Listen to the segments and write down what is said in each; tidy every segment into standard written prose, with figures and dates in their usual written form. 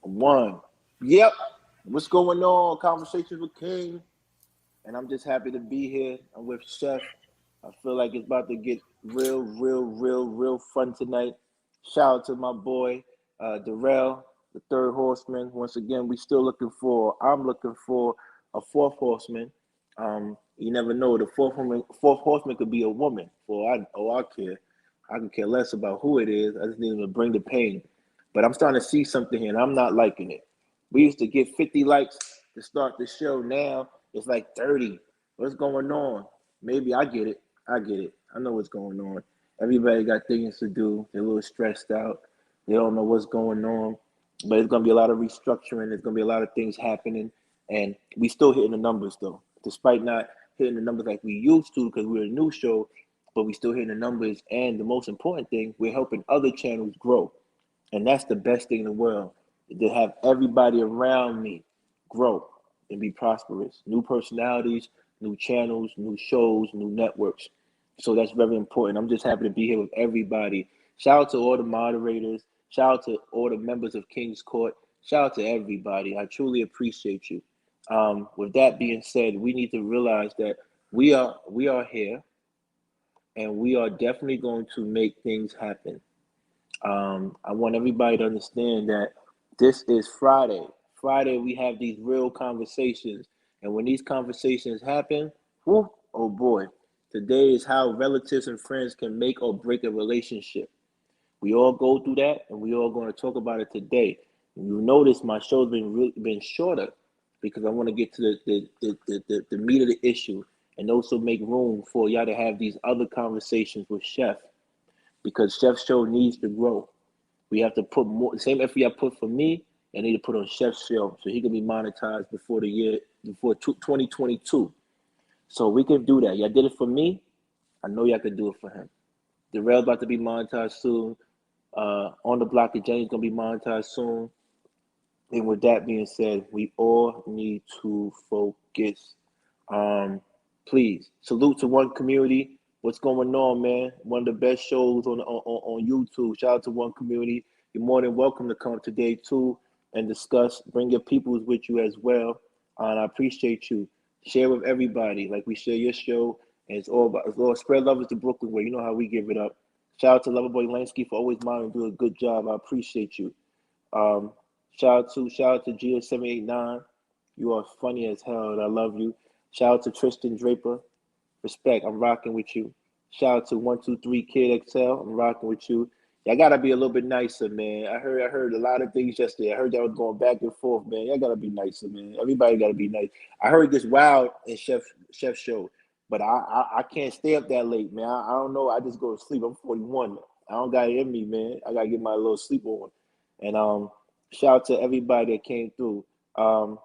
One. Yep. What's going on? Conversations with King. And I'm just happy to be here. I'm with Chef. I feel like it's about to get real fun tonight. Shout out to my boy, Darrell, the third horseman. Once again, I'm looking for a fourth horseman. You never know. The fourth horseman could be a woman. I care. I can care less about who it is. I just need them to bring the pain. But I'm starting to see something here, and I'm not liking it. We used to get 50 likes to start the show. Now it's like 30. What's going on? Maybe I get it. I get it. I know what's going on. Everybody got things to do. They're a little stressed out. They don't know what's going on. But it's going to be a lot of restructuring. There's going to be a lot of things happening. And we still hitting the numbers, though. Despite not hitting the numbers like we used to because we're a new show, but we still hitting the numbers. And the most important thing, we're helping other channels grow. And that's the best thing in the world, to have everybody around me grow and be prosperous. New personalities, new channels, new shows, new networks. So that's very important. I'm just happy to be here with everybody. Shout out to all the moderators. Shout out to all the members of King's Court. Shout out to everybody. I truly appreciate you. With that being said, we need to realize that we are here, and we are definitely going to make things happen. I want everybody to understand that this is Friday. Friday, we have these real conversations. And when these conversations happen, whoo, oh boy, today is how relatives and friends can make or break a relationship. We all go through that, and we all going to talk about it today. And you notice my show's been shorter because I want to get to the meat of the issue and also make room for y'all to have these other conversations with Chef because Chef's show needs to grow. We have to put more, the same effort I put for me, I need to put on Chef's show so he can be monetized before 2022. So we can do that. Y'all did it for me. I know y'all can do it for him. Darrell's about to be monetized soon. On the Block of James gonna be monetized soon. And with that being said, we all need to focus. Um, Please salute to One Community. What's going on, man? One of the best shows on YouTube. Shout out to One Community. You're more than welcome to come today too and discuss. Bring your peoples with you as well. And I appreciate you. Share with everybody, like we share your show. And it's all spread love is the Brooklyn way. You know how we give it up. Shout out to Loverboy Lansky for always minding and doing a good job. I appreciate you. Um, shout out to Geo789. You are funny as hell, and I love you. Shout out to Tristan Draper. Respect, I'm rocking with you. Shout out to 123 Kid XL. I'm rocking with you. Y'all gotta be a little bit nicer, man. I heard a lot of things yesterday. I heard y'all was going back and forth, man. Y'all gotta be nicer, man. Everybody gotta be nice. I heard this wild in Chef show, but I can't stay up that late, man. I don't know. I just go to sleep. I'm 41. I don't got it in me, man. I gotta get my little sleep on. And shout out to everybody that came through. Um,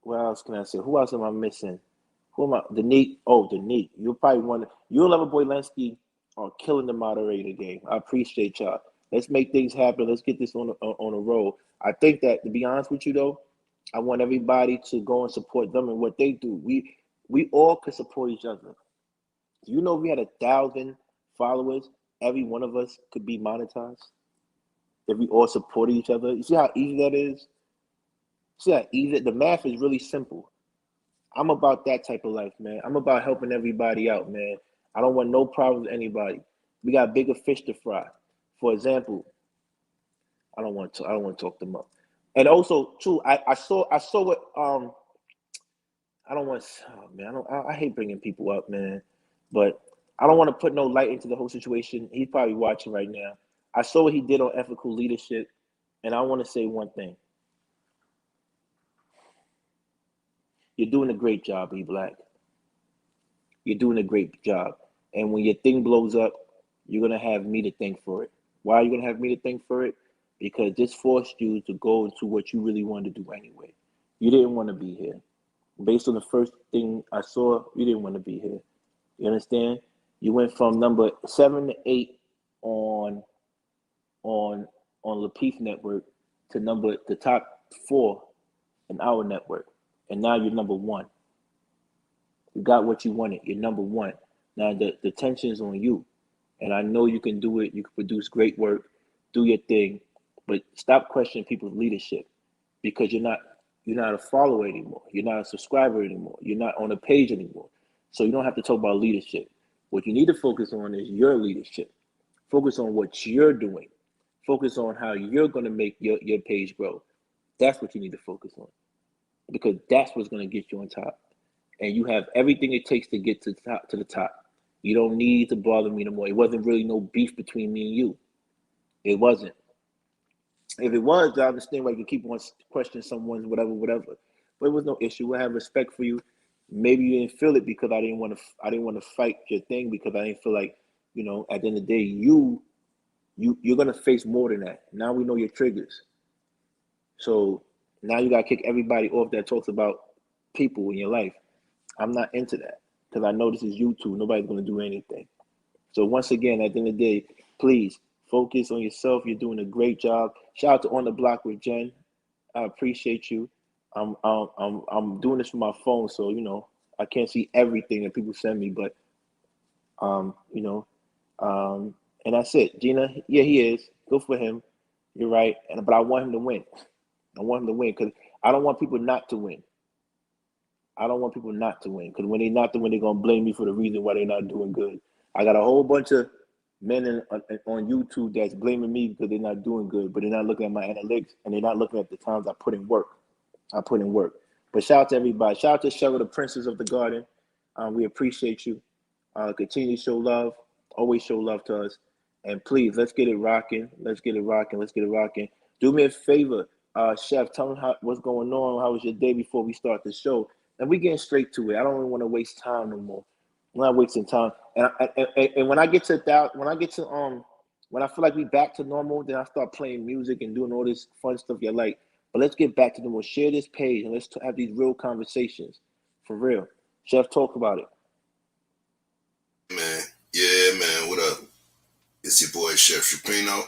what else can I say? Who else am I missing? Who am I? The Neat. Oh, the Neat. You'll probably want you and Loverboy Lensky are killing the moderator game. I appreciate y'all. Let's make things happen. Let's get this on a roll. I think that, to be honest with you though, I want everybody to go and support them and what they do. We all could support each other. Do you know if we had 1,000 followers, every one of us could be monetized if we all supported each other? You see how easy that is? See how easy the math is really simple. I'm about that type of life, man. I'm about helping everybody out, man. I don't want no problems with anybody. We got bigger fish to fry. For example, I don't want to talk them up. And also, too, I saw what I don't want oh, man. I hate bringing people up, man. But I don't want to put no light into the whole situation. He's probably watching right now. I saw what he did on ethical leadership, and I want to say one thing. You're doing a great job, E Black. You're doing a great job. And when your thing blows up, you're gonna have me to thank for it. Why are you gonna have me to thank for it? Because this forced you to go into what you really wanted to do anyway. You didn't want to be here. Based on the first thing I saw, you didn't want to be here. You understand? You went from number 7 to 8 on on on Lapeef Network to the top 4 in our network. And now you're number 1. You got what you wanted. You're number 1. Now the tension is on you. And I know you can do it. You can produce great work, do your thing. but stop questioning people's leadership because you're not a follower anymore. You're not a subscriber anymore. You're not on a page anymore. So you don't have to talk about leadership. What you need to focus on is your leadership. Focus on what you're doing. Focus on how you're going to make your page grow. That's what you need to focus on because that's what's going to get you on top. And you have everything it takes to get to the top. You don't need to bother me no more. It wasn't really no beef between me and you. It wasn't. If it was, I understand why you keep on questioning someone's whatever. But it was no issue. I have respect for you. Maybe you didn't feel it because I didn't want to fight your thing because I didn't feel like, at the end of the day, you're gonna face more than that. Now we know your triggers. So now you gotta kick everybody off that talks about people in your life. I'm not into that because I know this is YouTube. Nobody's gonna do anything. So once again, at the end of the day, please focus on yourself. You're doing a great job. Shout out to On the Block with Jen. I appreciate you. I'm doing this from my phone, so I can't see everything that people send me, but and that's it. Gina, yeah, he is. Good for him. You're right. But I want him to win. I want him to win because I don't want people not to win. I don't want people not to win because when they not to win, they're gonna blame me for the reason why they're not doing good. I got a whole bunch of men on YouTube that's blaming me because they're not doing good, but they're not looking at my analytics and they're not looking at the times I put in work. But shout out to everybody. Shout out to Cheryl, the Princess of the Garden. We appreciate you. Continue to show love. Always show love to us. And please, let's get it rocking. Let's get it rocking. Do me a favor, Chef. Tell me what's going on. How was your day before we start the show? And we getting straight to it. I don't even want to waste time no more. I'm not wasting time. And when I get to that, when I feel like we back to normal, then I start playing music and doing all this fun stuff you like. But let's get back to normal. Share this page and let's have these real conversations. For real. Chef, talk about it. Man, yeah, man. What up? It's your boy Chef Shapino.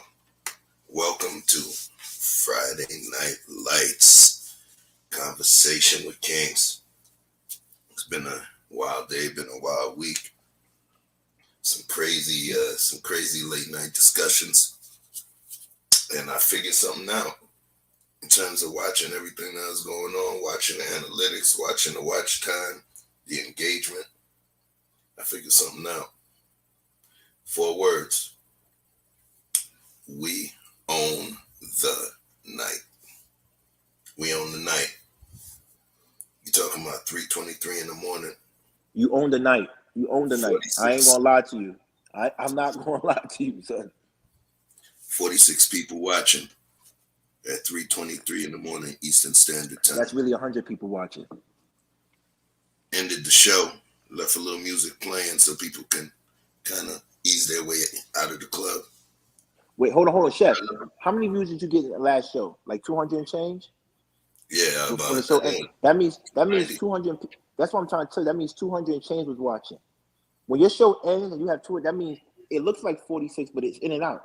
Welcome to Friday Night Lights Conversation with Kings. It's been a wild day, been a wild week. Some crazy late night discussions, and I figured something out in terms of watching everything that was going on, watching the analytics, watching the watch time, the engagement. I figured something out. 4 words. We own the night. We own the night. You talking about 3:23 in the morning? You own the night. You own the night. I ain't gonna lie to you. I'm not gonna lie to you, son. 46 people watching at 3:23 in the morning Eastern Standard Time. That's really 100 people watching. Ended the show. Left a little music playing so people can kind of ease their way out of the club. Wait, hold on, Chef. How many views did you get in the last show? Like 200 and change? Yeah, about the show. That means 200. That's what I'm trying to tell you. That means 200 and change was watching. When your show ends and you have 200, that means it looks like 46, but it's in and out.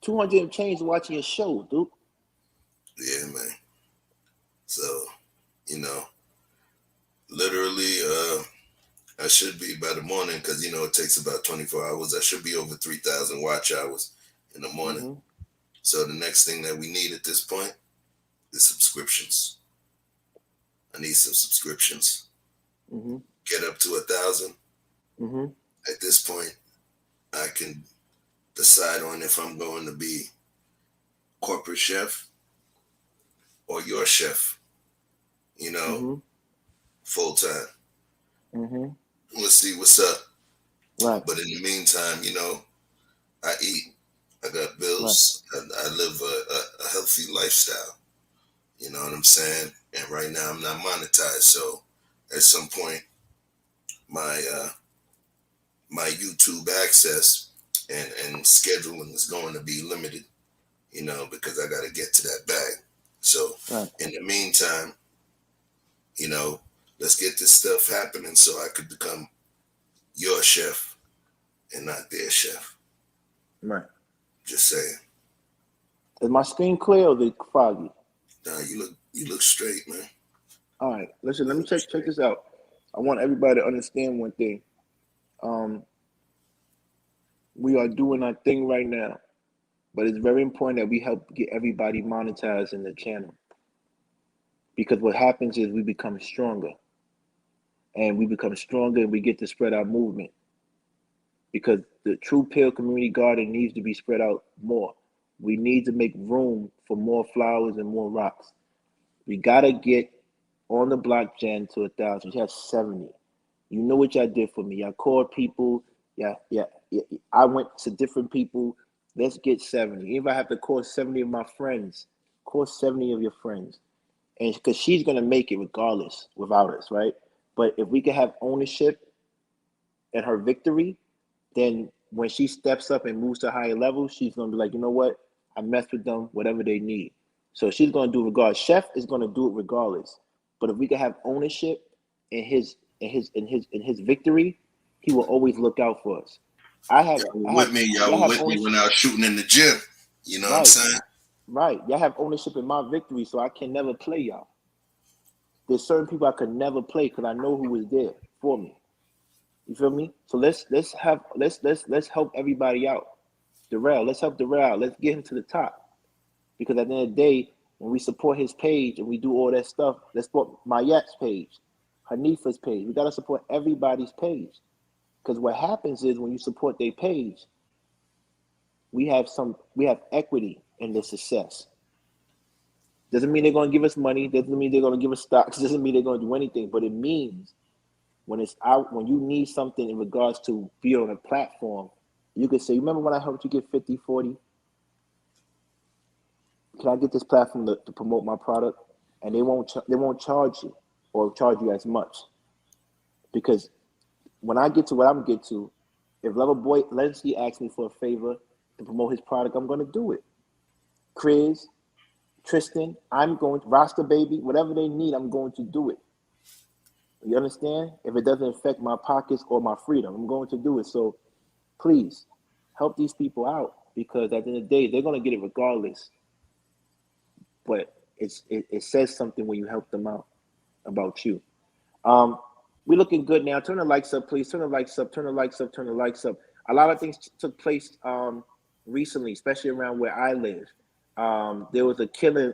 200 and change watching your show, dude. Yeah, man. So, literally, I should be by the morning because, it takes about 24 hours. I should be over 3,000 watch hours in the morning. Mm-hmm. So the next thing that we need at this point is subscriptions. I need some subscriptions. Mm-hmm. Get up to 1,000. Mm-hmm. At this point, I can decide on if I'm going to be corporate chef or your chef, mm-hmm. full time. Mm-hmm. Let's see what's up. Right. But in the meantime, I eat. I got bills. Right. I live a healthy lifestyle. You know what I'm saying? And right now I'm not monetized. So at some point, my YouTube access and scheduling is going to be limited, because I got to get to that bag. So right. In the meantime, let's get this stuff happening so I could become your chef and not their chef. Right. Just saying. Is my screen clear or is it foggy? Nah, you look straight, man. All right. Listen, let me check this out. I want everybody to understand one thing. We are doing our thing right now. But it's very important that we help get everybody monetized in the channel. Because what happens is we become stronger. And we become stronger and we get to spread our movement. Because the true pill community garden needs to be spread out more. We need to make room for more flowers and more rocks. We gotta get on the blockchain to 1,000. We have 70. You know what y'all did for me. Y'all called people. Yeah. I went to different people. Let's get 70. Even if I have to call 70 of my friends, call 70 of your friends. And because she's gonna make it regardless without us, right? But if we can have ownership in her victory, then when she steps up and moves to higher levels, she's gonna be like, you know what? I messed with them, whatever they need. So she's gonna do it regardless. Chef is gonna do it regardless. But if we can have ownership in his victory, he will always look out for us. Y'all were with me. Y'all were with me when I was shooting in the gym. You know what I'm saying? Right. Y'all have ownership in my victory, so I can never play y'all. There's certain people I could never play because I know who was there for me. You feel me? So let's help everybody out. Darrell, let's help Darrell out. Let's get him to the top. Because at the end of the day, when we support his page and we do all that stuff, let's support Mayette's page, Hanifa's page. We gotta support everybody's page. Because what happens is when you support their page, we have equity in the success. Doesn't mean they're gonna give us money, doesn't mean they're gonna give us stocks, doesn't mean they're gonna do anything, but it means when it's out, when you need something in regards to be on a platform, you could say, remember when I helped you get 50, 40? Can I get this platform to promote my product? And they won't charge you or charge you as much. Because when I get to what I'm getting to, if Level Boy Lenski asks me for a favor to promote his product, I'm going to do it. Chris, Tristan, I'm going to, Rasta Baby, whatever they need, I'm going to do it. You understand? If it doesn't affect my pockets or my freedom, I'm going to do it. So please help these people out because at the end of the day, they're going to get it regardless. But it says something when you help them out about you. We're looking good now. Turn the likes up, please. Turn the likes up, turn the likes up, turn the likes up. A lot of things took place recently, especially around where I live. There was a killing.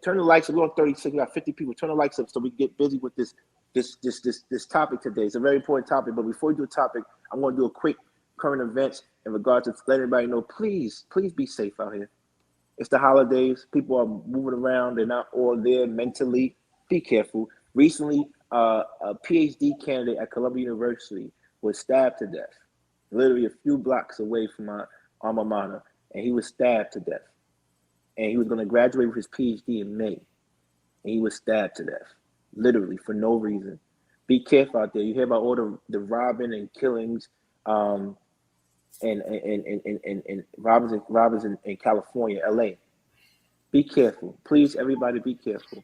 Turn the likes up. We're on 36. We got 50 people. Turn the likes up so we can get busy with this topic today. It's a very important topic. But before we do a topic, I'm going to do a quick current events in regards to let everybody know, please be safe out here. It's the holidays. People are moving around. They're not all there mentally. Be careful. Recently, a PhD candidate at Columbia University was stabbed to death, literally a few blocks away from my alma mater, and he was stabbed to death. And he was going to graduate with his PhD in May, and he was stabbed to death, literally for no reason. Be careful out there. You hear about all the robbing and killings, and robbers in California, LA. Be careful, please. Everybody, be careful.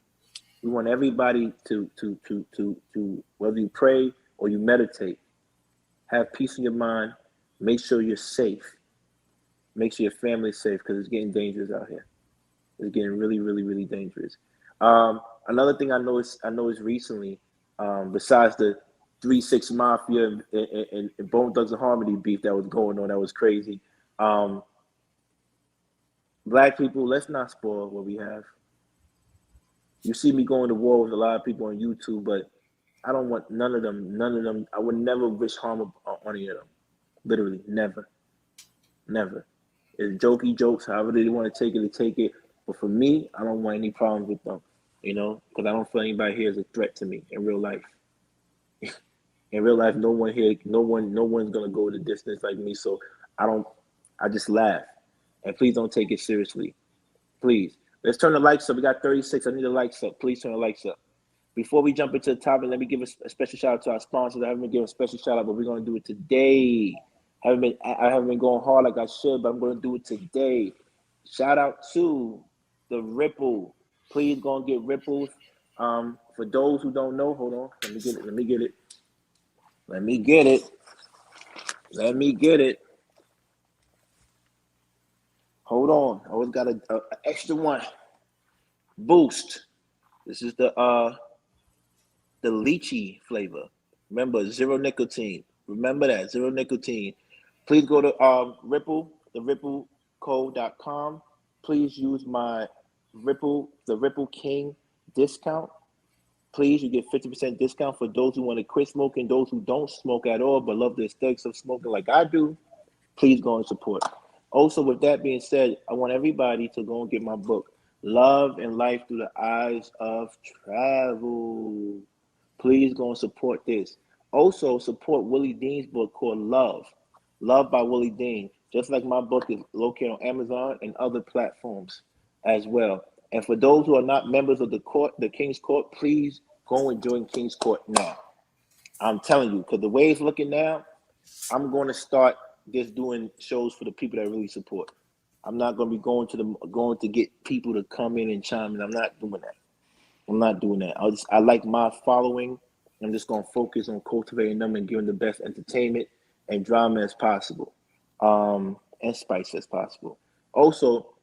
We want everybody to whether you pray or you meditate, have peace in your mind. Make sure you're safe. Make sure your family's safe because it's getting dangerous out here. It's getting really, really, really dangerous. Another thing I noticed recently, besides the 3-6 Mafia and Bone Thugs and Harmony beef that was going on, that was crazy. Black people, let's not spoil what we have. You see me going to war with a lot of people on YouTube, but I don't want none of them. I would never wish harm on any of them. Literally, never. It's jokey jokes, however they want to take it, they take it. But for me, I don't want any problems with them, because I don't feel anybody here is a threat to me in real life. In real life, no one's gonna go the distance like me. So I just laugh. And please don't take it seriously. Please. Let's turn the likes up. We got 36. I need the likes up. Please turn the likes up. Before we jump into the topic, let me give a special shout out to our sponsors. I haven't been giving a special shout out, but we're going to do it today. I haven't been going hard like I should, but I'm going to do it today. Shout out to the Ripple. Please go and get Ripples. For those who don't know, hold on. Let me get it. Hold on. I always got an extra one. Boost. This is the lychee flavor. Remember, 0 nicotine. Remember that, 0 nicotine. Please go to Ripple, the Ripple waive.co.com. Please use my the Ripple King discount. Please, you get 50% discount for those who want to quit smoking, those who don't smoke at all but love the aesthetics of smoking like I do. Please go and support. Also, with that being said, I want everybody to go and get my book, Love and Life Through the Eyes of Travel. Please go and support this. Also, support Willie Dean's book called Love by Willie Dean. Just like my book is located on Amazon and other platforms as well. And for those who are not members of the court, the King's Court, please go and join King's Court now. I'm telling you, because the way it's looking now, I'm going to start just doing shows for the people that really support. I'm not going to be going to get people to come in and chime in. I'm not doing that. I'm not doing that. I like my following. I'm just going to focus on cultivating them and giving the best entertainment and drama as possible, and spice as possible. Also,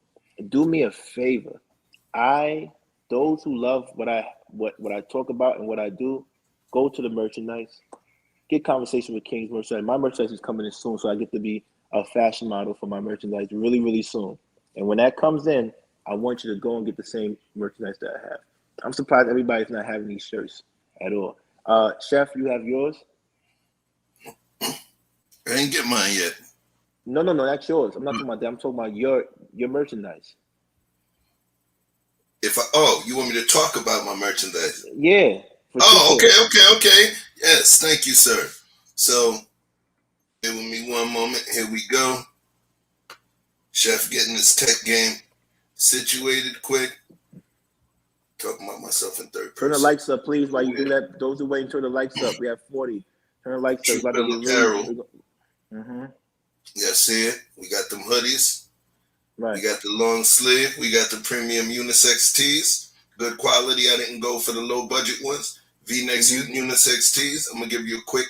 do me a favor. Those who love what I talk about and what I do, go to the merchandise. Get Conversation with Kings merchandise. My merchandise is coming in soon, so I get to be a fashion model for my merchandise really, really soon. And when that comes in, I want you to go and get the same merchandise that I have. I'm surprised everybody's not having these shirts at all. Chef, you have yours? I didn't get mine yet. No, that's yours. I'm not talking about that. I'm talking about your merchandise. You want me to talk about my merchandise? Yeah. Okay. Yes, thank you, sir. So, give me one moment. Here we go. Chef getting his tech game situated quick. Talking about myself in third person. Turn the lights up, please, while you do that. Those who waiting, turn the lights up. We have 40. Turn the lights up. Yeah, see it? We got them hoodies. Right. We got the long sleeve. We got the premium unisex tees. Good quality. I didn't go for the low budget ones. V-necks unisex tees. I'm gonna give you a quick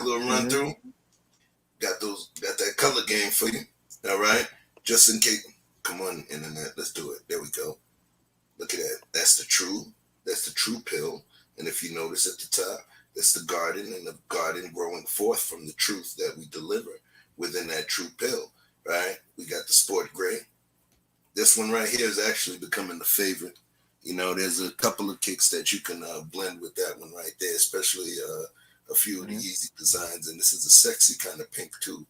little run through. Got that color game for you. All right. Just in case. Come on, internet. Let's do it. There we go. Look at that. That's the true pill. And if you notice at the top, that's the garden, and the garden growing forth from the truth that we deliver within that true pill. Right? We got the sport gray. This one right here is actually becoming the favorite. You know, there's a couple of kicks that you can blend with that one right there, especially a few of the easy designs. And this is a sexy kind of pink too.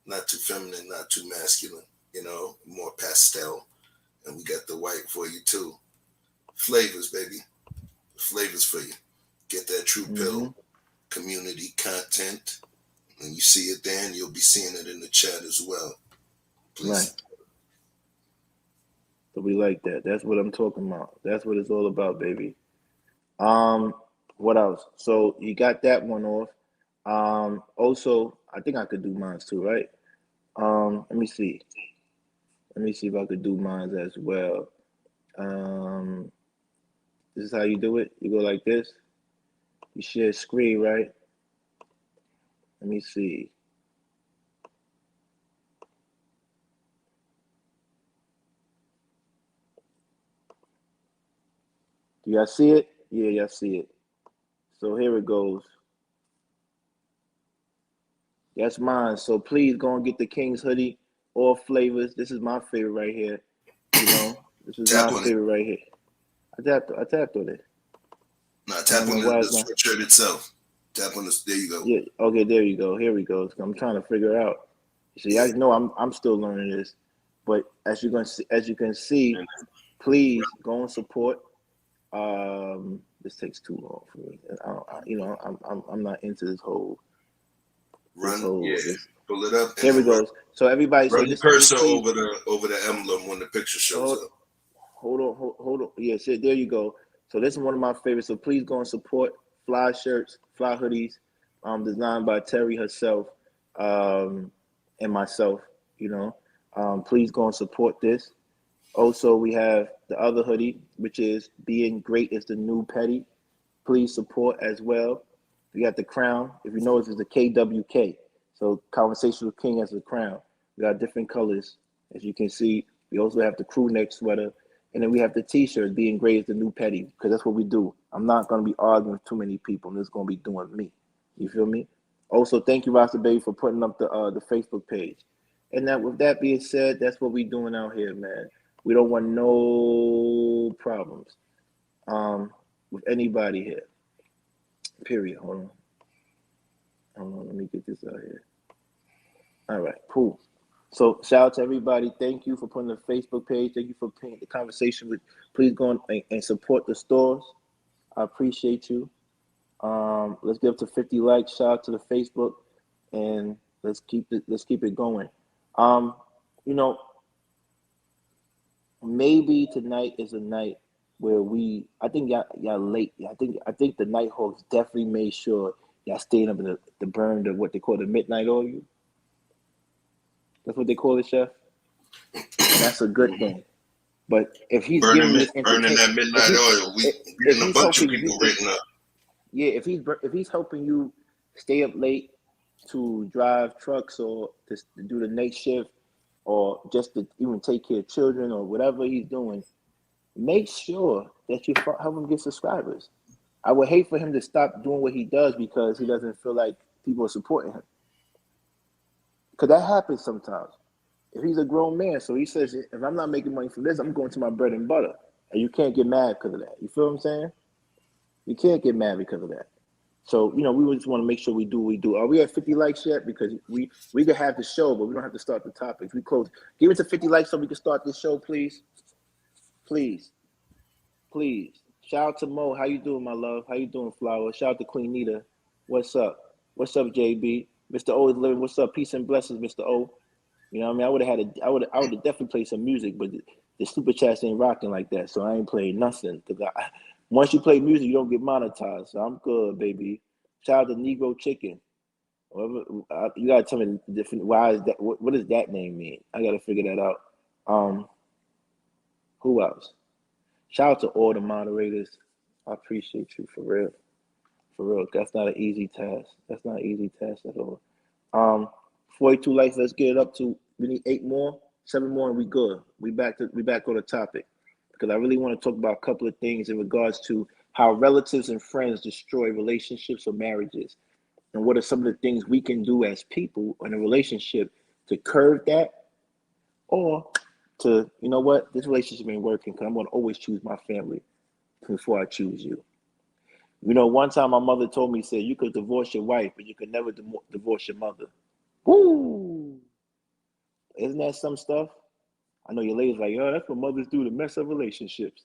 Not too feminine, not too masculine, you know, more pastel. And we got the white for you too. Flavors, baby. Flavors for you. Get that true pill, community content. And you see it there, and you'll be seeing it in the chat as well. Please. Right. So we like that. That's what I'm talking about. That's what it's all about, baby. What else? So you got that one off. Also, I think I could do mine too, right? Let me see. Let me see if I could do mine as well. This is how you do it. You go like this. You share screen, right? Let me see. Do y'all see it? Yeah, y'all see it. So here it goes. That's mine. So please go and get the King's hoodie, all flavors. This is my favorite right here. You know, this is my favorite right here. I tapped on it. No, tap on the sweatshirt itself. Tap on this. There you go. Yeah. Okay. There you go. Here we go. I'm trying to figure out. See, I know I'm still learning this, but as you can see, please go and support. This takes too long for me. I'm not into this whole. Pull it up. There we go. So everybody, run the cursor over the emblem when the picture shows up. Hold on. Yeah, so there you go. So this is one of my favorites. So please go and support fly shirts, fly hoodies, designed by Terry herself, and myself. You know, please go and support this. Also, we have the other hoodie, which is Being Great is the New Petty. Please support as well. We got the crown. If you notice, it's the KWK. So Conversation with King as the crown. We got different colors, as you can see. We also have the crew neck sweater. And then we have the t-shirt, Being Great is the New Petty, because that's what we do. I'm not going to be arguing with too many people. I'm just going to be doing me. You feel me? Also, thank you, Rasta Baby, for putting up the Facebook page. And that, with that being said, that's what we doing out here, man. We don't want no problems with anybody here. Period. Hold on. Let me get this out here. All right, cool. So shout out to everybody. Thank you for putting the Facebook page. Thank you for paying the conversation with. Please go on and support the stores. I appreciate you. Let's get up to 50 likes. Shout out to the Facebook, and let's keep it going. You know, maybe tonight is a night where I think y'all late. I think the Nighthawks definitely made sure y'all staying up in the burn the what they call the midnight oil. That's what they call it, Chef. And that's a good thing. But if he's burning that midnight oil, we getting a bunch of people written up. Yeah, if he's helping you stay up late to drive trucks or to do the night shift or just to even take care of children or whatever he's doing, make sure that you help him get subscribers. I would hate for him to stop doing what he does because he doesn't feel like people are supporting him. Because that happens sometimes. If he's a grown man, so he says, if I'm not making money from this, I'm going to my bread and butter. And you can't get mad because of that. You feel what I'm saying? You can't get mad because of that. So, we just want to make sure we do what we do. Are we at 50 likes yet? Because we can have the show, but we don't have to start the topics. We close. Give it to 50 likes so we can start this show, please. Please. Shout out to Mo. How you doing, my love? How you doing, Flower? Shout out to Queen Nita. What's up? What's up, JB? Mr. O is living. What's up? Peace and blessings, Mr. O. You know what I mean? I would have definitely played some music, but the super chats ain't rocking like that, so I ain't playing nothing. Because once you play music, you don't get monetized. So I'm good, baby. Shout out to Negro Chicken. You gotta tell me the different. Why is that? What does that name mean? I gotta figure that out. Who else? Shout out to all the moderators. I appreciate you for real. For real, that's not an easy task. That's not an easy task at all. 42 likes. Let's get it up to. We need 8 more, 7 more, and we good. We back on the topic because I really want to talk about a couple of things in regards to how relatives and friends destroy relationships or marriages, and what are some of the things we can do as people in a relationship to curb that, or to this relationship ain't working because I'm going to always choose my family before I choose you. One time my mother told me, said, you could divorce your wife, but you could never divorce your mother. Woo! Isn't that some stuff? I know your ladies like, that's what mothers do to mess up relationships.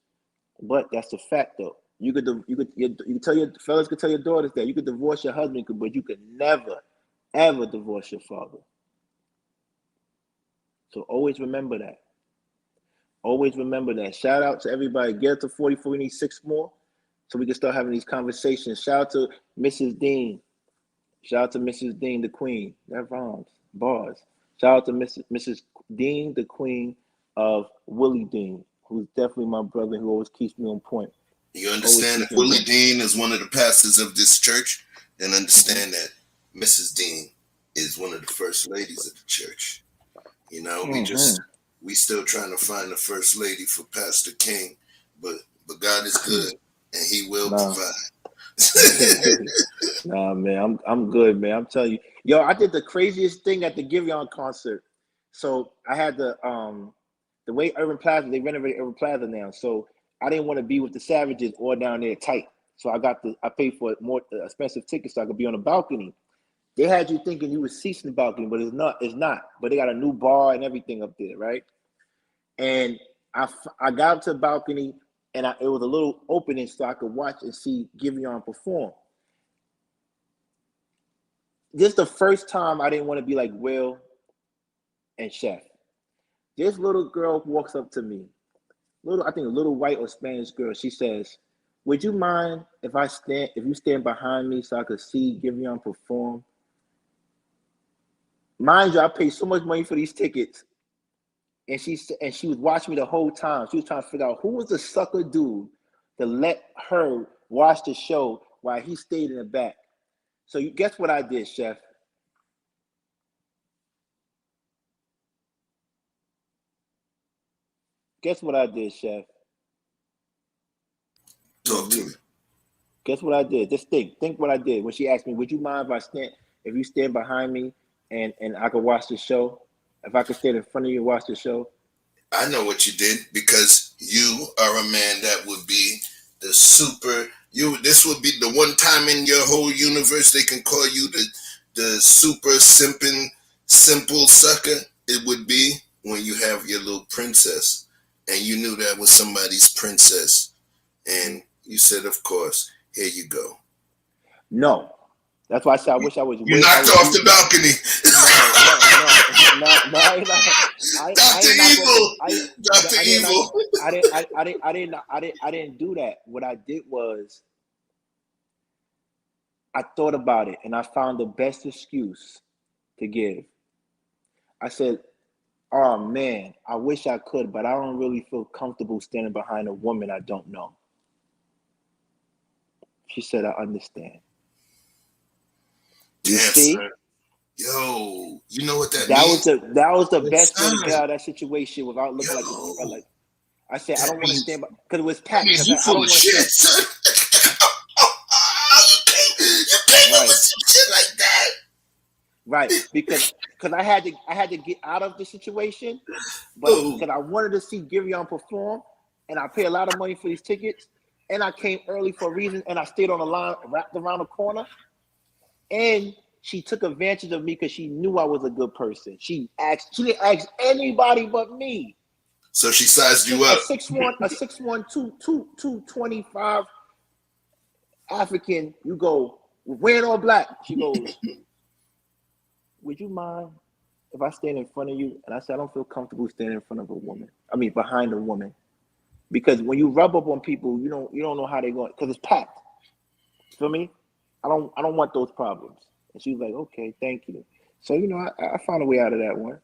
But that's the fact, though. You could tell your fellas could tell your daughters that you could divorce your husband, but you could never, ever divorce your father. So always remember that. Always remember that. Shout out to everybody. Get up to 44. We need 6 more, so we can start having these conversations. Shout out to Mrs. Dean. Shout out to Mrs. Dean, the Queen. That rhymes. Bars. Shout out to Mrs. Dean, the Queen of Willie Dean, who's definitely my brother who always keeps me on point. You understand that Willie Dean is one of the pastors of this church, and understand that Mrs. Dean is one of the first ladies of the church. We still trying to find the first lady for Pastor King, but God is good and He will provide. Nah, man, I'm good, man. I'm telling you, yo, I did the craziest thing at the Giveon concert. So I had the way Urban Plaza, they renovated Urban Plaza now. So I didn't want to be with the Savages or down there tight. So I paid for more expensive tickets so I could be on the balcony. They had you thinking you were seats in the balcony, but it's not. But they got a new bar and everything up there, right? And I got up to the balcony, and it was a little opening so I could watch and see Giveon perform. This is the first time I didn't want to be like Will and Chef. This little girl walks up to me, I think a little white or Spanish girl. She says, "Would you mind if you stand behind me so I could see Giveon perform?" Mind you, I paid so much money for these tickets, and she was watching me the whole time. She was trying to figure out who was the sucker dude to let her watch the show while he stayed in the back. So guess what I did, Chef? Guess what I did, Chef? Talk to me. Guess what I did? Just think what I did when she asked me, "Would you mind if you stand behind me and I could watch the show?" If I could stand in front of you and watch the show. I know what you did because you are a man that would be the super. This would be the one time in your whole universe they can call you the super simping simple sucker. It would be when you have your little princess, and you knew that was somebody's princess, and you said, "Of course, here you go." No, that's why I said I wish I was. You knocked off the balcony. No, Dr. Evil. Dr. Evil. I didn't do that. What I did was I thought about it and I found the best excuse to give. I said, "Oh man, I wish I could, but I don't really feel comfortable standing behind a woman I don't know." She said, "I understand." You see? Sir. Yo, you know what that means? That was the best way to get out of that situation without looking like I said I don't want to stand because it was tact. That means you full of shit, son. You came up with some shit like that. Right, because I had to get out of the situation, but because I wanted to see Girion perform, and I pay a lot of money for these tickets, and I came early for a reason, and I stayed on the line, wrapped around the corner, and she took advantage of me because she knew I was a good person. She didn't ask anybody but me. So she sized you up. A 6'1", 225 African. You go, wearing all black. She goes, "Would you mind if I stand in front of you?" And I said, "I don't feel comfortable standing in front of a woman. I mean, behind a woman, because when you rub up on people, you don't know how they're going because it's packed. Feel me? I don't want those problems." And she was like, "Okay, thank you." So I found a way out of that one.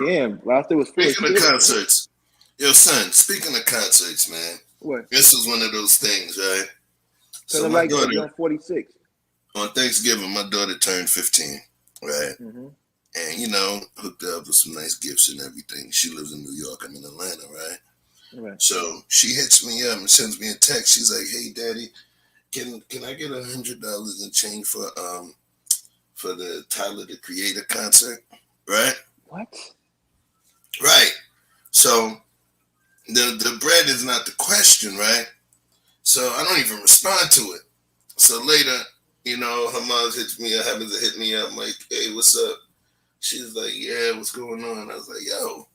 Damn, last day was full. Speaking of concerts, yo, son. Speaking of concerts, man. What? This was one of those things, right? So my daughter, you're 46. On Thanksgiving, my daughter turned 15, right? Mm-hmm. And hooked her up with some nice gifts and everything. She lives in New York. I'm in Atlanta, right? Right. So she hits me up and sends me a text. She's like, "Hey, Daddy, can I get $100 in change for the Tyler the Creator concert?" Right? What? Right. So the bread is not the question, right? So I don't even respond to it. So later, her mom happens to hit me up like, "Hey, what's up?" She's like, "Yeah, what's going on?" I was like, "Yo,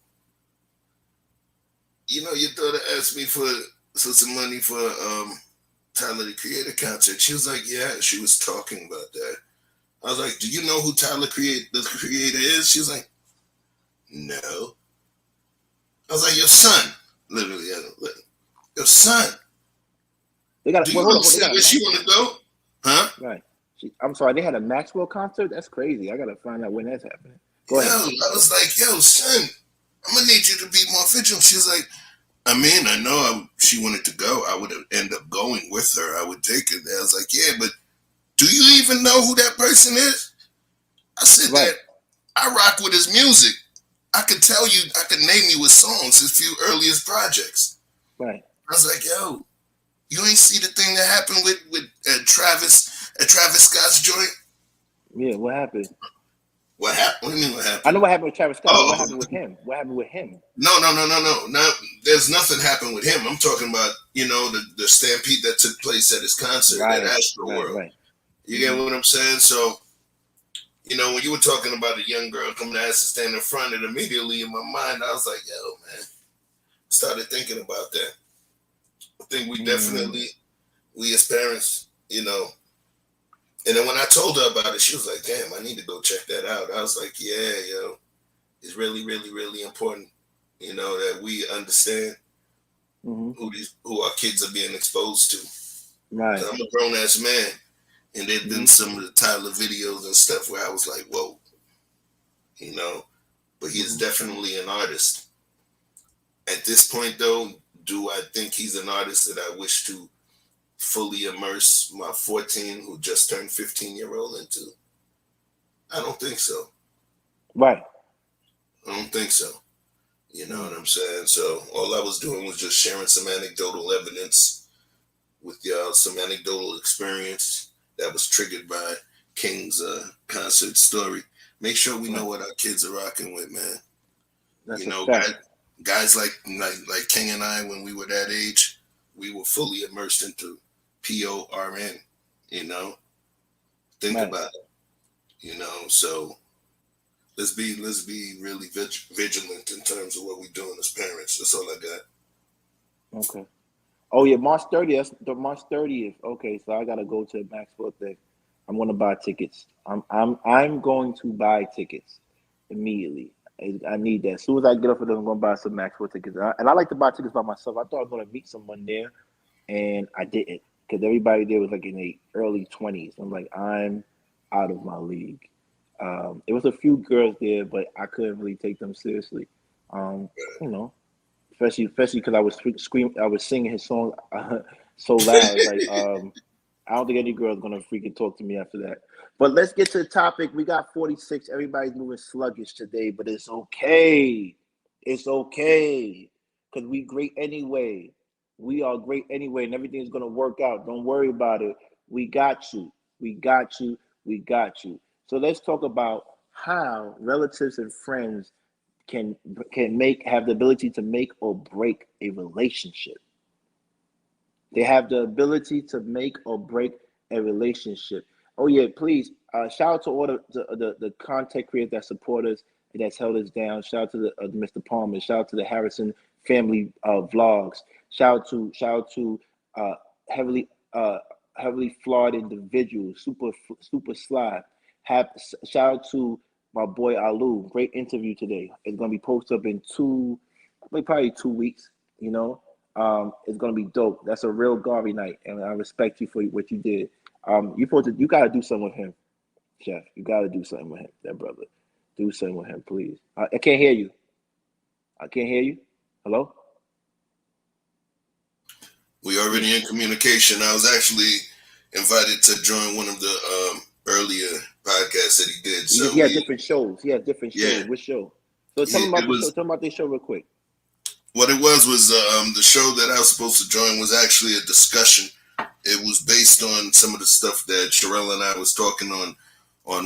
your daughter asked me for some money for Tyler the Creator concert." She was like, "Yeah," she was talking about that. I was like, "Do you know who Tyler the Creator is?" She was like, "No." I was like, "Your son." Literally, your son. They got. Do you understand where she want to go? Huh? Right. I'm sorry. They had a Maxwell concert. That's crazy. I gotta find out when that's happening. Go ahead. I was like, "Yo, son, I'm gonna need you to be more vigilant." She's like, "I mean, I know she wanted to go. I would end up going with her. I would take her there." I was like, "Yeah, but do you even know who that person is?" I said, Right. "That I rock with his music. I could name you his songs, his few earliest projects." Right. I was like, "Yo, you ain't see the thing that happened with Travis Scott's joint?" Yeah. What happened? What happened? What do you mean what happened? I know what happened with Travis Scott. What happened with him? What happened with him? No. There's nothing happened with him. I'm talking about, the stampede that took place at his concert at Astro World. Right. You get what I'm saying? So, when you were talking about a young girl coming to ask to stand in front, and immediately in my mind, I was like, "Yo, man," started thinking about that. I think we definitely, we as parents, and then when I told her about it, she was like, "Damn, I need to go check that out." I was like, "Yeah, it's really, really, really important, that we understand who our kids are being exposed to." Right. I'm a grown ass man, and there've been some of the Tyler videos and stuff where I was like, "Whoa," but he is definitely an artist. At this point, though, do I think he's an artist that I wish to fully immerse my 14 who just turned 15-year-old into? I don't think so. Right. I don't think so. You know what I'm saying? So all I was doing was just sharing some anecdotal evidence with y'all, some anecdotal experience that was triggered by King's concert story. make sure we know Right. what our kids are rocking with, man. That's You a know, fact. guys like King and I, when we were that age, we were fully immersed into PORN. You know, think Right. about it. You know, so let's be really vigilant in terms of what we're doing as parents. That's all I got. Okay. Oh yeah, March 30th. That's the March 30th. Okay, so I gotta go to the Maxwell thing. I'm gonna buy tickets. I'm going to buy tickets immediately. I need that. As soon as I get up for them, I'm gonna buy some Maxwell tickets. And I like to buy tickets by myself. I thought I was gonna meet someone there, and I didn't because everybody there was like in their early 20s. I'm like, I'm out of my league. There was a few girls there, but I couldn't really take them seriously. Um, you know, especially because I was screaming, I was singing his song so loud. It's like, I don't think any girl's gonna freaking talk to me after that. But let's get to the topic. We got 46. Everybody's moving sluggish today, but it's okay. It's okay because we great anyway. We are great anyway, and everything's gonna work out. Don't worry about it. We got you. We got you. We got you. So let's talk about how relatives and friends can have the ability to make or break a relationship. They have the ability to make or break a relationship. Oh yeah, please shout out to all the content creators that support us and that's held us down. Shout out to the Mr. Palmer. Shout out to the Harrison family vlogs. Shout out to uh, heavily uh, heavily flawed individuals. Super sly. Have shout out to my boy Alu. Great interview today. It's gonna be posted up in probably 2 weeks. You know, it's gonna be dope. That's a real Garvey night, and I respect you for what you did. You gotta do something with him, Chef. You gotta do something with him, that brother. Do something with him, please. I can't hear you. I can't hear you. Hello. We already in communication. I was actually invited to join one of the earlier podcasts that he did. So He had different shows. He had different yeah, shows. Which show? So tell me it about the show. was Tell me about this show real quick. what it was the show that I was supposed to join was actually a discussion. It was based on some of the stuff that Sherelle and I was talking on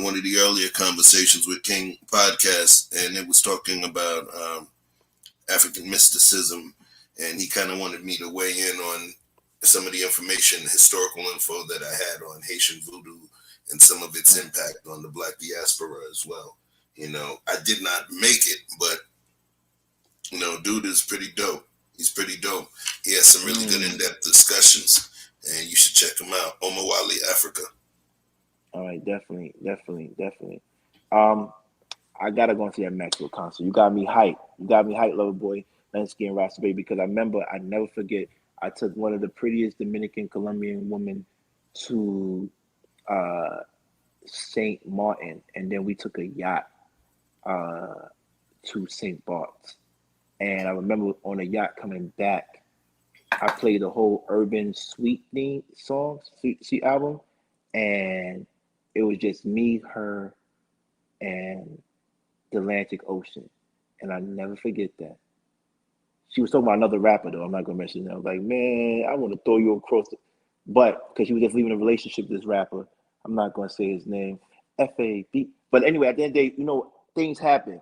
one of the earlier conversations with King podcast, and it was talking about African mysticism, and he kind of wanted me to weigh in on some of the information, historical info that I had on Haitian voodoo and some of its impact on the Black diaspora as well. You know, I did not make it, but you know, dude is pretty dope. He's pretty dope. He has some really good in-depth discussions, and you should check him out. Omawali Africa. All right, definitely. Um, I gotta go and see that Maxwell concert. You got me hyped. You got me hyped, lover boy. Let's get Rasta Baby because I remember I never forget. I took one of the prettiest Dominican Colombian women to uh, Saint Martin, and then we took a yacht uh, to Saint Bart's. And I remember on a yacht coming back, I played the whole Urban Sweet theme song, Sweet album, and it was just me, her, and the Atlantic Ocean. And I never forget that. She was talking about another rapper though. I'm not gonna mention that. I was like, man, I want to throw you across the but because she was just leaving a relationship with this rapper. I'm not gonna say his name. FAB. But anyway, at the end of the day, things happen.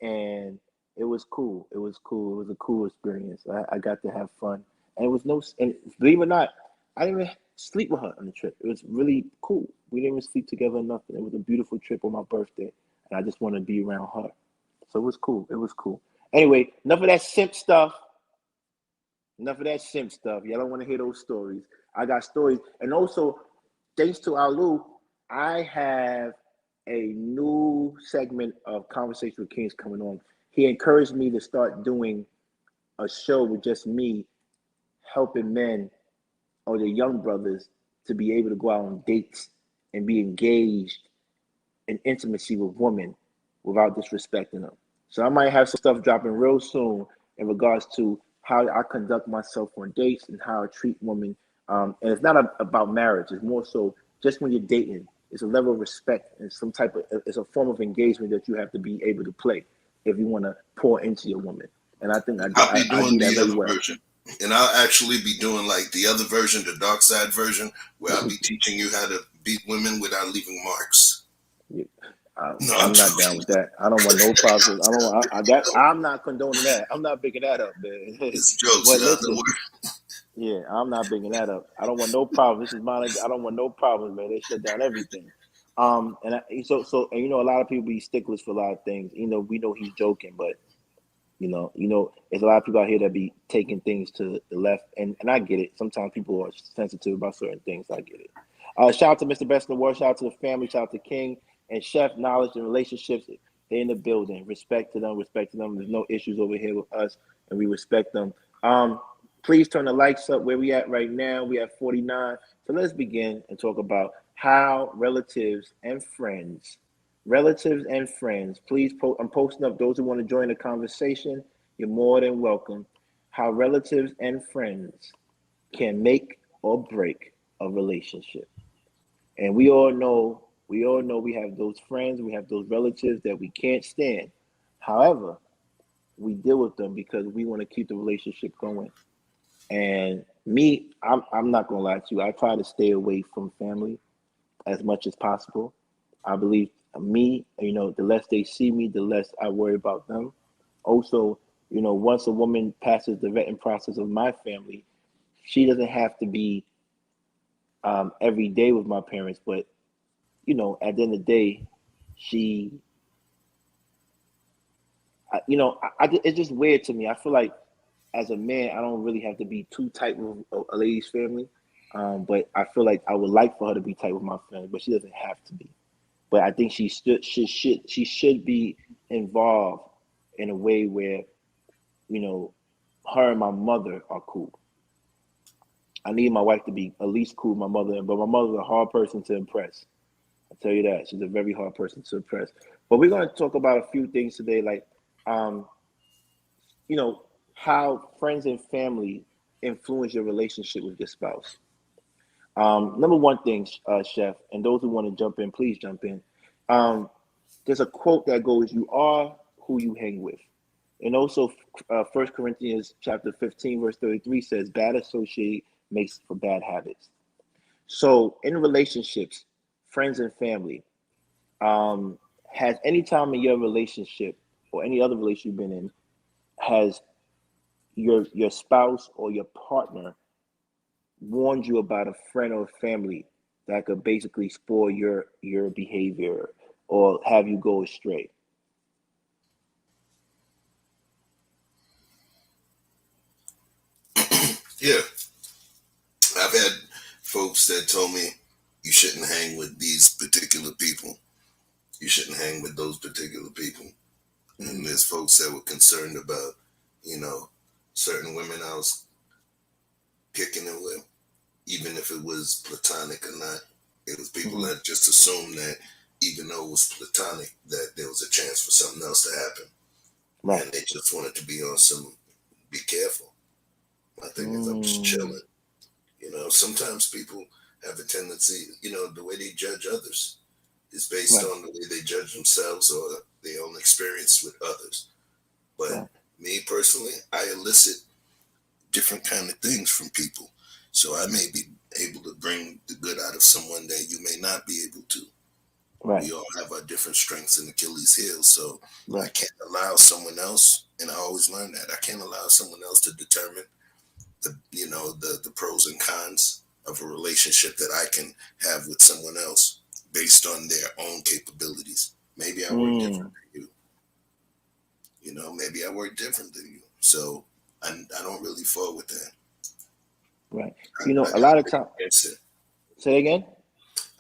And it was cool. It was cool. It was a cool experience. I got to have fun. And it was and believe it or not, I didn't even sleep with her on the trip. It was really cool. We didn't even sleep together or nothing. It was a beautiful trip on my birthday. And I just wanted to be around her. So it was cool. It was cool. Anyway, enough of that simp stuff. Enough of that simp stuff. Y'all don't want to hear those stories. I got stories. And also, thanks to Alu, I have a new segment of Conversation with Kings coming on. He encouraged me to start doing a show with just me helping men or the young brothers to be able to go out on dates and be engaged in intimacy with women without disrespecting them. So I might have some stuff dropping real soon in regards to how I conduct myself on dates and how I treat women. And it's not about marriage. It's more so just when you're dating. It's a level of respect and it's a form of engagement that you have to be able to play if you want to pour into your woman. And I think I'll be I doing do that the very other well. version. And I'll actually be doing like the other version, the dark side version, where I'll be teaching you how to beat women without leaving marks. Yeah. No, I'm I'm not down joking. with that. I don't want no problems. I don't. I'm not condoning that. I'm not picking that up, man. It's jokes But in other listen, words. yeah, I'm not bringing that up. I don't want no problems. This is mine. I don't want no problems, man. They shut down everything. And you know, a lot of people be sticklers for a lot of things. You know, we know he's joking, but there's a lot of people out here that be taking things to the left, and I get it. Sometimes people are sensitive about certain things. I get it. Shout out to Mr. Best in the World. Shout out to the family. Shout out to King and Chef. Knowledge and relationships. They're in the building. Respect to them. Respect to them. There's no issues over here with us, and we respect them. Please turn the likes up. Where we at right now? We at 49. So let's begin and talk about how relatives and friends, please I'm posting up those who want to join the conversation. You're more than welcome. How relatives and friends can make or break a relationship. And we all know we have those friends, we have those relatives that we can't stand. However, we deal with them because we want to keep the relationship going. And me, I'm not gonna lie to you. I try to stay away from family as much as possible. I believe me, the less they see me, the less I worry about them. Also, once a woman passes the vetting process of my family, she doesn't have to be every day with my parents, but at the end of the day, she, it's just weird to me. I feel like as a man, I don't really have to be too tight with a lady's family, but I feel like I would like for her to be tight with my family, but she doesn't have to be. But I think she should be involved in a way where you know her and my mother are cool. I need my wife to be at least cool with my mother, but my mother's a hard person to impress. I tell you that she's a very hard person to impress. But we're going to talk about a few things today, like um, you know how friends and family influence your relationship with your spouse. Number one thing, Chef, and those who want to jump in, please jump in. Um, there's a quote that goes, "You are who you hang with," and also 1 Corinthians chapter 15 verse 33 says, "Bad associate makes for bad habits." So in relationships, friends and family, um, has any time in your relationship or any other relationship you've been in, has your spouse or your partner warned you about a friend or family that could basically spoil your behavior or have you go astray? Yeah, I've had folks that told me you shouldn't hang with these particular people. You shouldn't hang with those particular people. And Mm-hmm. there's folks that were concerned about, you know, certain women I was kicking it with, even if it was platonic or not. It was people Mm-hmm. that just assumed that even though it was platonic, that there was a chance for something else to happen. Right. And they just wanted to be on some, be careful. My thing is, I'm just Mm, chilling. Sometimes people have a tendency, the way they judge others is based right. on the way they judge themselves or their own experience with others. But Right. me personally, I elicit different kind of things from people. So I may be able to bring the good out of someone that you may not be able to. Right. We all have our different strengths and Achilles heels. So I Right. can't allow someone else, and I always learn that I can't allow someone else to determine the pros and cons of a relationship that I can have with someone else based on their own capabilities. Maybe I work different Mm, than you. Maybe I work different than you. So I don't really fall with that. right. I A got lot of rage time. against it. Say again.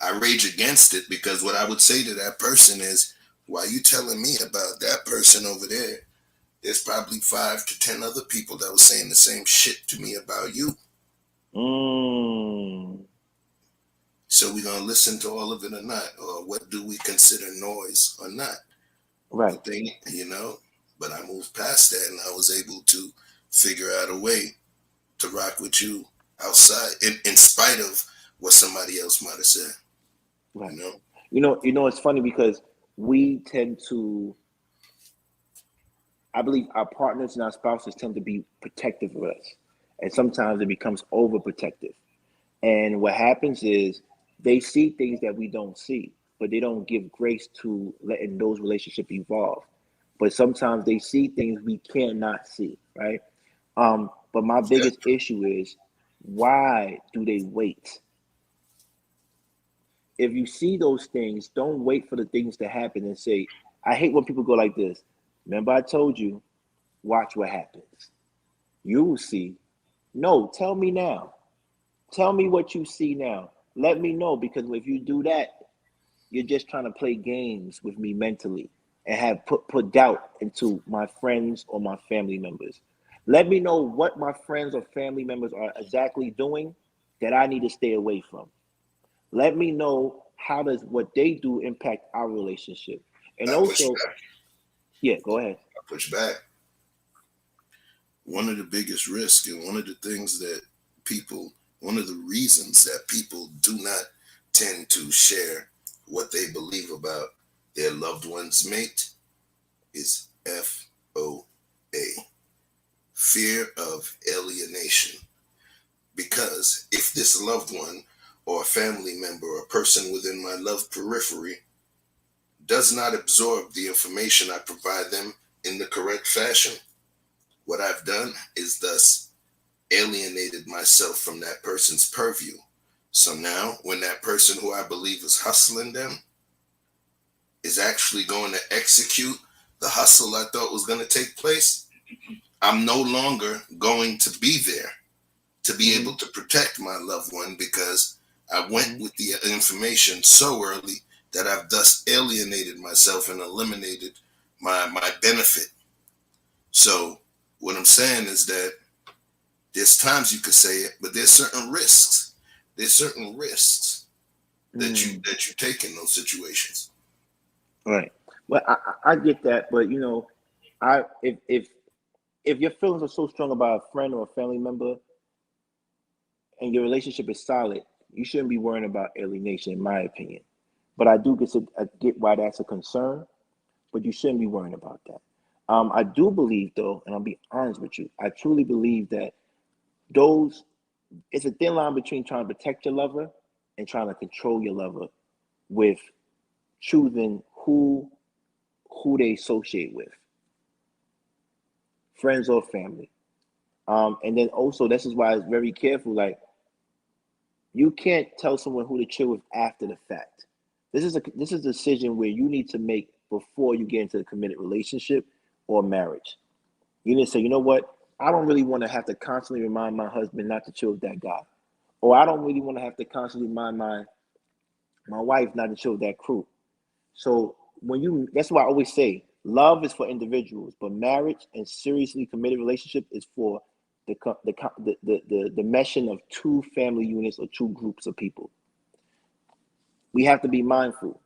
I rage against it because what I would say to that person is, why are you telling me about that person over there? There's probably 5 to 10 other people that were saying the same shit to me about you. Mm, So we're gonna listen to all of it or not, or what do we consider noise or not? The right. thing, but I moved past that and I was able to figure out a way to rock with you outside, in spite of what somebody else might have said. You Right. know, It's funny because we tend to. I believe our partners and our spouses tend to be protective of us, and sometimes it becomes overprotective. And what happens is they see things that we don't see. but they don't give grace to letting those relationships evolve. But sometimes they see things we cannot see, right? But my biggest issue is, why do they wait? If you see those things, don't wait for the things to happen and say, I hate when people go like this. Remember, I told you, watch what happens. You will see. No, tell me now. Tell me what you see now. Let me know, because if you do that, you're just trying to play games with me mentally and have put doubt into my friends or my family members. Let me know what my friends or family members are exactly doing that I need to stay away from. Let me know how does what they do impact our relationship. And I push also, back. yeah, go ahead. I push back. One of the biggest risks and one of the things that people, one of the reasons that people do not tend to share what they believe about their loved one's mate is FOA, fear of alienation. Because if this loved one or a family member or a person within my love periphery does not absorb the information I provide them in the correct fashion, what I've done is thus alienated myself from that person's purview. So now, when that person who I believe is hustling them is actually going to execute the hustle I thought was going to take place, I'm no longer going to be there to be able to protect my loved one, because I went with the information so early that I've thus alienated myself and eliminated my benefit. So what I'm saying is that there's times you could say it, but there's certain risks. There's certain risks that you take in those situations. Right. Well, I get that, but you know, I if your feelings are so strong about a friend or a family member and your relationship is solid, you shouldn't be worrying about alienation, in my opinion. But I get why that's a concern, but you shouldn't be worrying about that. I do believe, though, and I'll be honest with you, I truly believe that those it's a thin line between trying to protect your lover and trying to control your lover with choosing who they associate with, friends or family. And then also, this is why it's very careful. Like, you can't tell someone who to chill with after the fact. This is a decision where you need to make before you get into a committed relationship or marriage. You need to say, you know what? I don't really want to have to constantly remind my husband not to chill with that guy, or I don't really want to have to constantly remind my wife not to chill with that crew. So that's why I always say love is for individuals, but marriage and seriously committed relationship is for the meshing of two family units or two groups of people. We have to be mindful.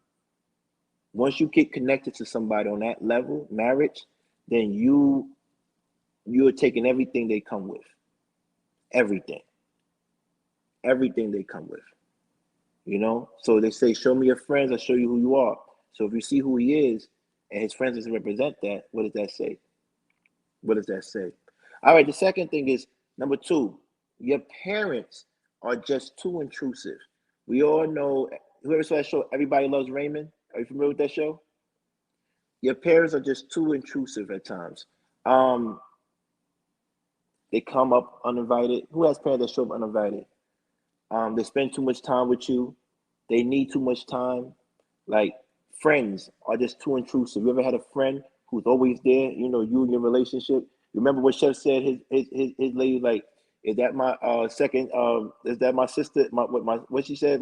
Once you get connected to somebody on that level, marriage, then you're taking everything they come with. Everything. Everything they come with. You know? So they say, show me your friends, I'll show you who you are. So if you see who he is and his friends doesn't represent that, what does that say? What does that say? All right, the second thing is number two, your parents are just too intrusive. We all know, whoever saw that show, Everybody Loves Raymond. Are you familiar with that show? Your parents are just too intrusive at times. Um, they come up uninvited. Who has parents that show up uninvited? They spend too much time with you. They need too much time. Like, friends are just too intrusive. You ever had a friend who's always there? You know, you and your relationship. Remember what Chef said? His lady, like, is that my second? Is that my sister? What she said?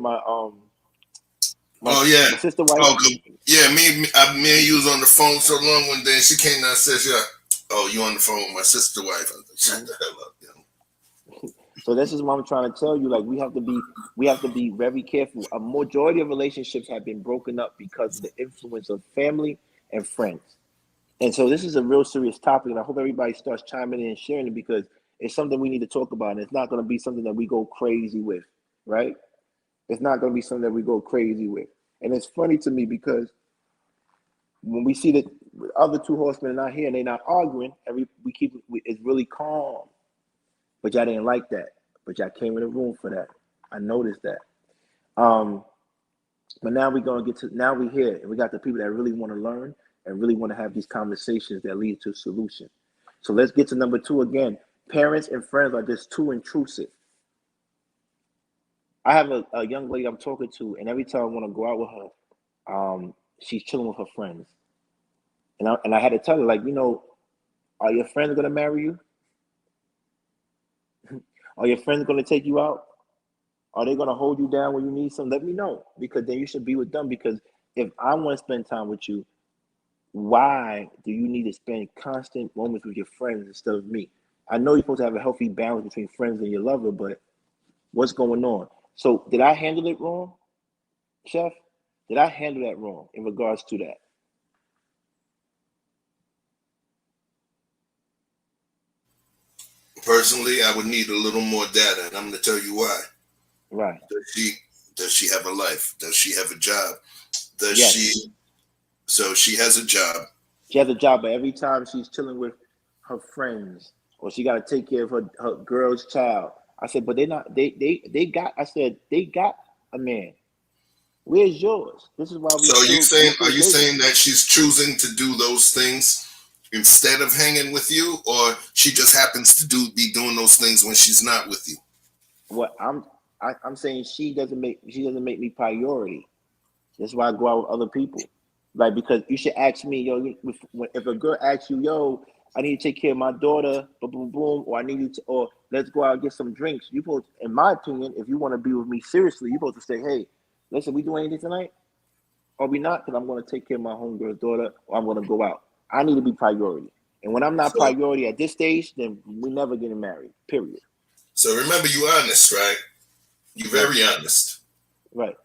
Oh yeah. My sister wife. Oh yeah. Me and you was on the phone so long one day. She came down and says, "Yeah, oh, you on the phone with my sister wife?" I was like, "Shut the hell up, yo." So this is what I'm trying to tell you. Like, we have to be very careful. A majority of relationships have been broken up because of the influence of family and friends. And so this is a real serious topic, and I hope everybody starts chiming in and sharing it, because it's something we need to talk about, and it's not going to be something that we go crazy with, right? It's not going to be something that we go crazy with. And it's funny to me because when we see that the other two horsemen are not here and they're not arguing, it's really calm. But y'all didn't like that. But y'all came in the room for that. I noticed that. Um, But now we're gonna get to now we here and we got the people that really want to learn and really want to have these conversations that lead to a solution. So let's get to number two again. Parents and friends are just too intrusive. I have a young lady I'm talking to, and every time I want to go out with her, she's chilling with her friends. And I had to tell her, like, are your friends gonna marry you? Are your friends gonna take you out? Are they gonna hold you down when you need some? Let me know, because then you should be with them. Because if I want to spend time with you, why do you need to spend constant moments with your friends instead of me? I know you're supposed to have a healthy balance between friends and your lover, but what's going on? So did I handle it wrong, Chef? Did I handle that wrong in regards to that? Personally, I would need a little more data, and I'm going to tell you why. Right. Does she have a life? Does she have a job? Does Yes. she? So she has a job. She has a job, but every time she's chilling with her friends, or she got to take care of her girl's child. I said, but they got. I said they got a man. Where's yours? This is why we. So are you dating. saying that she's choosing to do those things instead of hanging with you, or she just happens to be doing those things when she's not with you? What I'm saying, she doesn't make me priority. That's why I go out with other people. Like, because you should ask me, if a girl asks you, yo, I need to take care of my daughter, boom, boom, boom, or I need you to, or let's go out and get some drinks. You supposed, in my opinion, if you want to be with me seriously, you're supposed to say, hey, listen, we doing anything tonight? Or we not? Because I'm going to take care of my homegirl's daughter, or I'm going to go out. I need to be priority. And when I'm not priority at this stage, then we're never getting married, period. So remember, you're honest, right? You're very honest. Right.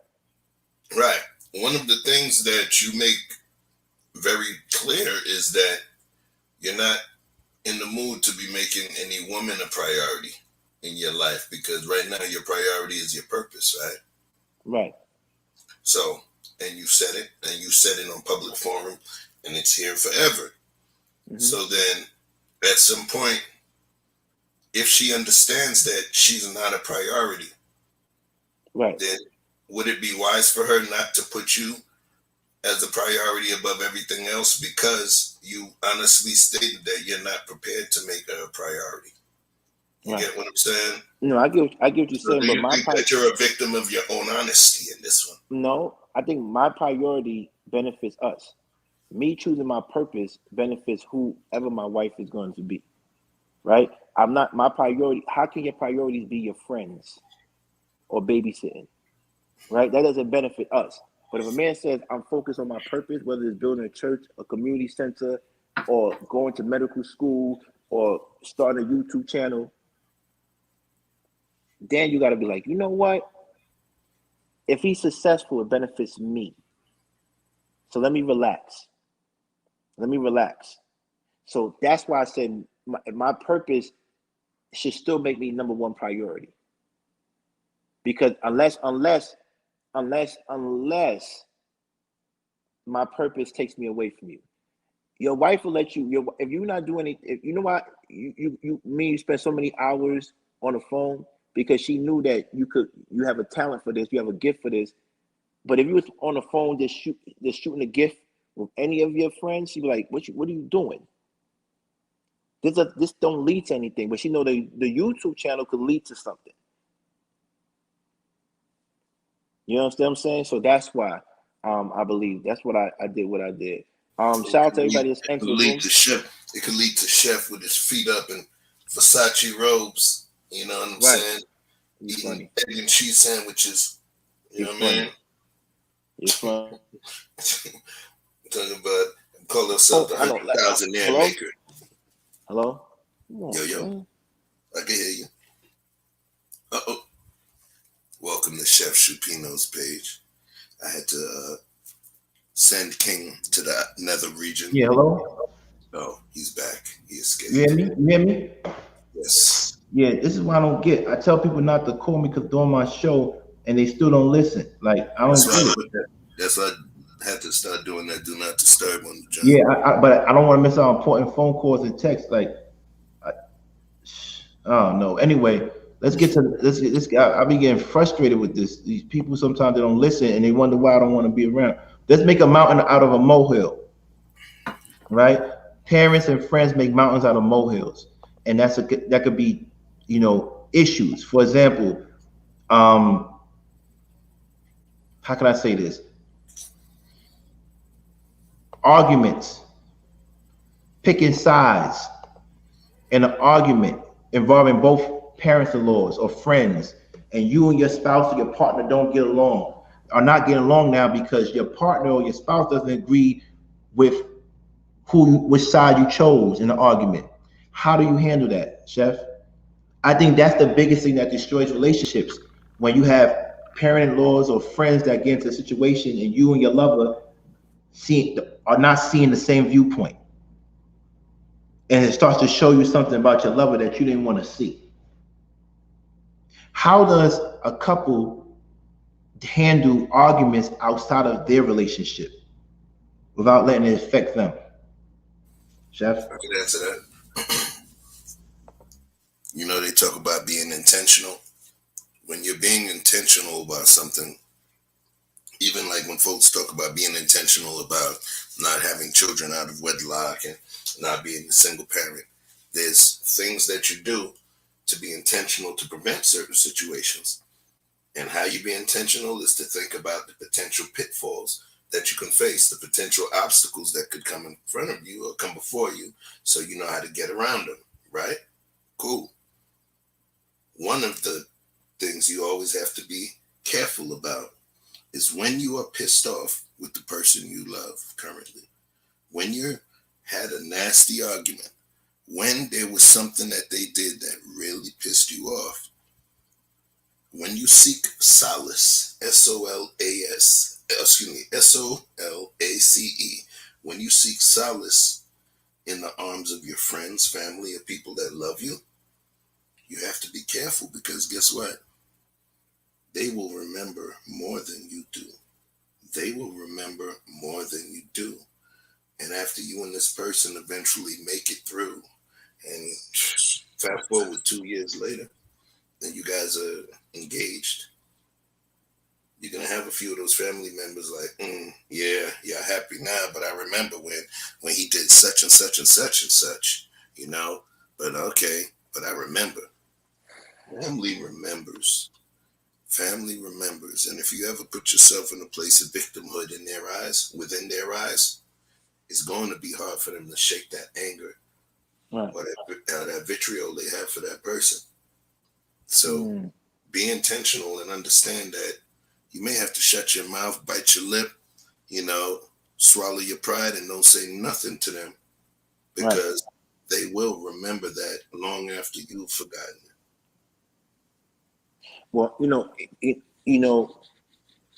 Right. One of the things that you make very clear is that you're not in the mood to be making any woman a priority in your life, because right now your priority is your purpose, right? Right. So, and you said it on public forum, and it's here forever. Mm-hmm. So then at some point, if she understands that she's not a priority, right, then would it be wise for her not to put you as a priority above everything else, because you honestly stated that you're not prepared to make her a priority? You get what I'm saying? No, I get what you're saying. Do you think that you're a victim of your own honesty in this one? No, I think my priority benefits us. Me choosing my purpose benefits whoever my wife is going to be. Right? I'm not my priority. How can your priorities be your friends or babysitting? Right? That doesn't benefit us. But if a man says, I'm focused on my purpose, whether it's building a church, a community center, or going to medical school, or starting a YouTube channel, then you got to be like, you know what? If he's successful, it benefits me. So let me relax. So that's why I said my purpose should still make me number one priority. Because unless my purpose takes me away from you, your wife will let you. If you're not doing it, if you know what you spend so many hours on the phone because she knew that you have a talent for this, you have a gift for this. But if you was on the phone just shooting a gift with any of your friends, she'd be like, "What are you doing? This don't lead to anything." But she know the YouTube channel could lead to something. You understand what I'm saying? So that's why I believe that's what I did. What I did. Shout out to everybody that's entering the room. It could lead to Chef with his feet up in Versace robes. You know what I'm saying? Eating egg and cheese sandwiches. You know what I mean? You're funny. Talking about call himself the 100,000 air maker. Hello? Yo. I can hear you. Uh-oh. Welcome to Chef Shupino's page. I had to send King to the nether region. Yeah, hello? Oh, he's back. He escaped. You hear me? Yes. Yeah, this is what I don't get. I tell people not to call me because during my show, and they still don't listen. Like, I don't get it. That's why I had to start doing that do not disturb on the job. Yeah, but I don't want to miss out on important phone calls and texts. Like, I don't know. Anyway, let's get to let's. I be getting frustrated with this. These people sometimes they don't listen and they wonder why I don't want to be around. Let's make a mountain out of a molehill, right? Parents and friends make mountains out of molehills, and that could be, issues. For example, um, how can I say this? Arguments, picking sides in an argument involving both parents-in-laws or friends, and you and your spouse or your partner don't get along, are not getting along now because your partner or your spouse doesn't agree with which side you chose in the argument. How do you handle that, Chef? I think that's the biggest thing that destroys relationships. When you have parent-in-laws or friends that get into a situation and you and your lover are not seeing the same viewpoint, and it starts to show you something about your lover that you didn't want to see. How does a couple handle arguments outside of their relationship without letting it affect them? Chef? I can answer that. They talk about being intentional. When you're being intentional about something, even like when folks talk about being intentional about not having children out of wedlock and not being a single parent, there's things that you do to be intentional to prevent certain situations. And how you be intentional is to think about the potential pitfalls that you can face, the potential obstacles that could come in front of you or come before you, so you know how to get around them, right? Cool. One of the things you always have to be careful about is when you are pissed off with the person you love currently, when you had a nasty argument, when there was something that they did that really pissed you off, when you seek solace, SOLACE, when you seek solace in the arms of your friends, family, or people that love you, you have to be careful, because guess what? They will remember more than you do. They will remember more than you do. And after you and this person eventually make it through, and fast forward 2 years later, and you guys are engaged, you're going to have a few of those family members like, yeah, you're happy now, but I remember when he did such and such and such and such, but okay, but I remember. Family remembers. Family remembers. And if you ever put yourself in a place of victimhood within their eyes, it's going to be hard for them to shake that anger, right, or that vitriol they have for that person. So be intentional and understand that you may have to shut your mouth, bite your lip, swallow your pride and don't say nothing to them, because they will remember that long after you've forgotten it. Well,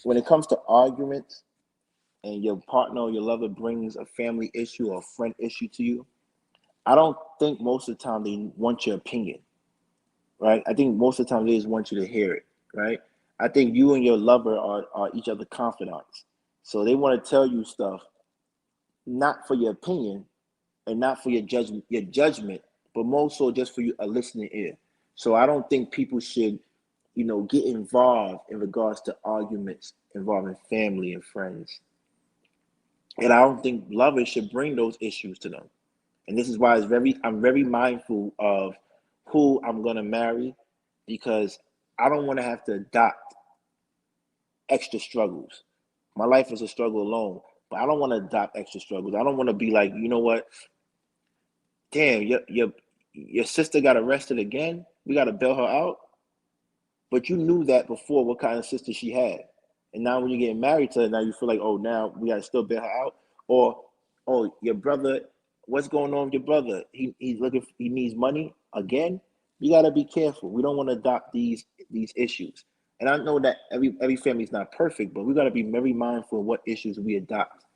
when it comes to arguments and your partner or your lover brings a family issue or a friend issue to you, I don't think most of the time they want your opinion, right? I think most of the time they just want you to hear it, right? I think you and your lover are each other confidants. So they want to tell you stuff, not for your opinion and not for your judgment, but more so just for you, a listening ear. So I don't think people should, get involved in regards to arguments involving family and friends. And I don't think lovers should bring those issues to them. And this is why I'm very mindful of who I'm gonna marry, because I don't want to have to adopt extra struggles. My life is a struggle alone, but I don't want to adopt extra struggles. I don't want to be like, you know what? Damn, your sister got arrested again. We got to bail her out. But you knew that before, what kind of sister she had. And now when you're getting married to her, now you feel like, oh, now we got to still bail her out. Or, oh, your brother, what's going on with your brother? He needs money again. You got to be careful. We don't want to adopt these issues. And I know that every family is not perfect, but we got to be very mindful of what issues we adopt.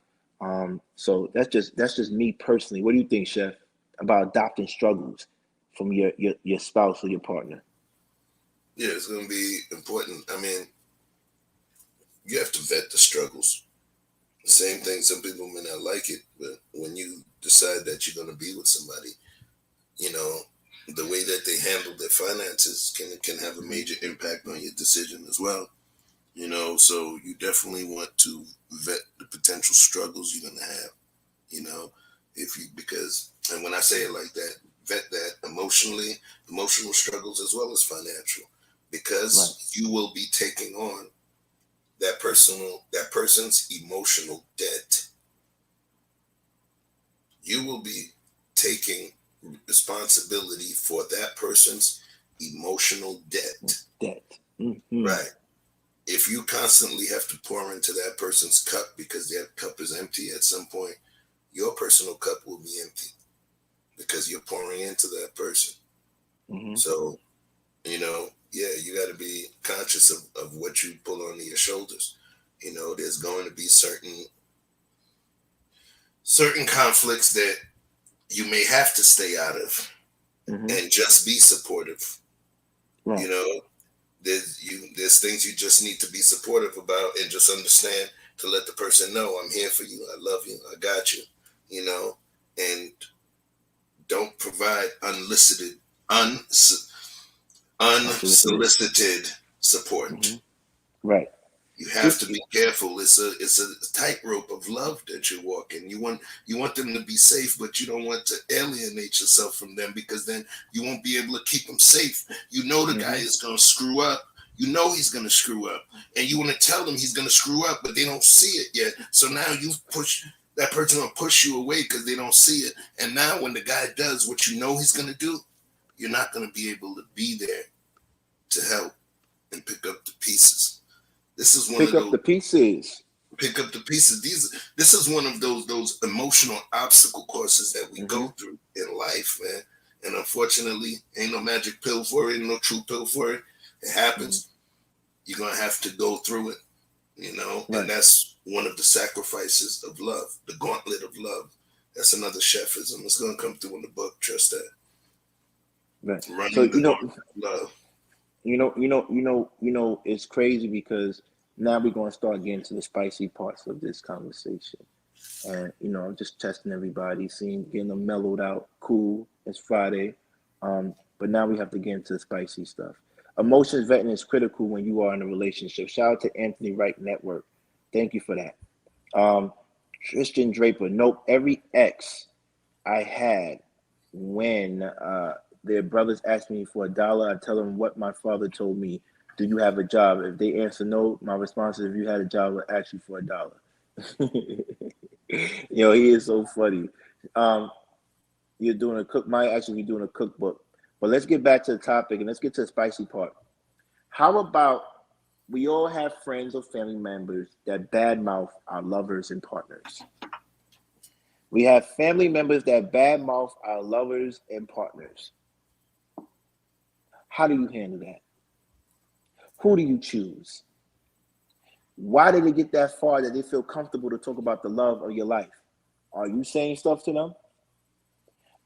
So that's just me personally. What do you think, Chef, about adopting struggles from your spouse or your partner? Yeah, it's going to be important. I mean, you have to vet the struggles. The same thing, some people may not like it, but when you decide that you're going to be with somebody, the way that they handle their finances can have a major impact on your decision as well. So you definitely want to vet the potential struggles you're gonna have. Because and when I say it like that, vet that emotional struggles as well as financial, because you will be taking on that person's emotional debt. You will be taking responsibility for that person's emotional debt. Right. If you constantly have to pour into that person's cup because their cup is empty at some point, your personal cup will be empty because you're pouring into that person. So, you got to be conscious of what you pull onto your shoulders. There's going to be certain conflicts that you may have to stay out of and just be supportive. There's things you just need to be supportive about and just understand to let the person know, I'm here for you, I love you, I got you, and don't provide unsolicited support. Right. You have to be careful. It's a tightrope of love that you're walking. You want them to be safe, but you don't want to alienate yourself from them, because then you won't be able to keep them safe. The guy is going to screw up. He's going to screw up, and you want to tell them he's going to screw up, but they don't see it yet. So now you push that person, going to push you away because they don't see it. And now when the guy does what he's going to do, you're not going to be able to be there to help and pick up the pieces. This is one pick up the pieces. Pick up the pieces. This is one of those emotional obstacle courses that we go through in life, man. And unfortunately, ain't no magic pill for it, ain't no true pill for it. It happens. You're gonna have to go through it, and that's one of the sacrifices of love, the gauntlet of love. That's another chefism. It's gonna come through in the book. Trust that. Right. Running So the gauntlet of love. It's crazy because now we're going to start getting to the spicy parts of this conversation. And, I'm just testing everybody, getting them mellowed out. Cool. It's Friday. But now we have to get into the spicy stuff. Emotions vetting is critical when you are in a relationship. Shout out to Anthony Wright Network. Thank you for that. Tristan Draper. Nope. Every ex I had when their brothers ask me for $1, I tell them what my father told me. Do you have a job? If they answer no, my response is, if you had a job, I'll ask you for $1. He is so funny. You're doing a cook. Might actually be doing a cookbook. But let's get back to the topic and let's get to the spicy part. How about we all have friends or family members that badmouth our lovers and partners? We have family members that badmouth our lovers and partners. How do you handle that? Who do you choose? Why did it get that far that they feel comfortable to talk about the love of your life? Are you saying stuff to them?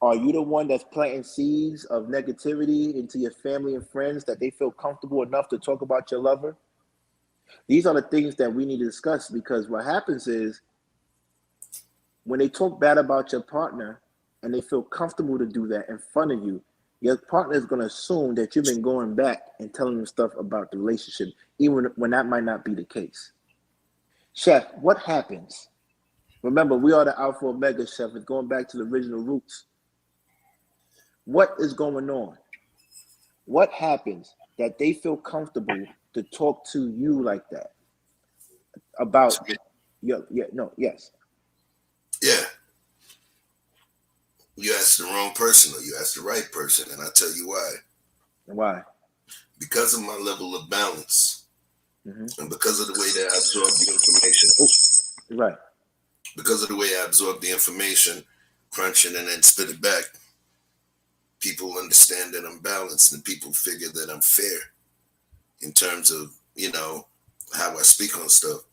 Are you the one that's planting seeds of negativity into your family and friends that they feel comfortable enough to talk about your lover? These are the things that we need to discuss, because what happens is when they talk bad about your partner and they feel comfortable to do that in front of you, your partner is going to assume that you've been going back and telling them stuff about the relationship, even when that might not be the case. Chef, what happens? Remember, we are the Alpha Omega, Chef. It's going back to the original roots. What is going on? What happens that they feel comfortable to talk to you like that about yes. Yeah. You asked the wrong person or you asked the right person, and I'll tell you why. Why? Because of my level of balance, and because of the way that I absorb the information. Right. Because of the way I absorb the information, crunch it and then spit it back, people understand that I'm balanced, and people figure that I'm fair in terms of, how I speak on stuff.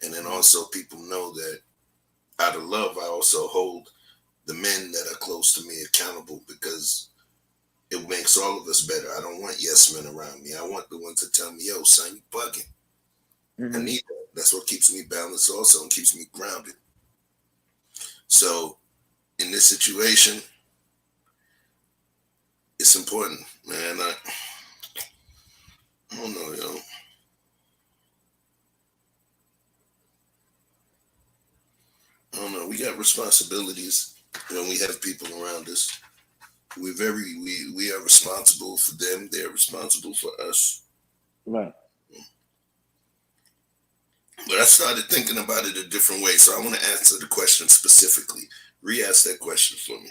And then also people know that out of love, I also hold the men that are close to me accountable, because it makes all of us better. I don't want yes men around me. I want the ones to tell me, yo, son, you bugging. I need that. That's what keeps me balanced also and keeps me grounded. So in this situation, It's important, man. I don't know, yo. I don't know. We got responsibilities when we have people around us. We are responsible for them. They're responsible for us. Right. But I started thinking about it a different way, so I want to answer the question specifically. Re-ask that question for me.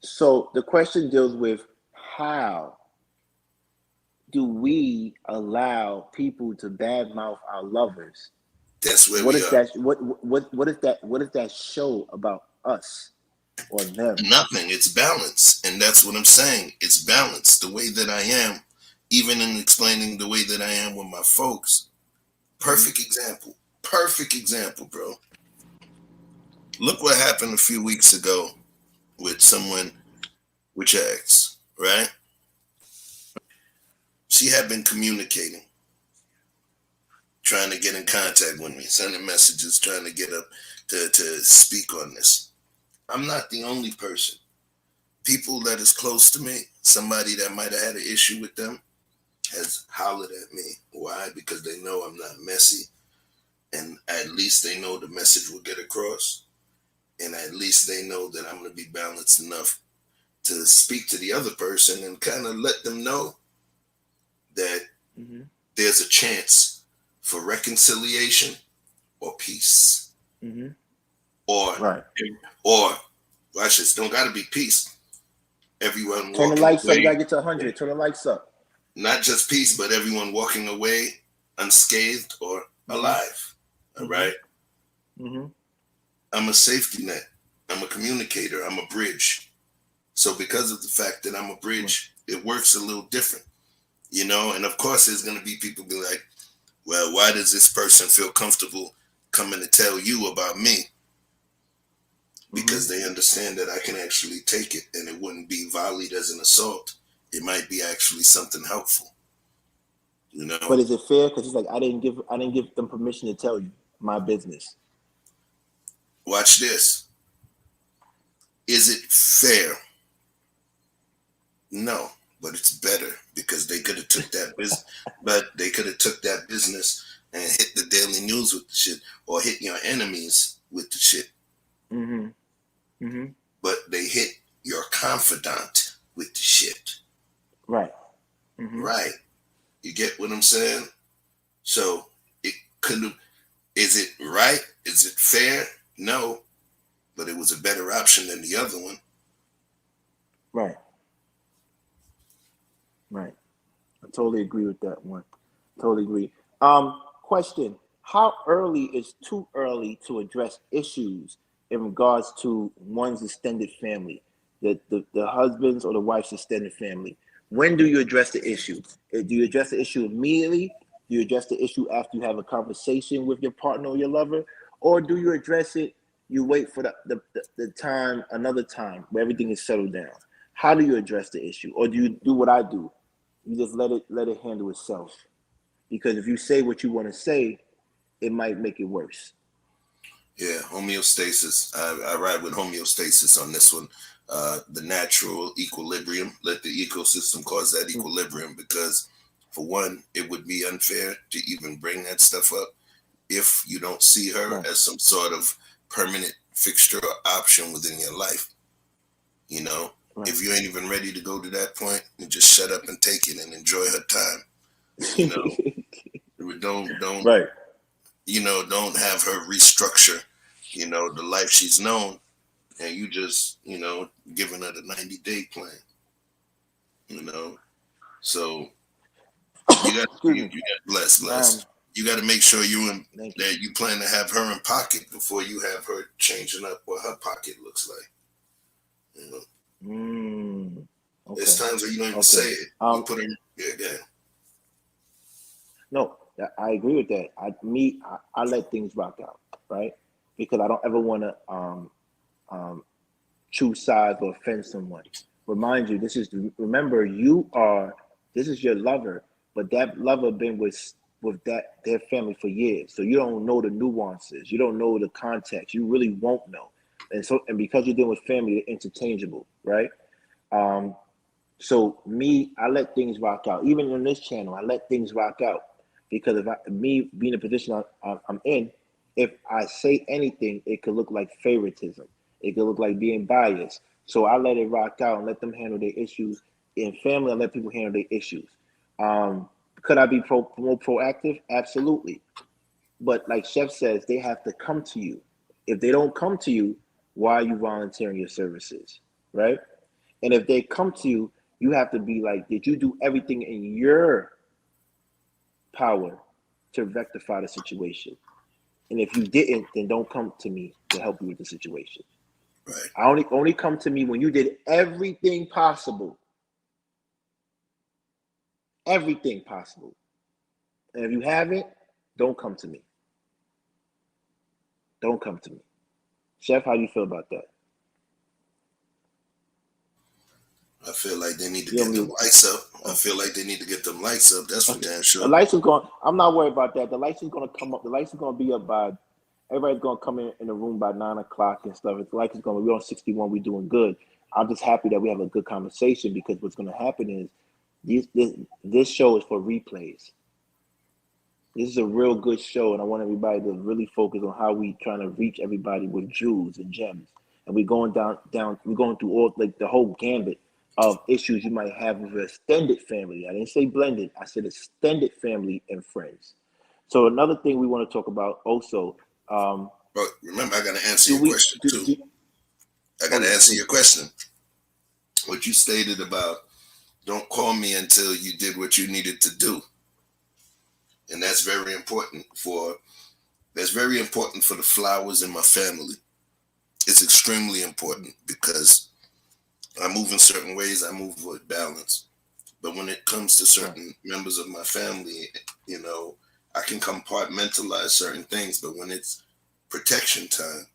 So the question deals with how do we allow people to badmouth our lovers? That's where What we is are. that? What does that show about us or them? Nothing. It's balance, and that's what I'm saying. It's balance. The way that I am, even in explaining the way that I am with my folks. Perfect example. Perfect example, bro. Look what happened a few weeks ago with someone with your ex, right? She had been communicating, trying to get in contact with me, sending messages, trying to get up to speak on this. I'm not the only person. People that is close to me, somebody that might have had an issue with them, has hollered at me. Why? Because they know I'm not messy. And at least they know the message will get across. And at least they know that I'm going to be balanced enough to speak to the other person and kind of let them know that there's a chance for reconciliation or peace. Or watch this, don't gotta be peace. Everyone turn the lights up, you gotta get to 100. Turn the lights up. Not just peace, but everyone walking away unscathed or alive. All right? I'm a safety net. I'm a communicator. I'm a bridge. So because of the fact that I'm a bridge, it works a little different. You know, and of course there's gonna be people be like, well, why does this person feel comfortable coming to tell you about me? Because they understand that I can actually take it and it wouldn't be volleyed as an assault. It might be actually something helpful. You know? But is it fair? Because he's like, I didn't give them permission to tell you my business. Watch this. Is it fair? No, but it's better because they could have took that business, and hit the daily news with the shit, or hit your enemies with the shit. But they hit your confidant with the shit. Right. Right. You get what I'm saying? So it could have. Is it right? Is it fair? No, but it was a better option than the other one. Right. I totally agree with that one. Totally agree. Question: how early is too early to address issues in regards to one's extended family, the husband's or the wife's extended family? When do you address the issue? Do you address the issue immediately? Do you address the issue after you have a conversation with your partner or your lover? Or do you address it, you wait for the time, another time where everything is settled down? How do you address the issue? Or do you do what I do? You just let it handle itself. Because if you say what you want to say, it might make it worse. Yeah, homeostasis. I ride with homeostasis on this one. The natural equilibrium. Let the ecosystem cause that equilibrium, because for one, it would be unfair to even bring that stuff up if you don't see her as some sort of permanent fixture or option within your life. You know, if you ain't even ready to go to that point, you just shut up and take it and enjoy her time. You know, don't right. You know, don't have her restructure, you know, the life she's known, and you just, you know, giving her the 90-day plan. You know, so you got bless. You got to make sure that you plan to have her in pocket before you have her changing up what her pocket looks like. You know, there's times where you don't even say it. You put her, yeah. No, I agree with that. I let things rock out, right? Because I don't ever want to choose sides or offend someone. Remind you, this is your lover, but that lover been with their family for years, so you don't know the nuances, you don't know the context, you really won't know, and because you're dealing with family, they're interchangeable, right? So me, I let things rock out. Even on this channel, I let things rock out because me being in a position I'm in, if I say anything, it could look like favoritism. It could look like being biased. So I let it rock out and let them handle their issues. In family, I let people handle their issues. Could I be more proactive? Absolutely. But like Chef says, they have to come to you. If they don't come to you, why are you volunteering your services? Right? And if they come to you, you have to be like, did you do everything in your power to rectify the situation? And if you didn't, then don't come to me to help you with the situation. Right. I only come to me when you did everything possible. Everything possible. And if you haven't, don't come to me. Don't come to me. Chef, how do you feel about that? I feel like they need to get them lights up. Oh. I feel like they need to get them lights up. That's for damn sure. The lights is going. I'm not worried about that. The lights is going to come up. The lights is going to be up by. Everybody's going to come in the room by 9 o'clock and stuff. If the lights is going to be on 61, we're doing good. I'm just happy that we have a good conversation because what's going to happen is this show is for replays. This is a real good show, and I want everybody to really focus on how we trying to reach everybody with jewels and gems. And we're going down. We're going through all like the whole gambit of issues you might have with your extended family. I didn't say blended. I said extended family and friends. So another thing we want to talk about also. But remember, I got to answer your question too. I got to answer your question. What you stated about don't call me until you did what you needed to do. And that's very important for the flowers in my family. It's extremely important because I move in certain ways. I move with balance. But when it comes to certain members of my family, you know, I can compartmentalize certain things. But when it's protection time,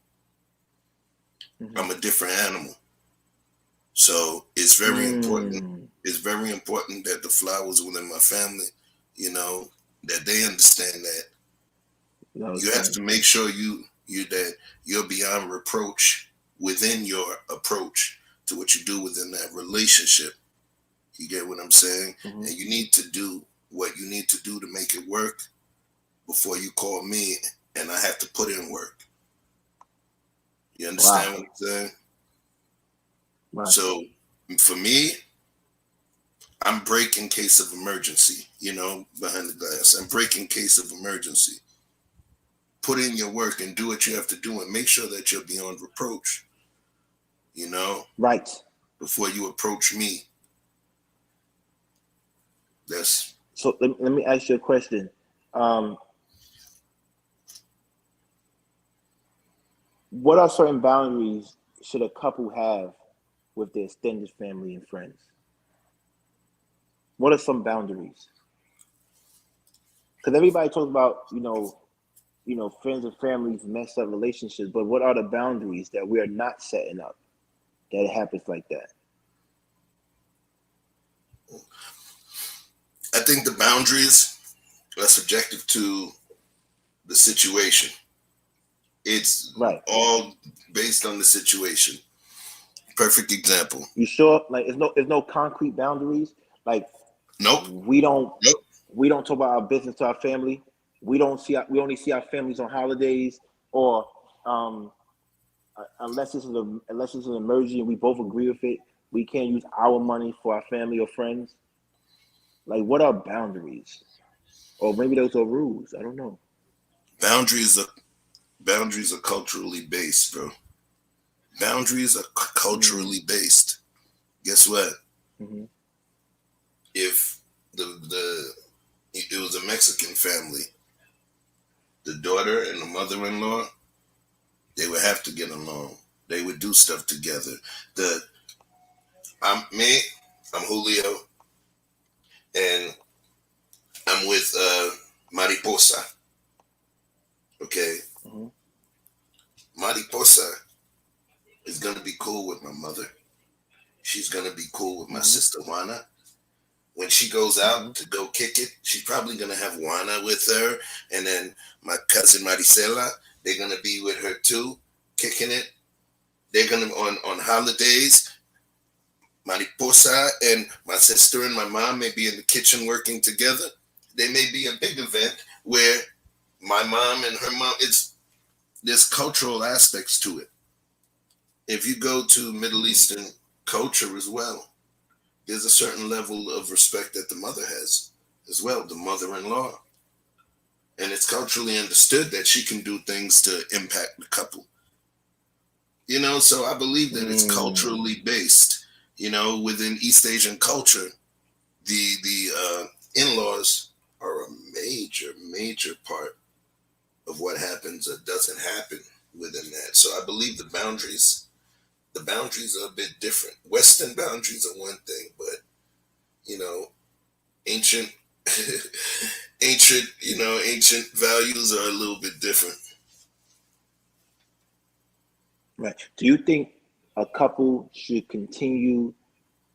I'm a different animal. So it's very important. It's very important that the flowers within my family, you know, that they understand that you have to make sure that you're beyond reproach within your approach to what you do within that relationship. You get what I'm saying? And you need to do what you need to do to make it work before you call me and I have to put in work. You understand what I'm saying? Right. So for me, I'm break in case of emergency, you know, behind the glass. I'm break in case of emergency. Put in your work and do what you have to do and make sure that you're beyond reproach, you know? Right. Before you approach me. So let me ask you a question. What are certain boundaries should a couple have with their extended family and friends? What are some boundaries? Because everybody talks about, you know, friends and families mess up relationships, but what are the boundaries that we are not setting up that it happens like that? I think the boundaries are subjective to the situation. It's all based on the situation. Perfect example. You sure? Like, there's no concrete boundaries. Like, nope. We don't talk about our business to our family. We only see our families on holidays or unless it's an emergency and we both agree with it. We can't use our money for our family or friends. Like, what are boundaries? Or maybe those are rules. I don't know. Boundaries are culturally based, bro. Boundaries are culturally based. Guess what? If it was a Mexican family, the daughter and the mother-in-law, they would have to get along. They would do stuff together. I'm Julio, and I'm with Mariposa. Okay? Mariposa is going to be cool with my mother. She's going to be cool with my sister Juana. When she goes out to go kick it, she's probably going to have Juana with her. And then my cousin Maricela, they're going to be with her too, kicking it. They're going to, on holidays, Mariposa and my sister and my mom may be in the kitchen working together. There may be a big event where my mom and her mom, there's cultural aspects to it. If you go to Middle Eastern culture as well, there's a certain level of respect that the mother has as well, the mother-in-law. And it's culturally understood that she can do things to impact the couple. So I believe that it's culturally based. Within East Asian culture, the in-laws are a major part of what happens or doesn't happen within that. So I believe the boundaries are a bit different. Western boundaries are one thing, but ancient ancient values are a little bit different. Right. Do you think a couple should continue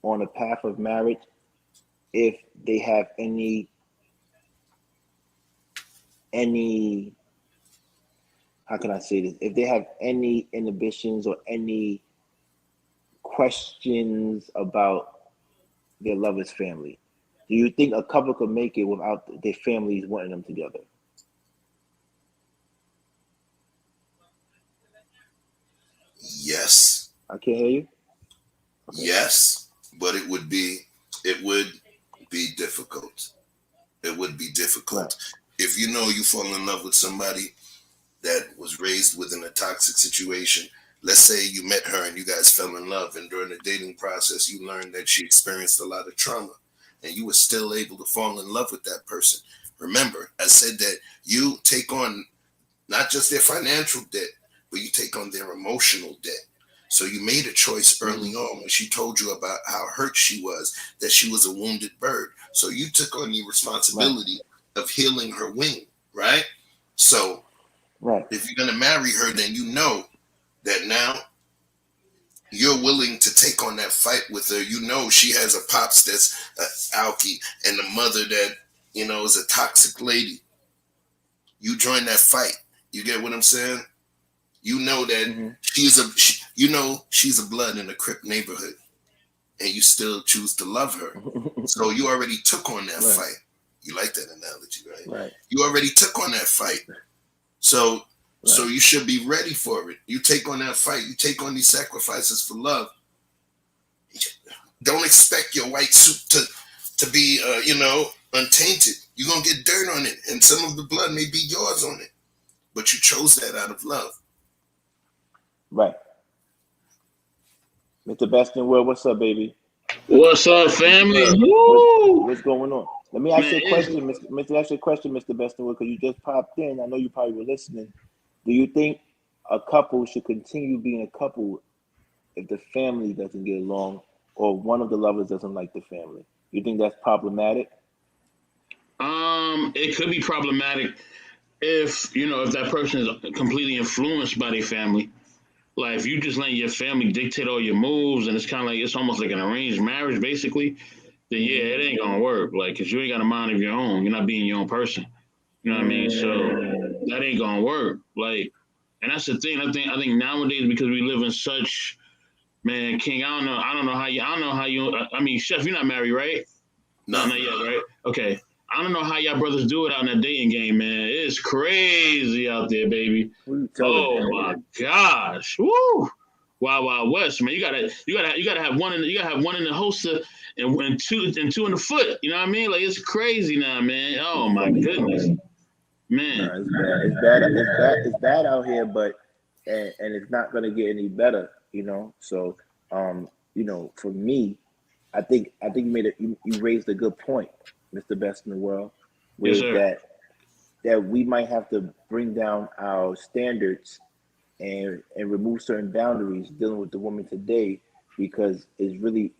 on a path of marriage if they have any how can I say this? If they have any inhibitions or any questions about their lover's family? Do you think a couple could make it without their families wanting them together? Yes. I can't hear you. Okay. Yes, but it would be difficult. It would be difficult. Right. If you fall in love with somebody that was raised within a toxic situation. Let's say you met her and you guys fell in love, and during the dating process, you learned that she experienced a lot of trauma, and you were still able to fall in love with that person. Remember, I said that you take on not just their financial debt, but you take on their emotional debt. So you made a choice early on when she told you about how hurt she was, that she was a wounded bird. So you took on the responsibility of healing her wing, right? So if you're going to marry her, then you know that now you're willing to take on that fight with her. She has a pops that's alky and a mother that, is a toxic lady. You join that fight. You get what I'm saying? You know that she's a blood in a Crip neighborhood, and you still choose to love her. So you already took on that fight. You like that analogy, right? You already took on that fight. So you should be ready for it. You take on that fight. You take on these sacrifices for love. Don't expect your white suit to be, untainted. You're going to get dirt on it, and some of the blood may be yours on it. But you chose that out of love. Right. Mr. Best in the World, what's up, baby? What's up, family? What's going on? Let me ask you a question, Mr. Best in the World, because you just popped in. I know you probably were listening. Do you think a couple should continue being a couple if the family doesn't get along or one of the lovers doesn't like the family? You think that's problematic? It could be problematic if that person is completely influenced by their family. Like if you just let your family dictate all your moves, and it's kind of like it's almost like an arranged marriage, basically. Then yeah, it ain't gonna work. Like, cause you ain't got a mind of your own. You're not being your own person. You know what I mean? So that ain't gonna work. Like, and that's the thing. I think nowadays, because we live in such, man, King. I don't know how you. I mean, Chef, you're not married, right? No, not yet, right? Okay. I don't know how y'all brothers do it out in that dating game, man. It's crazy out there, baby. Oh my gosh. Woo! Wild West, man. You gotta have one in the holster and two in the foot. You know what I mean? Like, it's crazy now, man. Oh my goodness. Man. No, it's bad out here, but and it's not gonna get any better, So for me, I think you raised a good point, Mr. Best in the World, with that we might have to bring down our standards and remove certain boundaries dealing with the woman today, because it's really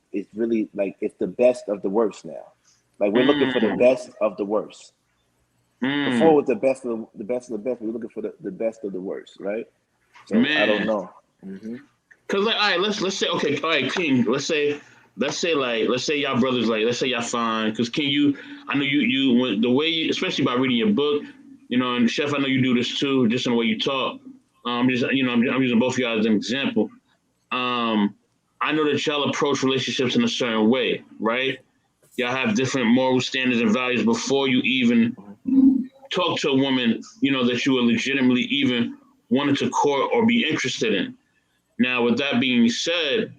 like it's the best of the worst now. Like we're looking for the best of the worst. Before it was the best of the best. We're looking for the best of the worst, right? So man. I don't know. Cause like, all right, let's say, okay, all right, King. Let's say y'all brothers, like, let's say y'all fine. Cause King, I know you the way you, especially by reading your book, and Chef, I know you do this too, just in the way you talk. I'm using both of y'all as an example. I I know that y'all approach relationships in a certain way, right? Y'all have different moral standards and values before you even talk to a woman, you know, that you are legitimately even wanted to court or be interested in. Now, with that being said,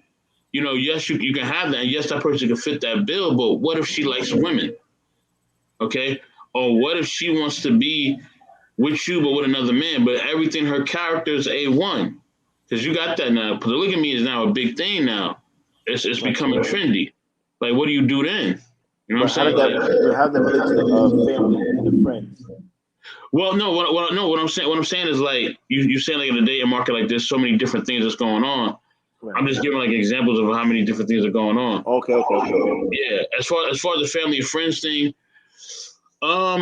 you know, yes, you can have that, and yes, that person can fit that bill, but what if she likes women? Okay? Or what if she wants to be with you, but with another man, but everything, her character is A1? Because you got that now. Polygamy is now a big thing now. It's becoming trendy. Like, what do you do then? You know what I'm saying? How does that relate to the family and the friends? Well, no, what I'm saying is like you saying like in the dating market, like there's so many different things that's going on. Right. I'm just giving like examples of how many different things are going on. Okay. Yeah, as far as the family and friends thing, I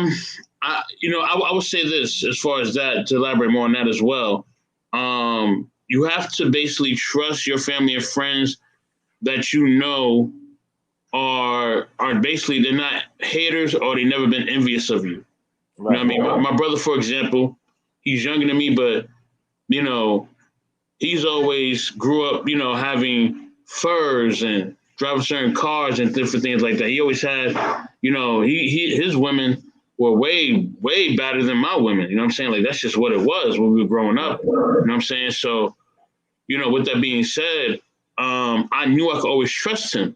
would say this as far as that, to elaborate more on that as well. You have to basically trust your family and friends that you know are basically, they're not haters or they never been envious of you. Right. You know what I mean? My brother, for example, he's younger than me, but you know, he's always grew up, you know, having furs and driving certain cars and different things like that. He always had, you know, his women were way better than my women. You know what I'm saying? Like, that's just what it was when we were growing up. You know what I'm saying? So, you know, with that being said, I knew I could always trust him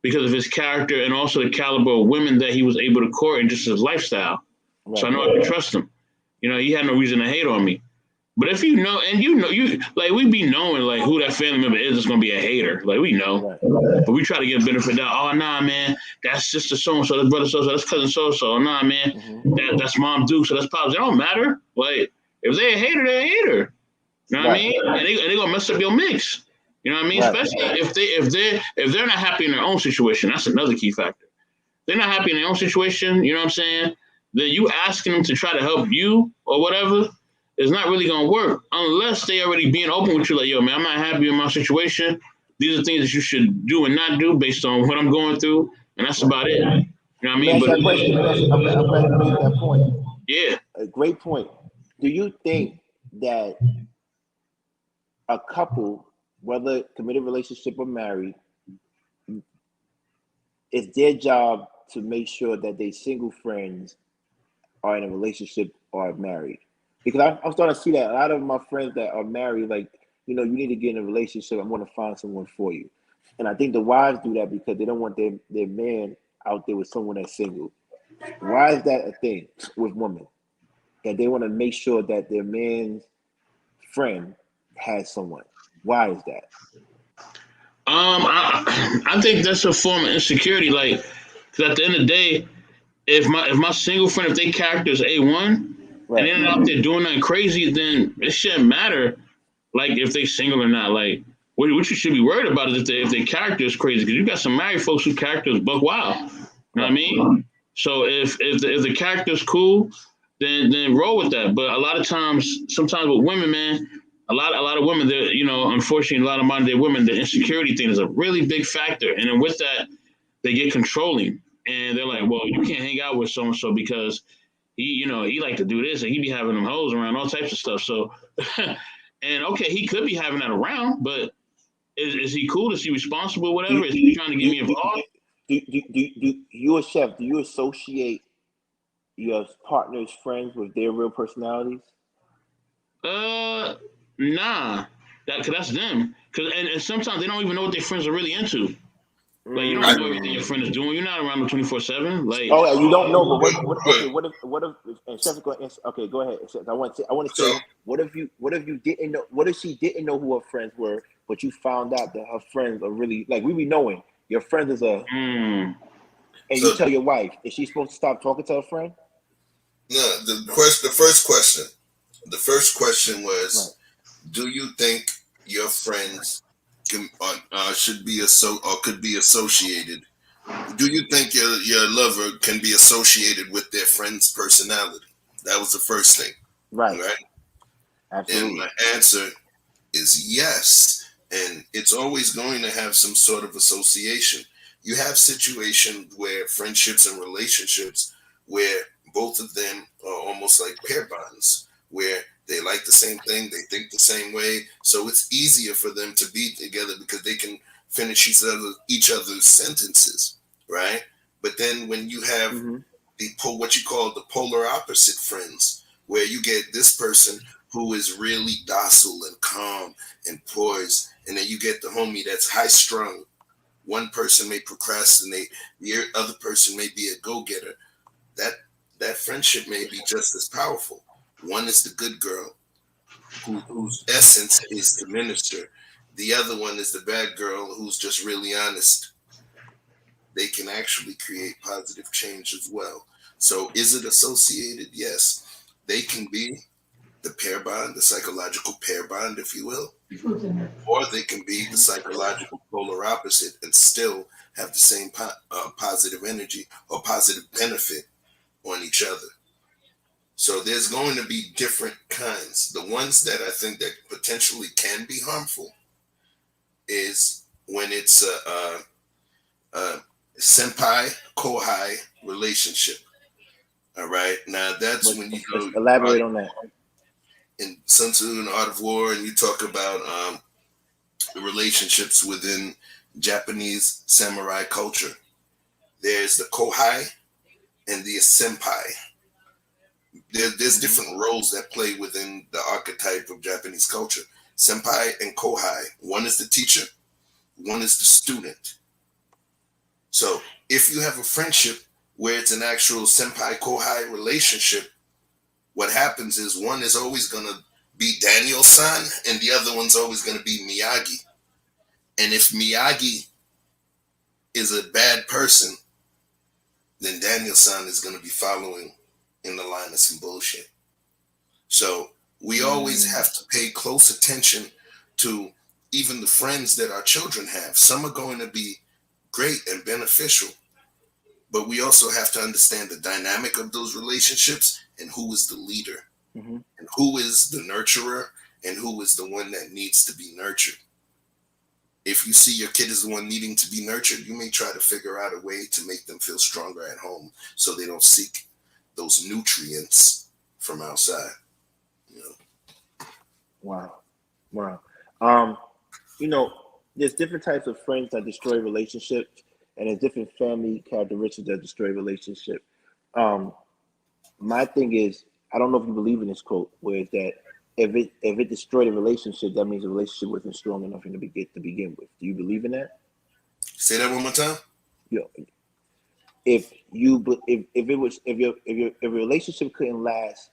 because of his character and also the caliber of women that he was able to court and just his lifestyle. Right. So I know I could trust him. You know, he had no reason to hate on me. But if you know, and you like, we be knowing like who that family member is going to be a hater. Like, we know. Right. But we try to get benefit of that. Oh, nah, man, that's sister so-and-so, that's brother so-and-so, that's cousin so-and-so. Nah, man, that's mom Duke, so that's pops. It don't matter. Like, if they're a hater, they're a hater. You know what I mean? And they going to mess up your mix. You know what I mean? Right. Especially if they're not happy in their own situation. That's another key factor. They're not happy in their own situation, you know what I'm saying? Then you asking them to try to help you or whatever, it's not really gonna work unless they already being open with you, like, yo, man, I'm not happy in my situation. These are things that you should do and not do based on what I'm going through, and that's about it. You know what I mean? But I'm glad you made that point. Yeah. A great point. Do you think that a couple, whether committed relationship or married, it's their job to make sure that they single friends are in a relationship or married? Because I'm starting to see that a lot of my friends that are married, like, you know, you need to get in a relationship. I'm going to find someone for you. And I think the wives do that because they don't want their man out there with someone that's single. Why is that a thing with women? That they want to make sure that their man's friend has someone. Why is that? I think that's a form of insecurity. Like, because at the end of the day, if my single friend, if they character is A1, Right. and they're not out there doing nothing crazy, then it shouldn't matter, like, if they single or not. Like, what you should be worried about is if their character is crazy, because you got some married folks whose character is buck wild. You know what I mean? So if the character's cool, then roll with that. But a lot of times, sometimes with women, man, a lot of women, that, you know, unfortunately, a lot of modern day women, the insecurity thing is a really big factor, and then with that, they get controlling, and they're like, well, you can't hang out with so and so because he like to do this, and he be having them hoes around, all types of stuff. So, and okay, he could be having that around, but is he cool? Is he responsible? Whatever? Is he trying to get me involved? Do you, a chef, do you associate your partner's friends with their real personalities? Nah, that's them. And sometimes they don't even know what their friends are really into. Like, you don't know everything your friend is doing. You're not around them 24/7. Like, oh, you don't know. But what if? And Chef, okay, go ahead. I want to say, what if you didn't know? What if she didn't know who her friends were, but you found out that her friends are really, like, we be knowing your friend is and you tell your wife, is she supposed to stop talking to her friend? No, the first question was, do you think your friends can should be could be associated? Do you think your lover can be associated with their friend's personality? That was the first thing. Right. Absolutely. And my answer is yes. And it's always going to have some sort of association. You have situations where friendships and relationships where both of them are almost like pair bonds, where They like the same thing. They think the same way. So it's easier for them to be together because they can finish each other's sentences, right? But then when you have what you call the polar opposite friends, where you get this person who is really docile and calm and poised, and then you get the homie that's high strung. One person may procrastinate, the other person may be a go-getter. That friendship may be just as powerful. One is the good girl, whose essence is to minister. The other one is the bad girl, who's just really honest. They can actually create positive change as well. So is it associated? Yes. They can be the pair bond, the psychological pair bond, if you will, or they can be the psychological polar opposite and still have the same positive energy or positive benefit on each other. So there's going to be different kinds. The ones that I think that potentially can be harmful is when it's a senpai kohai relationship. All right. Now that's when you go elaborate on that. In Sun Tzu and Art of War, and you talk about the relationships within Japanese samurai culture. There's the kohai and the senpai. There's different roles that play within the archetype of Japanese culture. Senpai and kohai. One is the teacher, one is the student. So if you have a friendship where it's an actual senpai kohai relationship, what happens is one is always going to be Daniel-san and the other one's always going to be Miyagi. And if Miyagi is a bad person, then Daniel-san is going to be following in the line of some bullshit. So we always have to pay close attention to even the friends that our children have. Some are going to be great and beneficial, but we also have to understand the dynamic of those relationships and who is the leader and who is the nurturer and who is the one that needs to be nurtured. If you see your kid is the one needing to be nurtured, you may try to figure out a way to make them feel stronger at home so they don't seek those nutrients from outside. You know? Wow. You know, there's different types of friends that destroy relationships, and there's different family characteristics that destroy relationship. My thing is, I don't know if you believe in this quote, where it's that if it destroyed a relationship, that means the relationship wasn't strong enough to begin with. Do you believe in that? Say that one more time. Yeah. If your relationship couldn't last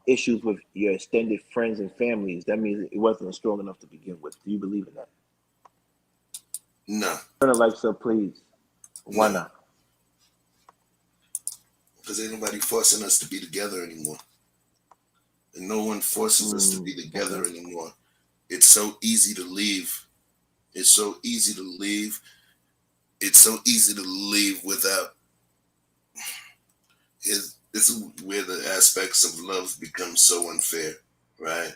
issues with your extended friends and families, that means it wasn't strong enough to begin with. Do you believe in that? No. Turn the lights up, please. Why not? Because ain't nobody forcing us to be together anymore. And no one forces us to be together anymore. It's so easy to leave. It's so easy to leave. It's so easy to leave without. This is where the aspects of love become so unfair, right?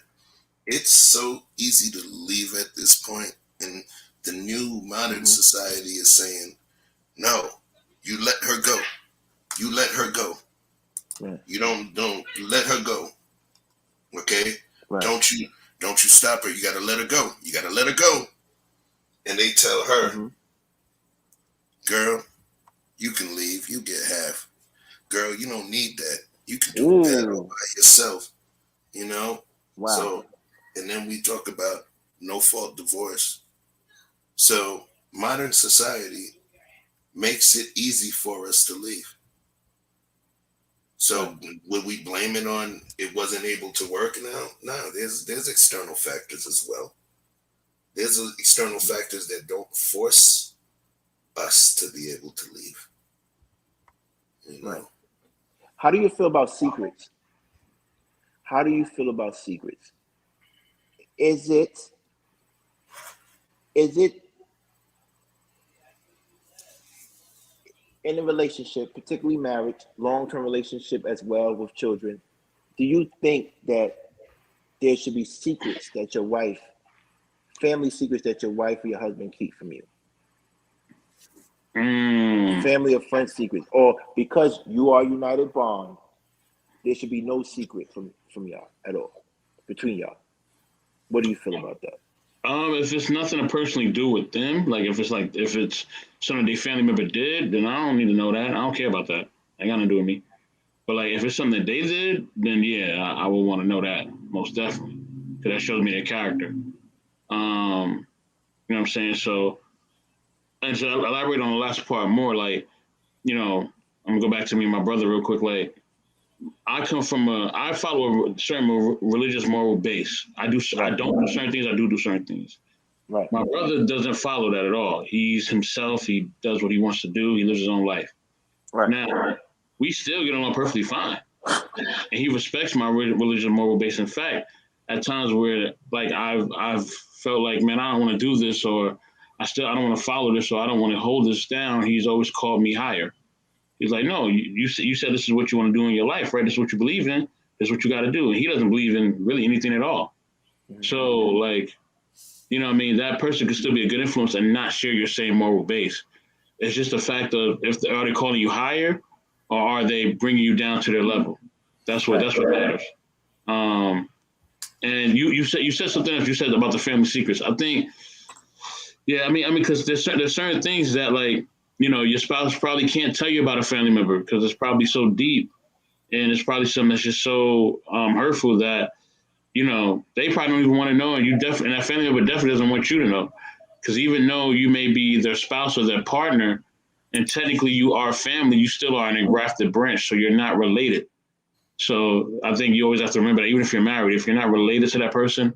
It's so easy to leave at this point, and the new modern society is saying, no, you let her go. You let her go. Right. You don't let her go. Okay? Right. Don't you stop her. You gotta let her go. You gotta let her go. And they tell her, girl, you can leave. You get half. Girl, you don't need that. You can do that all by yourself. You know? Wow. So, and then we talk about no fault divorce. So modern society makes it easy for us to leave. So would we blame it on it wasn't able to work now? No, there's external factors as well. There's external factors that don't force us to be able to leave. You know? Right. How do you feel about secrets? Is it in a relationship, particularly marriage, long-term relationship as well with children, do you think that there should be secrets that family secrets that your wife or your husband keep from you? Family or friend secrets, or because you are united bond, there should be no secret from y'all at all, between y'all. What do you feel about that? If it's nothing to personally do with them, like if it's something their family member did, then I don't need to know that. I don't care about that. Ain't got nothing to do with me. But like if it's something that they did, then yeah, I would want to know that most definitely, because that shows me their character. You know what I'm saying? So, and to elaborate on the last part more, like, you know, I'm gonna go back to me and my brother real quick. Like, I follow a certain religious moral base. I don't do certain things. I do certain things. Right. My brother doesn't follow that at all. He's himself. He does what he wants to do. He lives his own life. Right. Now, we still get along perfectly fine. And he respects my religious moral base. In fact, at times where like I've felt like, man, I don't want to do this, or I don't want to follow this, or I don't want to hold this down, he's always called me higher. He's like, no, you said this is what you want to do in your life, right? This is what you believe in. This is what you got to do. And he doesn't believe in really anything at all. Mm-hmm. So, like, you know what I mean? That person could still be a good influence and not share your same moral base. It's just a fact of are they calling you higher, or are they bringing you down to their level? That's what matters. And you said something else. You said about the family secrets. I think, yeah, I mean, because there's certain things that, like, you know, your spouse probably can't tell you about a family member because it's probably so deep, and it's probably something that's just so hurtful that, you know, they probably don't even want to know, and that family member definitely doesn't want you to know, because even though you may be their spouse or their partner, and technically you are family, you still are an engrafted branch, so you're not related. So I think you always have to remember that even if you're married, if you're not related to that person,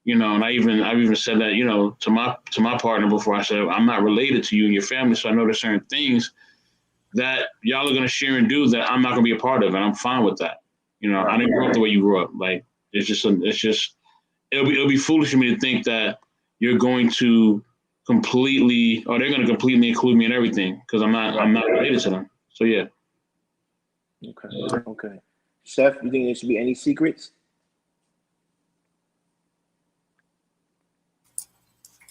you know, and I've even said that, you know, to my partner before. I said, I'm not related to you and your family, so I know there's certain things that y'all are going to share and do that I'm not going to be a part of, and I'm fine with that. You know, I didn't grow up the way you grew up. Like, it'll be foolish for me to think that you're going to they're going to completely include me in everything, because I'm not related to them. So yeah. Okay. Chef, you think there should be any secrets?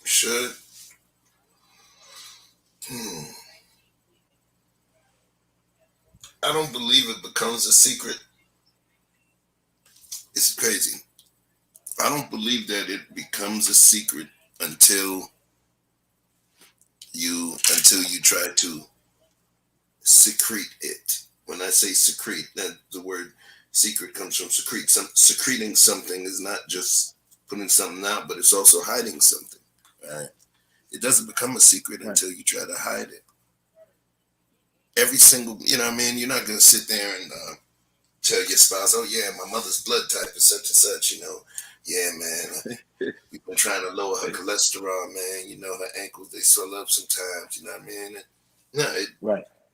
Should. I don't believe it becomes a secret. It's crazy. I don't believe that it becomes a secret until you try to secrete it. When I say secrete, that the word secret comes from secrete. Secreting something is not just putting something out, but it's also hiding something. Right? It doesn't become a secret until you try to hide it. Every single, you know what I mean? You're not going to sit there and tell your spouse, oh yeah, my mother's blood type is such and such, you know. Yeah, man, we've been trying to lower her cholesterol, man. You know, her ankles, they swell up sometimes, you know what I mean? No,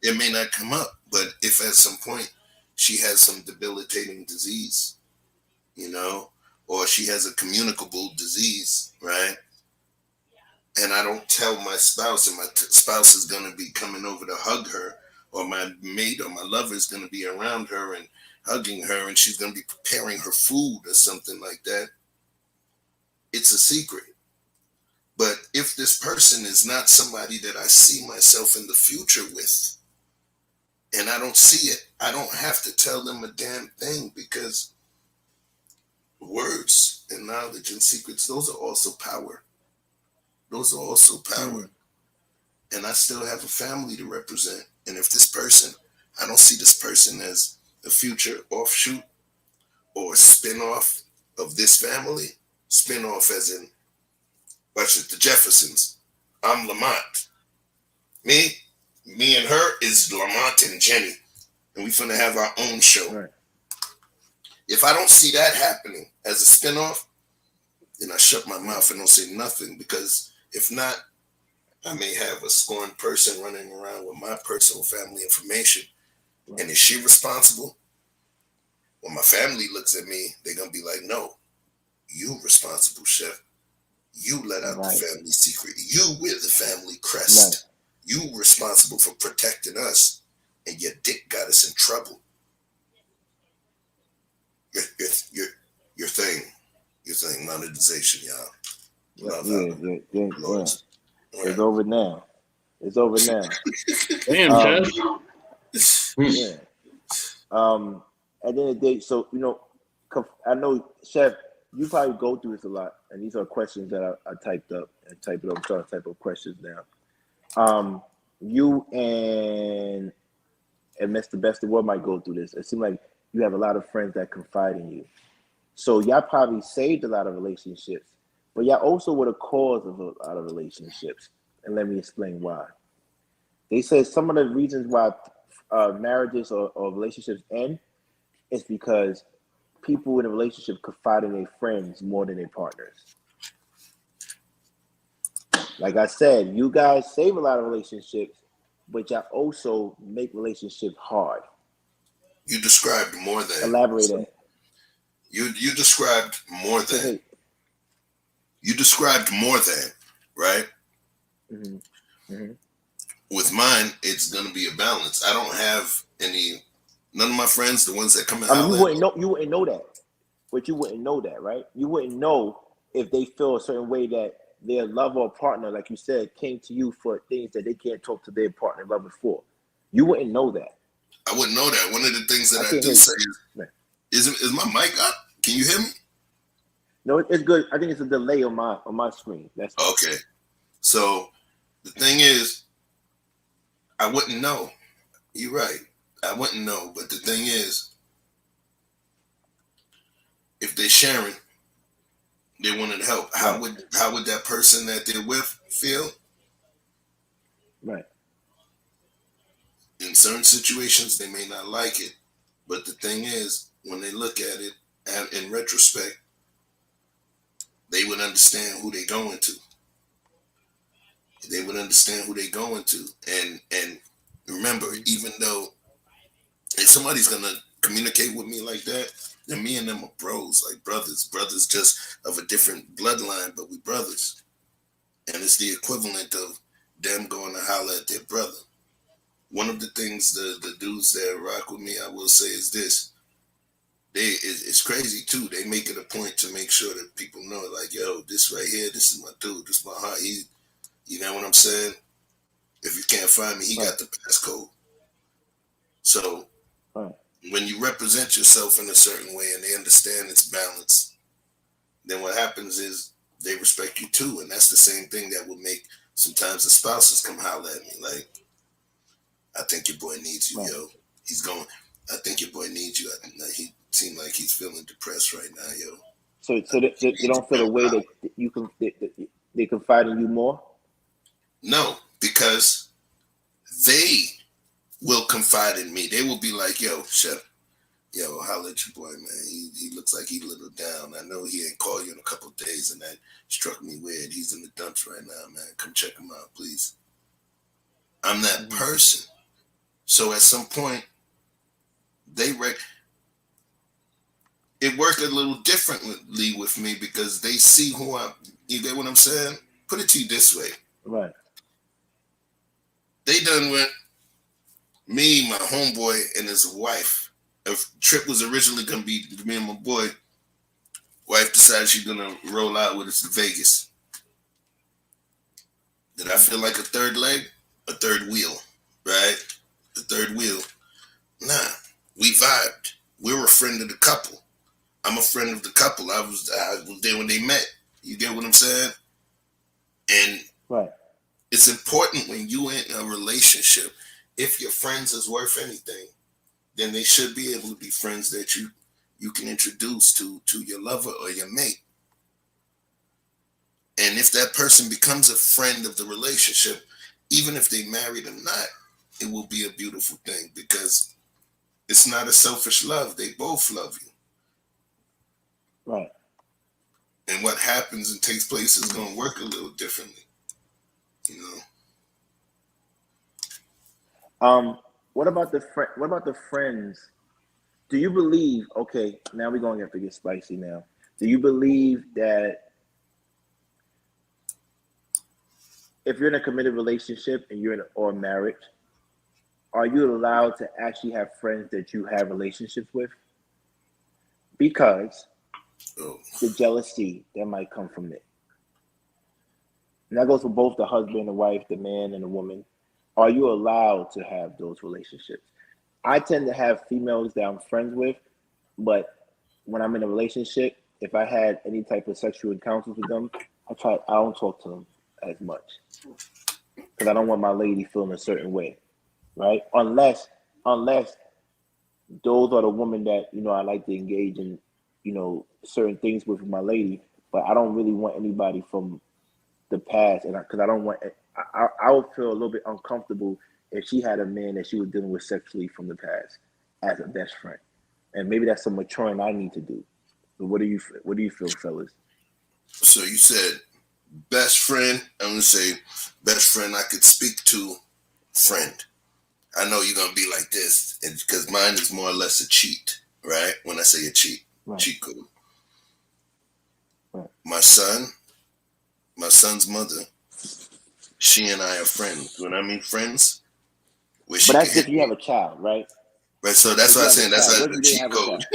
it may not come up, but if at some point she has some debilitating disease, you know, or she has a communicable disease, right? And I don't tell my spouse, and my spouse is going to be coming over to hug her, or my mate or my lover is going to be around her and hugging her, and she's going to be preparing her food or something like that, it's a secret. But if this person is not somebody that I see myself in the future with, and I don't see it, I don't have to tell them a damn thing, because words and knowledge and secrets, those are also power. Those are also power. And I still have a family to represent. And if this person, I don't see this person as a future offshoot or spin-off of this family. Spin-off as in, watch it, the Jeffersons. I'm Lamont. Me and her is Lamont and Jenny. And we finna have our own show. Right. If I don't see that happening as a spin-off, then I shut my mouth and don't say nothing, because if not, I may have a scorned person running around with my personal family information. Right. And is she responsible? When my family looks at me, they're going to be like, no, you responsible, Chef. You let out the family secret. You wear the family crest. Right. You responsible for protecting us, and your dick got us in trouble. Your thing, monetization, y'all. Yeah. It's over now. Damn, Chef. Yeah. at the end of the day, so I know, Chef, you probably go through this a lot, and these are questions that I typed up and typed it up. I'm trying to type up questions now. You and Mr. Best of World might go through this. It seems like you have a lot of friends that confide in you. So y'all probably saved a lot of relationships, but y'all also were the cause of a lot of relationships. And let me explain why. They said some of the reasons why marriages or relationships end is because people in a relationship confide in their friends more than their partners. Like I said, you guys save a lot of relationships, but y'all also make relationships hard. You described more than. Elaborate that. You described more than. Hey. You described more than, right? Mm-hmm. Mm-hmm. With mine, it's gonna be a balance. I don't have none of my friends, the ones that come and you wouldn't know that. But you wouldn't know that, right? You wouldn't know if they feel a certain way that their lover or partner, like you said, came to you for things that they can't talk to their partner lover for. You wouldn't know that. I wouldn't know that. One of the things that I do say is my mic up? Can you hear me? No, it's good. I think it's a delay on my screen. That's okay. So the thing is, I wouldn't know. You're right. I wouldn't know. But the thing is, if they're sharing, they wanted help. How would that person that they're with feel? Right. In certain situations, they may not like it. But the thing is, when they look at it in retrospect, they would understand who they're going to. They would understand who they're going to. And remember, even though if somebody's going to communicate with me like that, then me and them are bros, like brothers. Brothers just of a different bloodline, but we brothers. And it's the equivalent of them going to holler at their brother. One of the things the dudes that rock with me, I will say, is this. It's crazy too. They make it a point to make sure that people know, like, yo, this right here, this is my dude, this is my heart. You know what I'm saying? If you can't find me, he got the passcode. So when you represent yourself in a certain way and they understand it's balanced, then what happens is they respect you too. And that's the same thing that will make sometimes the spouses come holler at me like, I think your boy needs you, yo. He's going, I think your boy needs you. He seemed like he's feeling depressed right now, yo. So they don't feel the way that they confide in you more? No, because they will confide in me. They will be like, yo, Chef, yo, holla at your boy, man. He looks like he's a little down. I know he ain't called you in a couple of days, and that struck me weird. He's in the dumps right now, man. Come check him out, please. I'm that person. So at some point, it worked a little differently with me because they see who I'm. You get what I'm saying? Put it to you this way. Right. They done went me, my homeboy, and his wife. A trip was originally going to be me and my boy. Wife decided she's going to roll out with us to Vegas. Did I feel like a third leg? A third wheel, right? The third wheel. Nah, we vibed. We were a friend of the couple. I'm a friend of the couple. I was there when they met. You get what I'm saying? And it's important when you in a relationship, if your friends is worth anything, then they should be able to be friends that you can introduce to your lover or your mate. And if that person becomes a friend of the relationship, even if they married or not, it will be a beautiful thing because it's not a selfish love. They both love you. Right. And what happens and takes place is going to work a little differently. You know. What about the friends? Do you believe? Okay, now we're going to have to get spicy. Now, do you believe that if you're in a committed relationship and you're in or marriage, are you allowed to actually have friends that you have relationships with? Because the jealousy that might come from it. And that goes for both the husband and the wife, the man and the woman. Are you allowed to have those relationships? I tend to have females that I'm friends with But when I'm in a relationship, if I had any type of sexual encounters with them, I don't talk to them as much because I don't want my lady feeling a certain way, right? Unless those are the women that I like to engage in, certain things with my lady. But I don't really want anybody from the past, and because I don't want, I would feel a little bit uncomfortable if she had a man that she was dealing with sexually from the past as a best friend, and maybe that's some maturing I need to do. But what do you feel, fellas? So you said best friend. I'm gonna say best friend I could speak to, friend. I know you're gonna be like this, because mine is more or less a cheat, right? When I say a cheat, Right. cheat code. Right. My son's mother, she and I are friends. When I mean friends, where she But that's can if hit you have me. a child, right? Right, so that's If what you I'm have saying. a That's child, like what if the you didn't cheat have a code.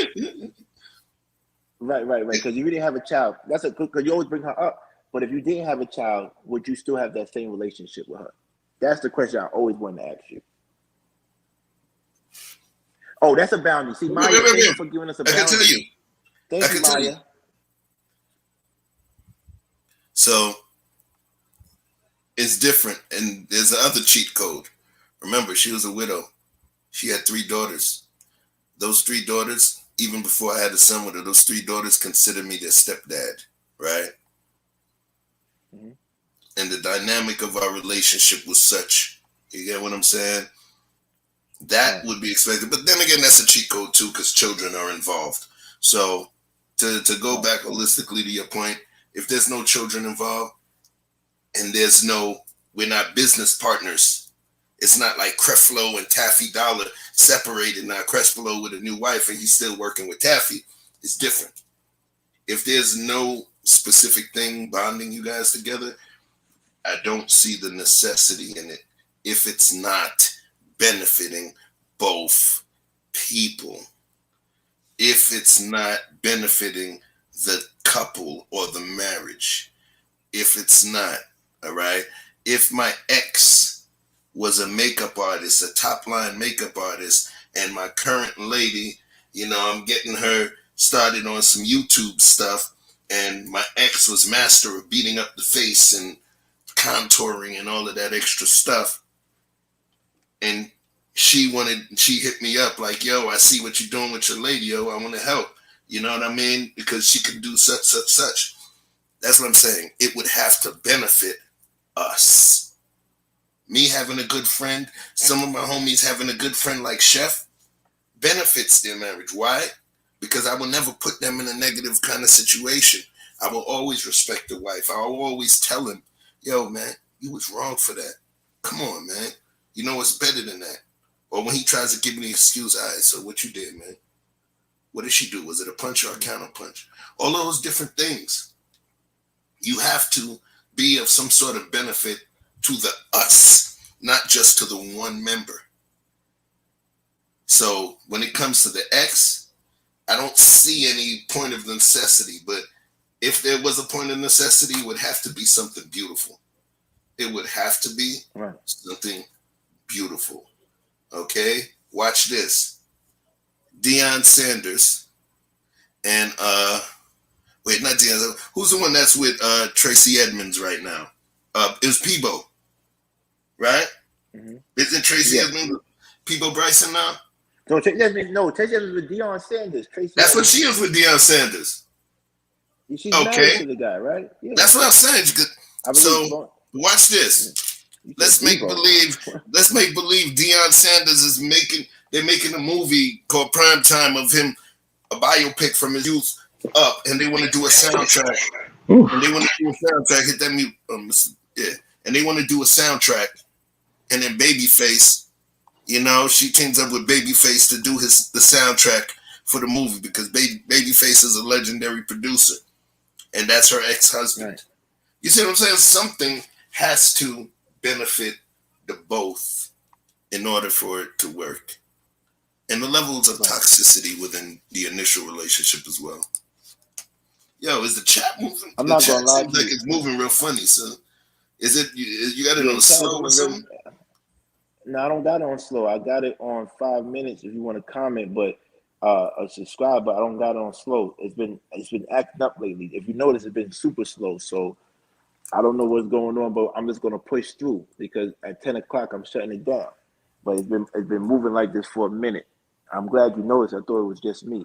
child? Right. Because you didn't have a child. That's because you always bring her up. But if you didn't have a child, would you still have that same relationship with her? That's the question I always wanted to ask you. Oh, that's a boundary. See, Maya, thank you for giving us a I can tell boundary. you. Thank you, tell you. Maya. So it's different, and there's another cheat code. Remember, she was a widow. She had 3 daughters. Those 3 daughters, even before I had a son with her, those 3 daughters considered me their stepdad, right? Mm-hmm. And the dynamic of our relationship was such, you get what I'm saying? That would be expected. But then again, that's a cheat code too, because children are involved. So to go back holistically to your point, if there's no children involved and we're not business partners, it's not like Creflo and Taffy Dollar separated. Now Creflo with a new wife and he's still working with Taffy. It's different. If there's no specific thing bonding you guys together, I don't see the necessity in it if it's not benefiting both people. If it's not benefiting the couple or the marriage. If it's not, all right? If my ex was a makeup artist, a top line makeup artist, and my current lady, I'm getting her started on some YouTube stuff, and my ex was master of beating up the face and contouring and all of that extra stuff, and she hit me up like, yo, I see what you're doing with your lady, yo, I want to help, you know what I mean, because she can do such. That's what I'm saying. It would have to benefit us. Me having a good friend, some of my homies having a good friend like Chef, benefits their marriage. Why? Because I will never put them in a negative kind of situation. I will always respect the wife. I will always tell him, yo, man, you was wrong for that. Come on, man. You know it's better than that. Or when he tries to give me the excuse, all right, so what you did, man? What did she do? Was it a punch or a counter punch? All those different things. You have to be of some sort of benefit to the us, not just to the one member. So when it comes to the ex, I don't see any point of necessity, but if there was a point of necessity, it would have to be something beautiful. It would have to be something beautiful. Okay? Watch this. Deion Sanders and wait, not Deion. Who's the one that's with Tracy Edmonds right now? It was Peebo, right? Mm-hmm. Isn't Tracy Edmonds Peebo Bryson now? No, Tracy Edmonds with Deion Sanders. That's what she is with Deion Sanders. She's married to the guy, right? Yeah. That's what I'm saying. So watch this. Let's make believe Deion Sanders they're making a movie called Primetime of him, a biopic from his youth up, and they want to do a soundtrack. And they want to do a soundtrack. Hit that mute. And they want to do a soundtrack. And then Babyface, she teams up with Babyface to do the soundtrack for the movie because Babyface is a legendary producer, and that's her ex-husband. Right. You see what I'm saying? Something has to benefit the both in order for it to work. And the levels of toxicity within the initial relationship as well. Yo, is the chat moving? I'm not gonna lie. Seems like it's moving real funny. So, is it? You got it on slow or something? No, I don't got it on slow. I got it on 5 minutes if you want to comment. But a subscriber. I don't got it on slow. It's been acting up lately. If you notice, it's been super slow. So I don't know what's going on, but I'm just gonna push through because at 10 o'clock I'm shutting it down. But it's been moving like this for a minute. I'm glad you noticed. I thought it was just me.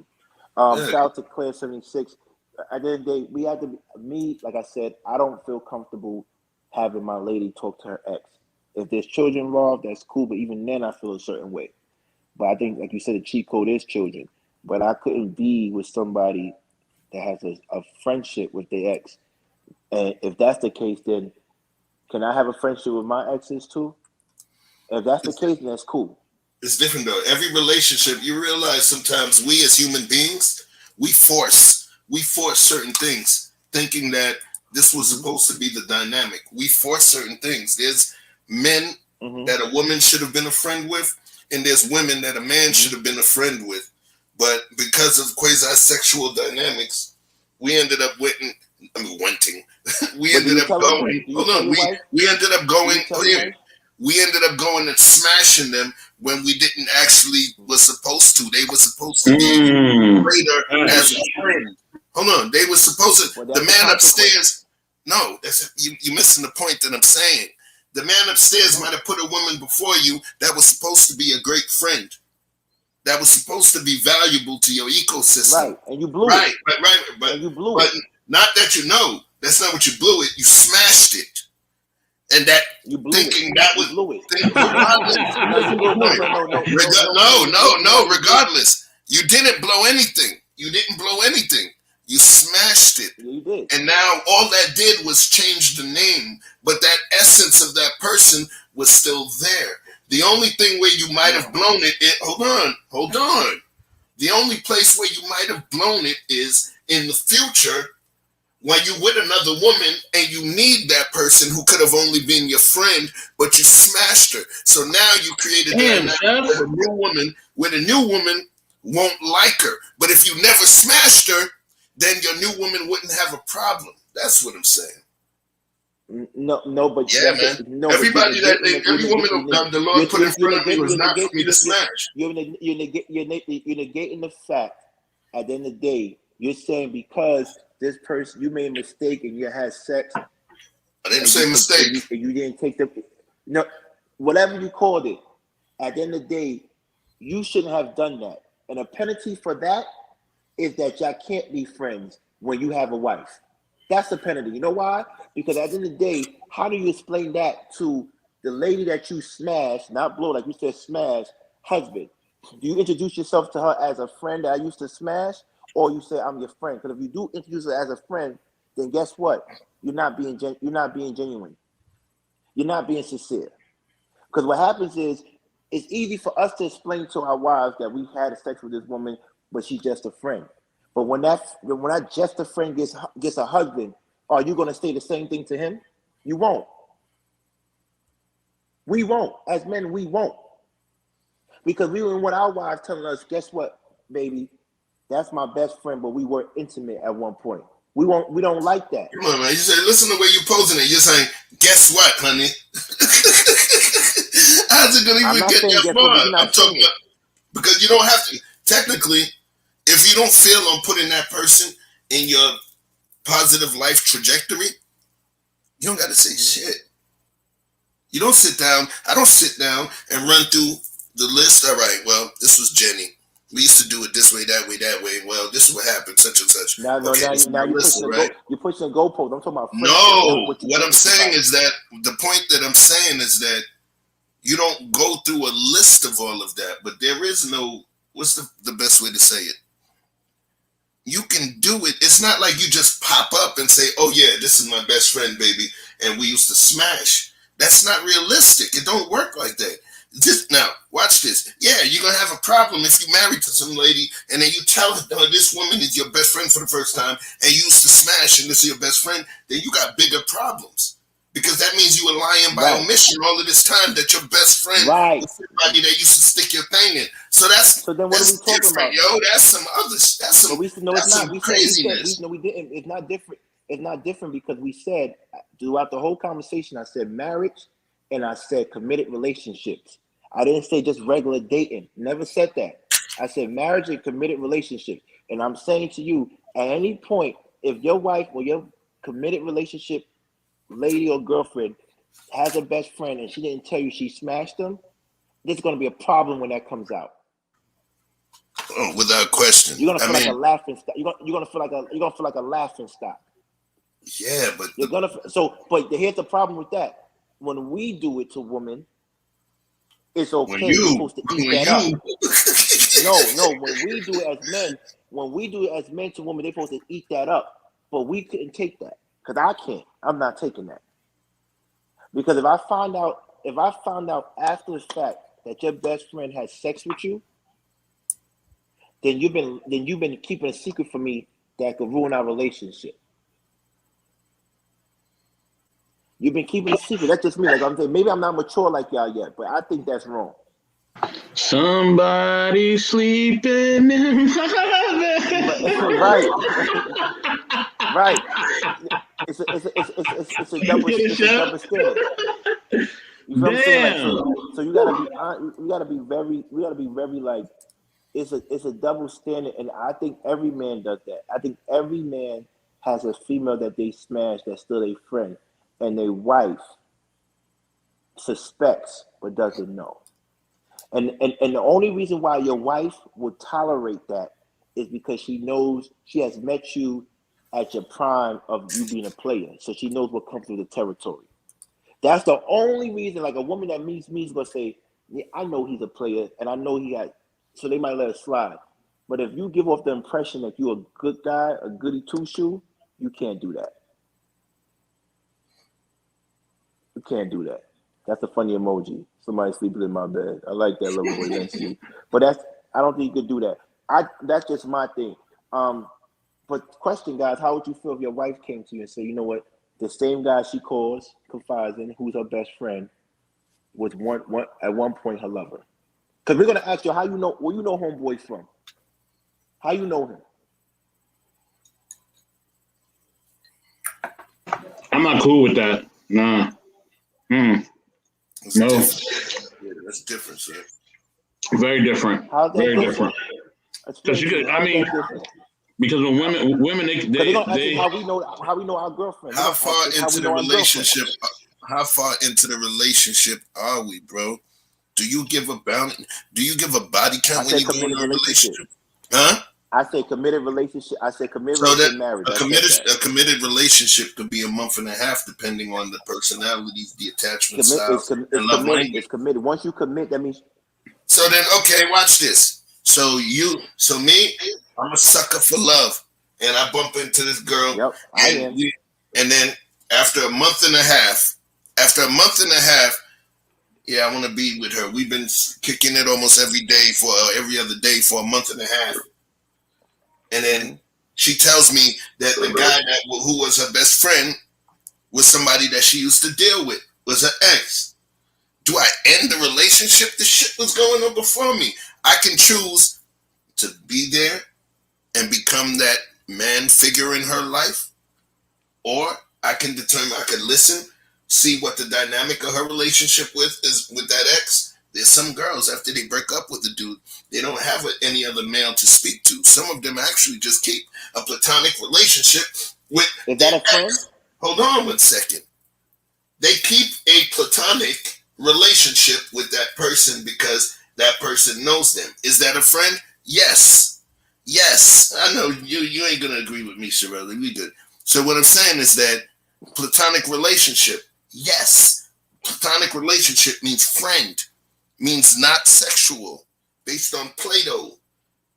Shout out to Claire 76. At the end of the day, we had to like I said, I don't feel comfortable having my lady talk to her ex. If there's children involved, that's cool, but even then I feel a certain way. But I think, like you said, the cheat code is children. But I couldn't be with somebody that has a friendship with their ex. And if that's the case, then can I have a friendship with my exes too? If that's the case, then that's cool. It's different though. Every relationship, you realize sometimes we as human beings, we force certain things, thinking that this was supposed to be the dynamic. We force certain things. There's men that a woman should have been a friend with, and there's women that a man should have been a friend with. But because of quasi-sexual dynamics, we ended up wanting. We ended up going. Hold on. We ended up going. We ended up going and smashing them when we didn't actually was supposed to. They were supposed to be greater as a friend. Hold on. They were supposed to. The man upstairs. No, that's you missing the point that I'm saying. The man upstairs might have put a woman before you that was supposed to be a great friend. That was supposed to be valuable to your ecosystem. Right, and you blew it. Right. But and you blew it. Not that you know. That's not what you blew it. You smashed it. And that you blew thinking it. that you was blew it. No. Regardless, you didn't blow anything. You didn't blow anything. You smashed it. Yeah, you did. And now all that did was change the name, but that essence of that person was still there. The only thing where you might have blown it, hold on. The only place where you might have blown it is in the future when you with another woman and you need that person who could have only been your friend, but you smashed her. So now you created with a new woman where the new woman won't like her. But if you never smashed her, then your new woman wouldn't have a problem. That's what I'm saying. No, but yeah, man. No, everybody every woman the Lord put in front of me was not for me to smash. You're negating the fact. At the end of the day, you're saying because this person you made a mistake and you had sex. I didn't say mistake. You didn't take whatever you called it. At the end of the day, you shouldn't have done that. And a penalty for that is that y'all can't be friends when you have a wife. That's the penalty. You know why? Because at the end of the day, how do you explain that to the lady that you smashed, not blow, like you said, smash, husband? Do you introduce yourself to her as a friend that I used to smash? Or you say, I'm your friend? Because if you do introduce her as a friend, then guess what? You're not being genuine. You're not being sincere. Because what happens is, it's easy for us to explain to our wives that we've had sex with this woman, but she's just a friend. But when that just a friend gets a husband, are you going to say the same thing to him? You won't. We won't. As men, we won't. Because we wouldn't want our wives telling us, guess what, baby? That's my best friend, but we were intimate at one point. We don't like that. Come on, man. You say, listen to the way you're posing it. You're saying, guess what, honey? How's it going to even get that far? I'm talking about, because you don't have to. Technically, if you don't feel on putting that person in your positive life trajectory, you don't got to say shit. You don't sit down. I don't sit down and run through the list. All right, well, this was Jenny. We used to do it this way, that way, that way. Well, this is what happened, such and such. Now you're pushing a goalpost. I'm talking about friendship. No, what I'm saying is that the point that I'm saying is that you don't go through a list of all of that, but there is no, what's the best way to say it? You can do it. It's not like you just pop up and say, oh yeah, this is my best friend, baby, and we used to smash. That's not realistic. It don't work like that. Now, watch this. Yeah, you're going to have a problem if you're married to some lady and then you tell her this woman is your best friend for the first time and you used to smash and this is your best friend, then you got bigger problems. Because that means you were lying by omission all of this time that your best friend was somebody that used to stick your thing in. So then what are we talking about? Yo, that's some craziness. We didn't. It's not different. It's not different because we said throughout the whole conversation, I said marriage and I said committed relationships. I didn't say just regular dating. Never said that. I said marriage and committed relationship. And I'm saying to you, at any point, if your wife or your committed relationship lady or girlfriend has a best friend and she didn't tell you she smashed them, there's going to be a problem when that comes out. Oh, without question. You're gonna feel like a laughing stock. You're gonna feel like a laughing stock. Yeah, but but here's the problem with that. When we do it to women, it's okay. When We're supposed to eat that up. No. When we do it as men to women, they're supposed to eat that up. But we couldn't take that because I can't. I'm not taking that. Because if I found out after the fact that your best friend has sex with you, then you've been keeping a secret from me that could ruin our relationship. You've been keeping a secret. That's just me. Like I'm saying, maybe I'm not mature like y'all yet, but I think that's wrong. Somebody sleeping in my bed. Right. It's a double standard. You know what I'm saying? Like, so you gotta be very like. It's a double standard, and I think every man does that. I think every man has a female that they smash that's still a friend, and their wife suspects but doesn't know. And the only reason why your wife would tolerate that is because she knows she has met you at your prime of you being a player, so she knows what comes with the territory. That's the only reason. Like a woman that meets me is gonna say, "Yeah, I know he's a player, and I know he had." So they might let it slide. But if you give off the impression that you're a good guy, a goody two-shoe, you can't do that. You can't do that. That's a funny emoji. Somebody sleeping in my bed. I like that little boy Nancy. But I don't think you could do that. That's just my thing. But question, guys, how would you feel if your wife came to you and said, you know what, the same guy she confides in, who's her best friend, was at one point her lover? Because we're gonna ask you how you know where you know homeboy from. How you know him? I'm not cool with that. Nah. No. Different. Yeah, that's different, sir. Very different. How's that Very different? Because when women they're gonna ask us how we know our girlfriend. How far into the relationship? How far into the relationship are we, bro? Do you give a body count when you go into a relationship? Huh? I say committed relationship. Marriage. A committed relationship could be a month and a half, depending on the personalities, the attachment styles, and love language. It's committed. Once you commit, that means. So then, okay, watch this. So me, I'm a sucker for love, and I bump into this girl. Yep, I am. And then after a month and a half, yeah, I want to be with her. We've been kicking it almost every other day for a month and a half. And then she tells me that the guy who was her best friend was somebody that she used to deal with, was her ex. Do I end the relationship? The shit was going on before me. I can choose to be there and become that man figure in her life, or I can determine, I can listen, see what the dynamic of her relationship is with that ex. There's some girls, after they break up with the dude, they don't have any other male to speak to. Some of them actually just keep a platonic relationship with. Is that a friend? Hold on 1 second. They keep a platonic relationship with that person because that person knows them. Is that a friend? Yes. I know you ain't gonna agree with me, Shirley. We good. So what I'm saying is that platonic relationship, yes. Platonic relationship means friend, means not sexual, based on Plato.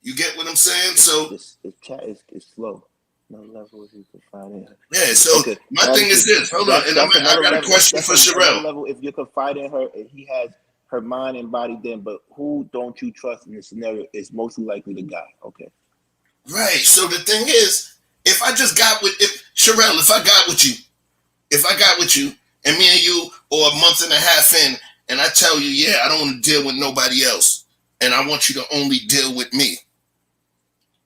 You get what I'm saying? So it's slow. No level you can find it. Yeah. So okay. My thing is this. Hold on, and I got a question for Sherelle. Level, if you confide in her and he has her mind and body, then but who don't you trust in this scenario is mostly likely the guy. Okay. Right. So the thing is, if I got with you, and me and you, or a month and a half in, and I tell you, yeah, I don't want to deal with nobody else, and I want you to only deal with me,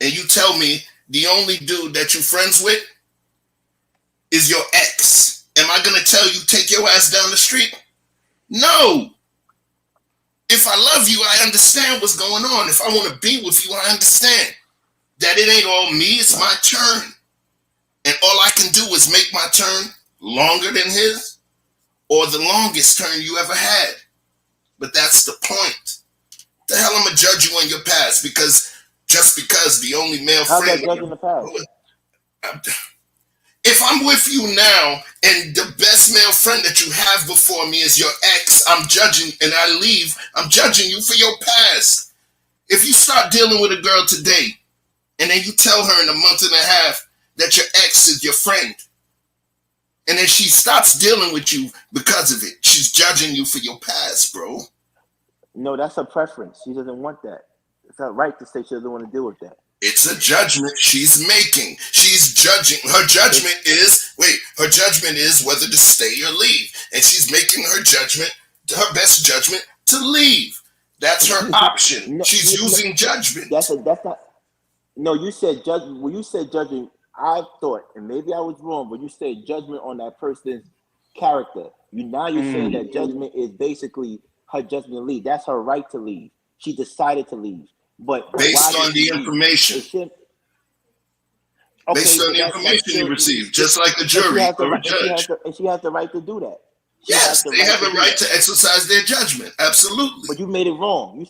and you tell me the only dude that you're friends with is your ex, am I gonna tell you take your ass down the street? No. If if I love you, I understand what's going on. If I want to be with you, I understand that it ain't all me, it's my turn. And all I can do is make my turn longer than his or the longest turn you ever had. But that's the point. The hell I'm going to judge you on your past just because the only male How's friend... that judging the past? If I'm with you now and the best male friend that you have before me is your ex, I'm judging, and I leave, I'm judging you for your past. If you start dealing with a girl today and then you tell her in a month and a half that your ex is your friend, and then she stops dealing with you because of it, she's judging you for your past, bro. No, that's her preference. She doesn't want that. It's not right to say she doesn't want to deal with that. It's a judgment she's making. She's judging. Her judgment is whether to stay or leave. And she's making her best judgment to leave. That's her option. She's using judgment. That's not. No, you said judgment. When you said judging, I thought, and maybe I was wrong, but you said judgment on that person's character. You're saying that judgment is basically her judgment to leave. That's her right to leave. She decided to leave. But based on the information. Based on the information you received, just like a jury or a judge. And she has the right to do that. Yes, they have a right to exercise their judgment. Absolutely. But you made it wrong. You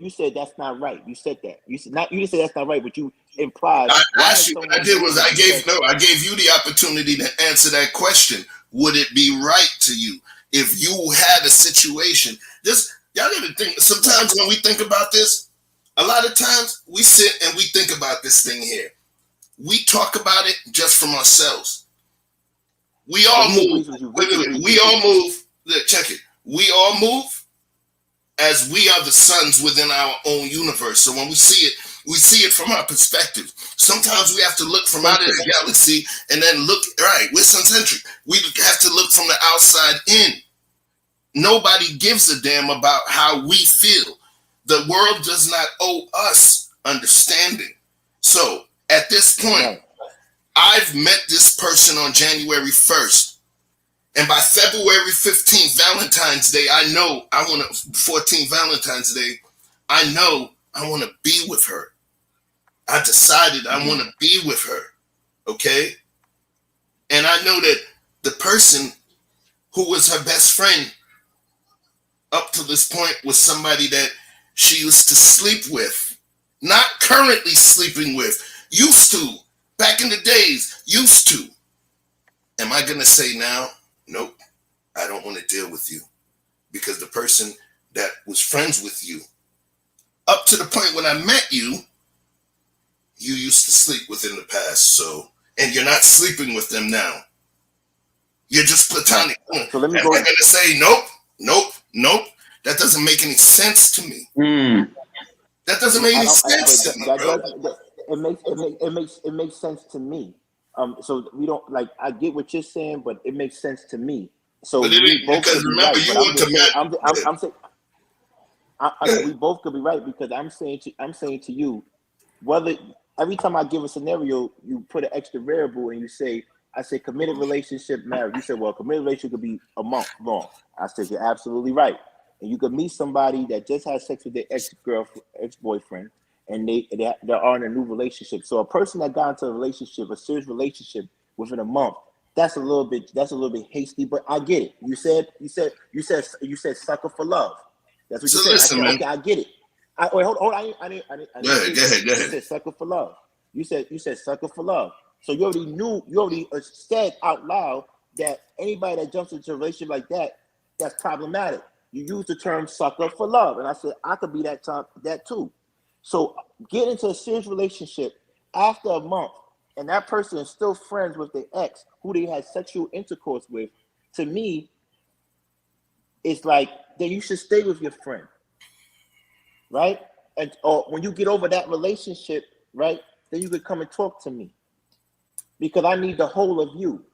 said that's not right. You said that. You didn't say that's not right, but you implied. What I did was I gave you the opportunity to answer that question. Would it be right to you if you had a situation? Y'all gotta think. Sometimes when we think about this, a lot of times we sit and we think about this thing here. We talk about it just from ourselves. We all move. We all move. Check it. We all move as we are the suns within our own universe. So when we see it from our perspective. Sometimes we have to look from out of the galaxy and then look, right, we're sun-centric. We have to look from the outside in. Nobody gives a damn about how we feel. The world does not owe us understanding. So at this point, I've met this person on January 1st. And by February 15th, Valentine's Day, I know I want to, 14th Valentine's Day, I know I want to be with her. I decided I want to be with her. Okay? And I know that the person who was her best friend up to this point was somebody that she used to sleep with. Not currently sleeping with. Used to. Back in the days. Used to. Am I going to say now? Nope. I don't want to deal with you. Because the person that was friends with you, up to the point when I met you, you used to sleep with in the past. So, and you're not sleeping with them now. You're just platonic. So let me Am I going to say nope? That doesn't make any sense to me. That doesn't make any sense to me, bro. It makes sense to me. So we don't like. I get what you're saying, but it makes sense to me. So we both could be right. I'm saying we both could be right because I'm saying to you, whether every time I give a scenario, you put an extra variable and you say, I say committed relationship, marriage. You said, well, committed relationship could be a month long. I said, you're absolutely right. And you could meet somebody that just had sex with their ex-boyfriend, and they are in a new relationship. So a person that got into a relationship, a serious relationship within a month, that's a little bit hasty, but I get it. You said sucker for love. That's what you said. Listen, man. Okay, I get it. Wait, hold on. I didn't. Go ahead. You said sucker for love. You said sucker for love. So you already said out loud that anybody that jumps into a relationship like that, that's problematic. You use the term sucker for love. And I said, I could be that too. So get into a serious relationship after a month, and that person is still friends with their ex who they had sexual intercourse with. To me, it's like, then you should stay with your friend. Right? Or when you get over that relationship, right, then you could come and talk to me. Because I need the whole of you.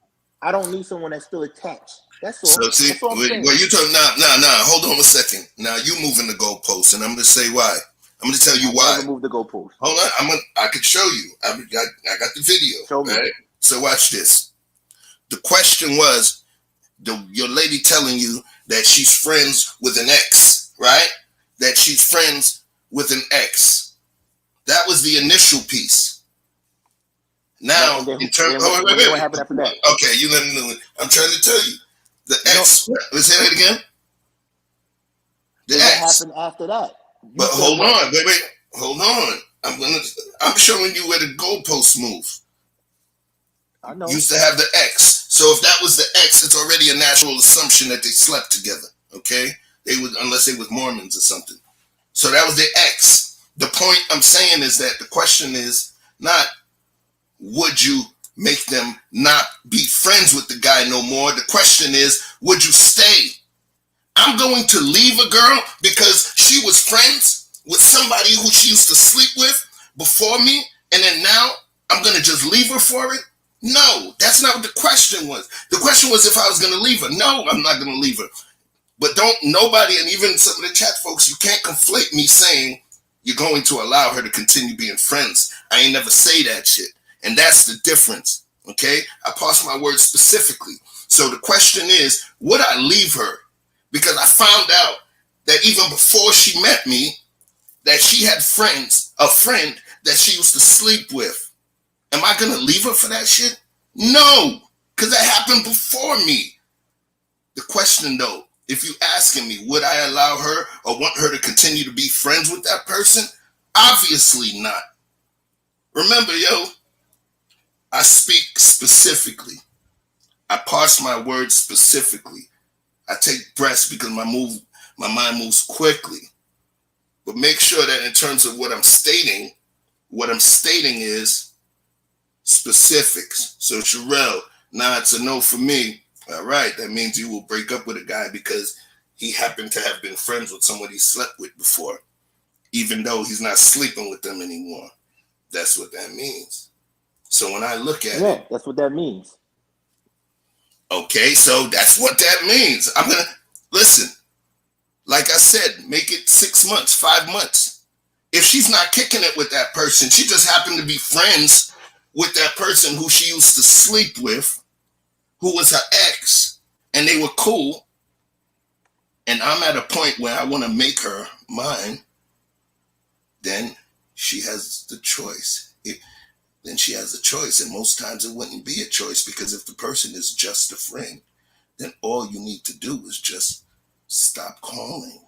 I don't need someone that's still attached. That's all. So see, well, you talking now. Hold on a second. Now you moving the goalpost, and I'm going to say why. I'm going to tell you why. Move the goalpost. Hold on. I could show you. I got the video. Show me. Right? So watch this. The question was your lady telling you that she's friends with an ex, right? that she's friends with an ex. That was the initial piece. Now, in terms, what happened after that? Okay, you let me know. I'm trying to tell you. The ex. Let's say that again. What happened after that? But hold on, wait, hold on. I'm showing you where the goalposts move. I know. Used to have the ex. So if that was the ex, it's already a natural assumption that they slept together. Okay, they would, unless they were Mormons or something. So that was their ex. The point I'm saying is that the question is not would you make them not be friends with the guy no more. The question is, would you stay? I'm going to leave a girl because she was friends with somebody who she used to sleep with before me, and then now I'm going to just leave her for it? No, that's not what the question was. The question was if I was going to leave her. No, I'm not going to leave her. But nobody, and even some of the chat folks, you can't conflate me saying you're going to allow her to continue being friends. I ain't never say that shit. And that's the difference, okay? I parse my words specifically. So the question is, would I leave her? Because I found out that even before she met me, that she had a friend that she used to sleep with. Am I going to leave her for that shit? No, because that happened before me. The question, though, if you asking me, would I allow her or want her to continue to be friends with that person? Obviously not. Remember, I speak specifically. I parse my words specifically. I take breaths because my mind moves quickly. But make sure that in terms of what I'm stating is specifics. So Sherelle, now it's a no for me. All right, that means you will break up with a guy because he happened to have been friends with somebody he slept with before, even though he's not sleeping with them anymore. That's what that means. So when I look at it, that's what that means. Okay, so that's what that means. I'm gonna listen. Like I said, make it 6 months, 5 months. If she's not kicking it with that person, she just happened to be friends with that person who she used to sleep with, who was her ex, and they were cool, and I'm at a point where I want to make her mine, then she has the choice. Then she has a choice, and most times it wouldn't be a choice, because if the person is just a friend, then all you need to do is just stop calling.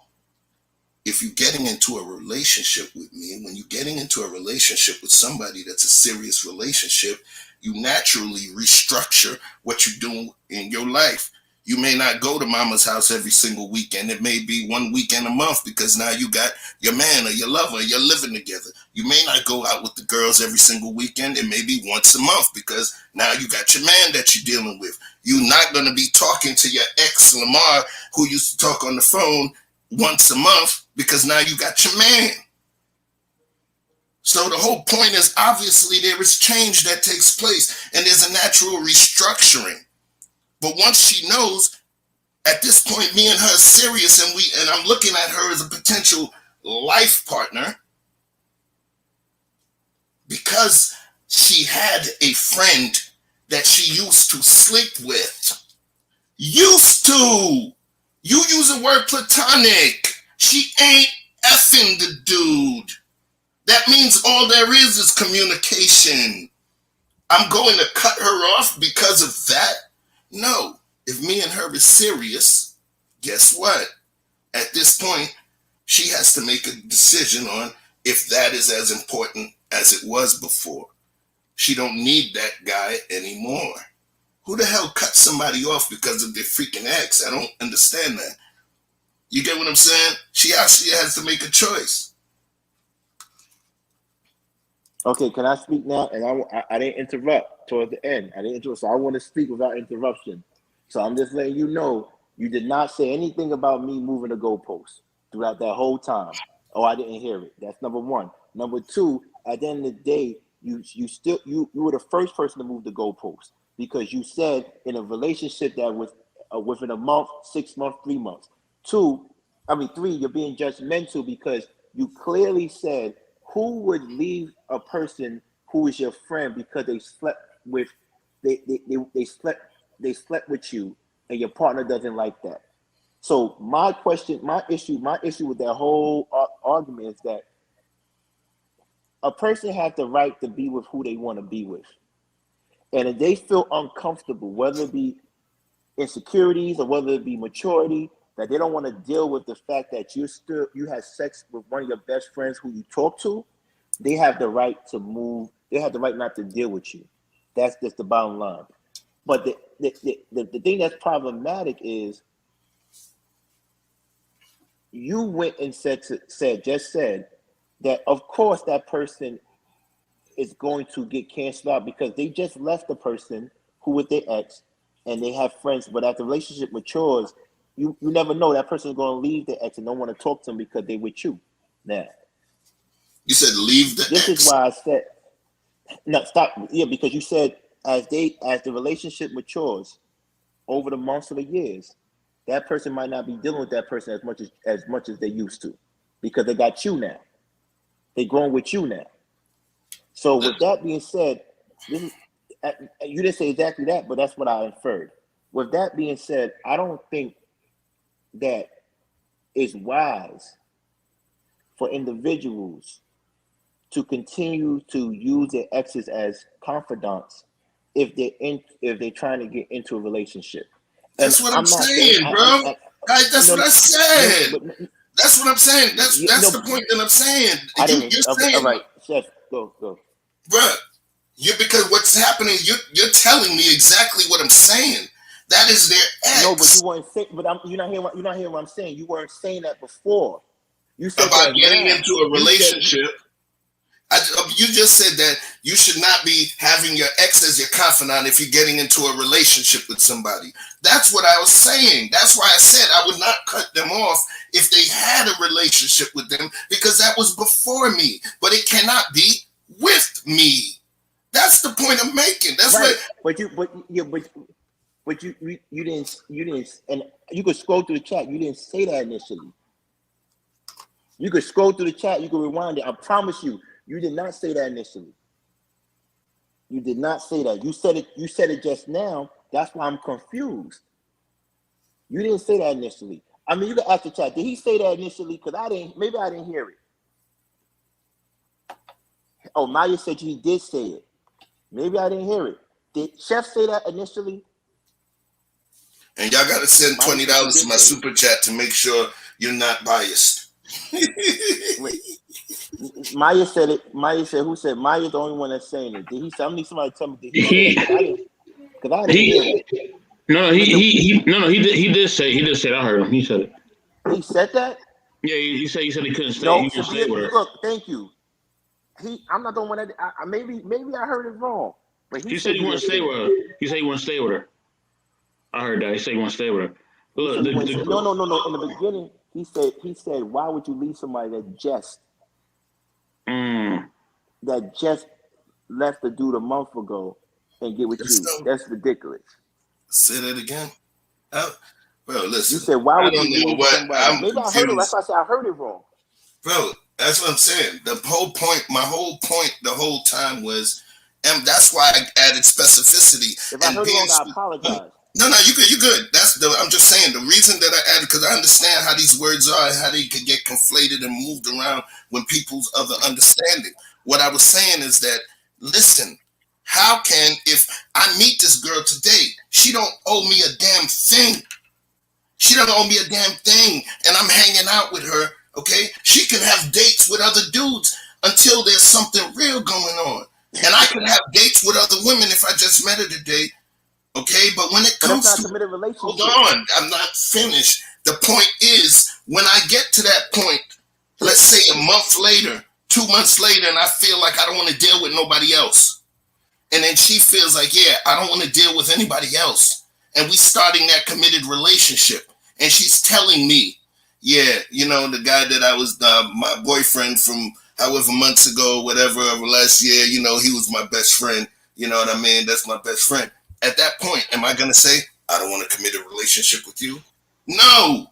If you're getting into a relationship with me, when you're getting into a relationship with somebody that's a serious relationship, you naturally restructure what you do in your life. You may not go to mama's house every single weekend. It may be 1 weekend a month because now you got your man or your lover, you're living together. You may not go out with the girls every single weekend. It may be once a month because now you got your man that you're dealing with. You're not going to be talking to your ex, Lamar, who used to talk on the phone once a month because now you got your man. So the whole point is, obviously there is change that takes place and there's a natural restructuring. But once she knows, at this point, me and her are serious, and I'm looking at her as a potential life partner, because she had a friend that she used to sleep with. Used to. You use the word platonic. She ain't effing the dude. That means all there is communication. I'm going to cut her off because of that? No. If me and her is serious, guess what? At this point, she has to make a decision on if that is as important as it was before. She don't need that guy anymore. Who the hell cuts somebody off because of their freaking ex? I don't understand that. You get what I'm saying? She actually has to make a choice. Okay, can I speak now? And I didn't interrupt towards the end. I didn't interrupt, so I want to speak without interruption. So I'm just letting you know, you did not say anything about me moving the goalpost throughout that whole time. Oh, I didn't hear it. That's number one. Number two, at the end of the day, you were the first person to move the goalpost, because you said in a relationship that was within a month, 6 months, 3 months. Three, you're being judgmental because you clearly said, who would leave a person who is your friend because they slept with they slept with you and your partner doesn't like that? So my issue with that whole argument is that a person has the right to be with who they want to be with. And if they feel uncomfortable, whether it be insecurities or whether it be maturity, that they don't want to deal with the fact that you had sex with one of your best friends who you talk to, they have the right to move. They have the right not to deal with you. That's just the bottom line. But the thing that's problematic is you went and said that of course that person is going to get canceled out because they just left the person who was their ex and they have friends, but as the relationship matures, you never know, that person is going to leave the ex and don't want to talk to them because they with you. Now, you said leave the this ex. is why I said no, stop. Yeah, because you said as the relationship matures over the months or the years, that person might not be dealing with that person as much as they used to, because they got you now. They growing with you now. So with that being said, this is, you didn't say exactly that, but that's what I inferred. With that being said, I don't think that it's wise for individuals to continue to use their exes as confidants if they're trying to get into a relationship. That's what I'm saying, bro. That's what I said. That's what I'm saying. That's the point that I'm saying. You're saying, all right, Chef, go. Bro, because what's happening, you're telling me exactly what I'm saying. That is their ex. No, but you weren't saying. But you're not hearing what I'm saying. You weren't saying that before. You said about that getting now. into a relationship. You just said that you should not be having your ex as your confidant if you're getting into a relationship with somebody. That's what I was saying. That's why I said I would not cut them off if they had a relationship with them, because that was before me. But it cannot be with me. That's the point I'm making. That's right. What. But you didn't, and you could scroll through the chat. You didn't say that initially. You could scroll through the chat. You could rewind it. I promise you, you did not say that initially. You did not say that. You said it. You said it just now. That's why I'm confused. You didn't say that initially. I mean, you can ask the chat. Did he say that initially? Because maybe I didn't hear it. Oh, Maya said he did say it. Maybe I didn't hear it. Did Chef say that initially? And y'all got to send $20 to my super chat to make sure you're not biased. Wait. Maya said it. Maya said, who said? Maya's the only one that's saying it. Did he say? I need somebody to tell me. Did he say it? Because I didn't hear that. No, he did say it. I heard him. He said it. He said that? Yeah, he said he couldn't stay. No, he couldn't stay with her. Look, thank you. I'm not the one that. Maybe I heard it wrong. But he said he wouldn't stay with her. He said he wouldn't stay with her. I heard that. He said he wouldn't stay with her. Look, no. In the beginning, he said, why would you leave somebody that just left the dude a month ago and get with you? That's ridiculous. Say that again. Bro, listen. You said, why would you leave somebody? Maybe confused. I heard it. That's why I said I heard it wrong. Bro, that's what I'm saying. My whole point the whole time was, and that's why I added specificity. If I heard it wrong, I apologize. No, you're good. I'm just saying the reason that I added, because I understand how these words are and how they could get conflated and moved around when people's other understanding. What I was saying is that, listen, how can, if I meet this girl today, she don't owe me a damn thing. She don't owe me a damn thing, and I'm hanging out with her, okay? She can have dates with other dudes until there's something real going on. And I can have dates with other women if I just met her today, okay? But when it comes to committed relationship. Hold on, I'm not finished. The point is, when I get to that point, let's say a month later, 2 months later, and I feel like I don't want to deal with nobody else. And then she feels like, yeah, I don't want to deal with anybody else. And we starting that committed relationship. And she's telling me, yeah, the guy that I was my boyfriend from however months ago, whatever, last year, he was my best friend. You know what I mean? That's my best friend. At that point, am I going to say, I don't want to commit a relationship with you? No.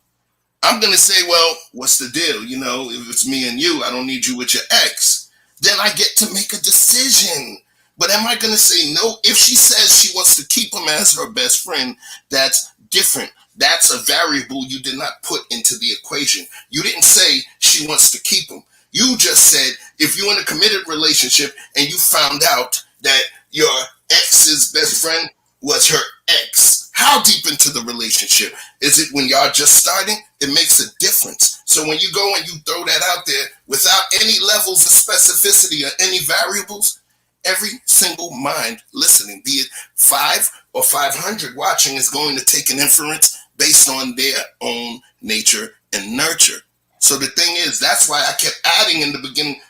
I'm going to say, well, what's the deal? If it's me and you, I don't need you with your ex. Then I get to make a decision. But am I going to say no? If she says she wants to keep him as her best friend, that's different. That's a variable you did not put into the equation. You didn't say she wants to keep him. You just said if you're in a committed relationship and you found out that your ex's best friend was her ex, how deep into the relationship? Is it when y'all just starting? It makes a difference. So when you go and you throw that out there without any levels of specificity or any variables, every single mind listening, be it 5 or 500 watching, is going to take an inference based on their own nature and nurture. So the thing is, that's why I kept adding in the beginning,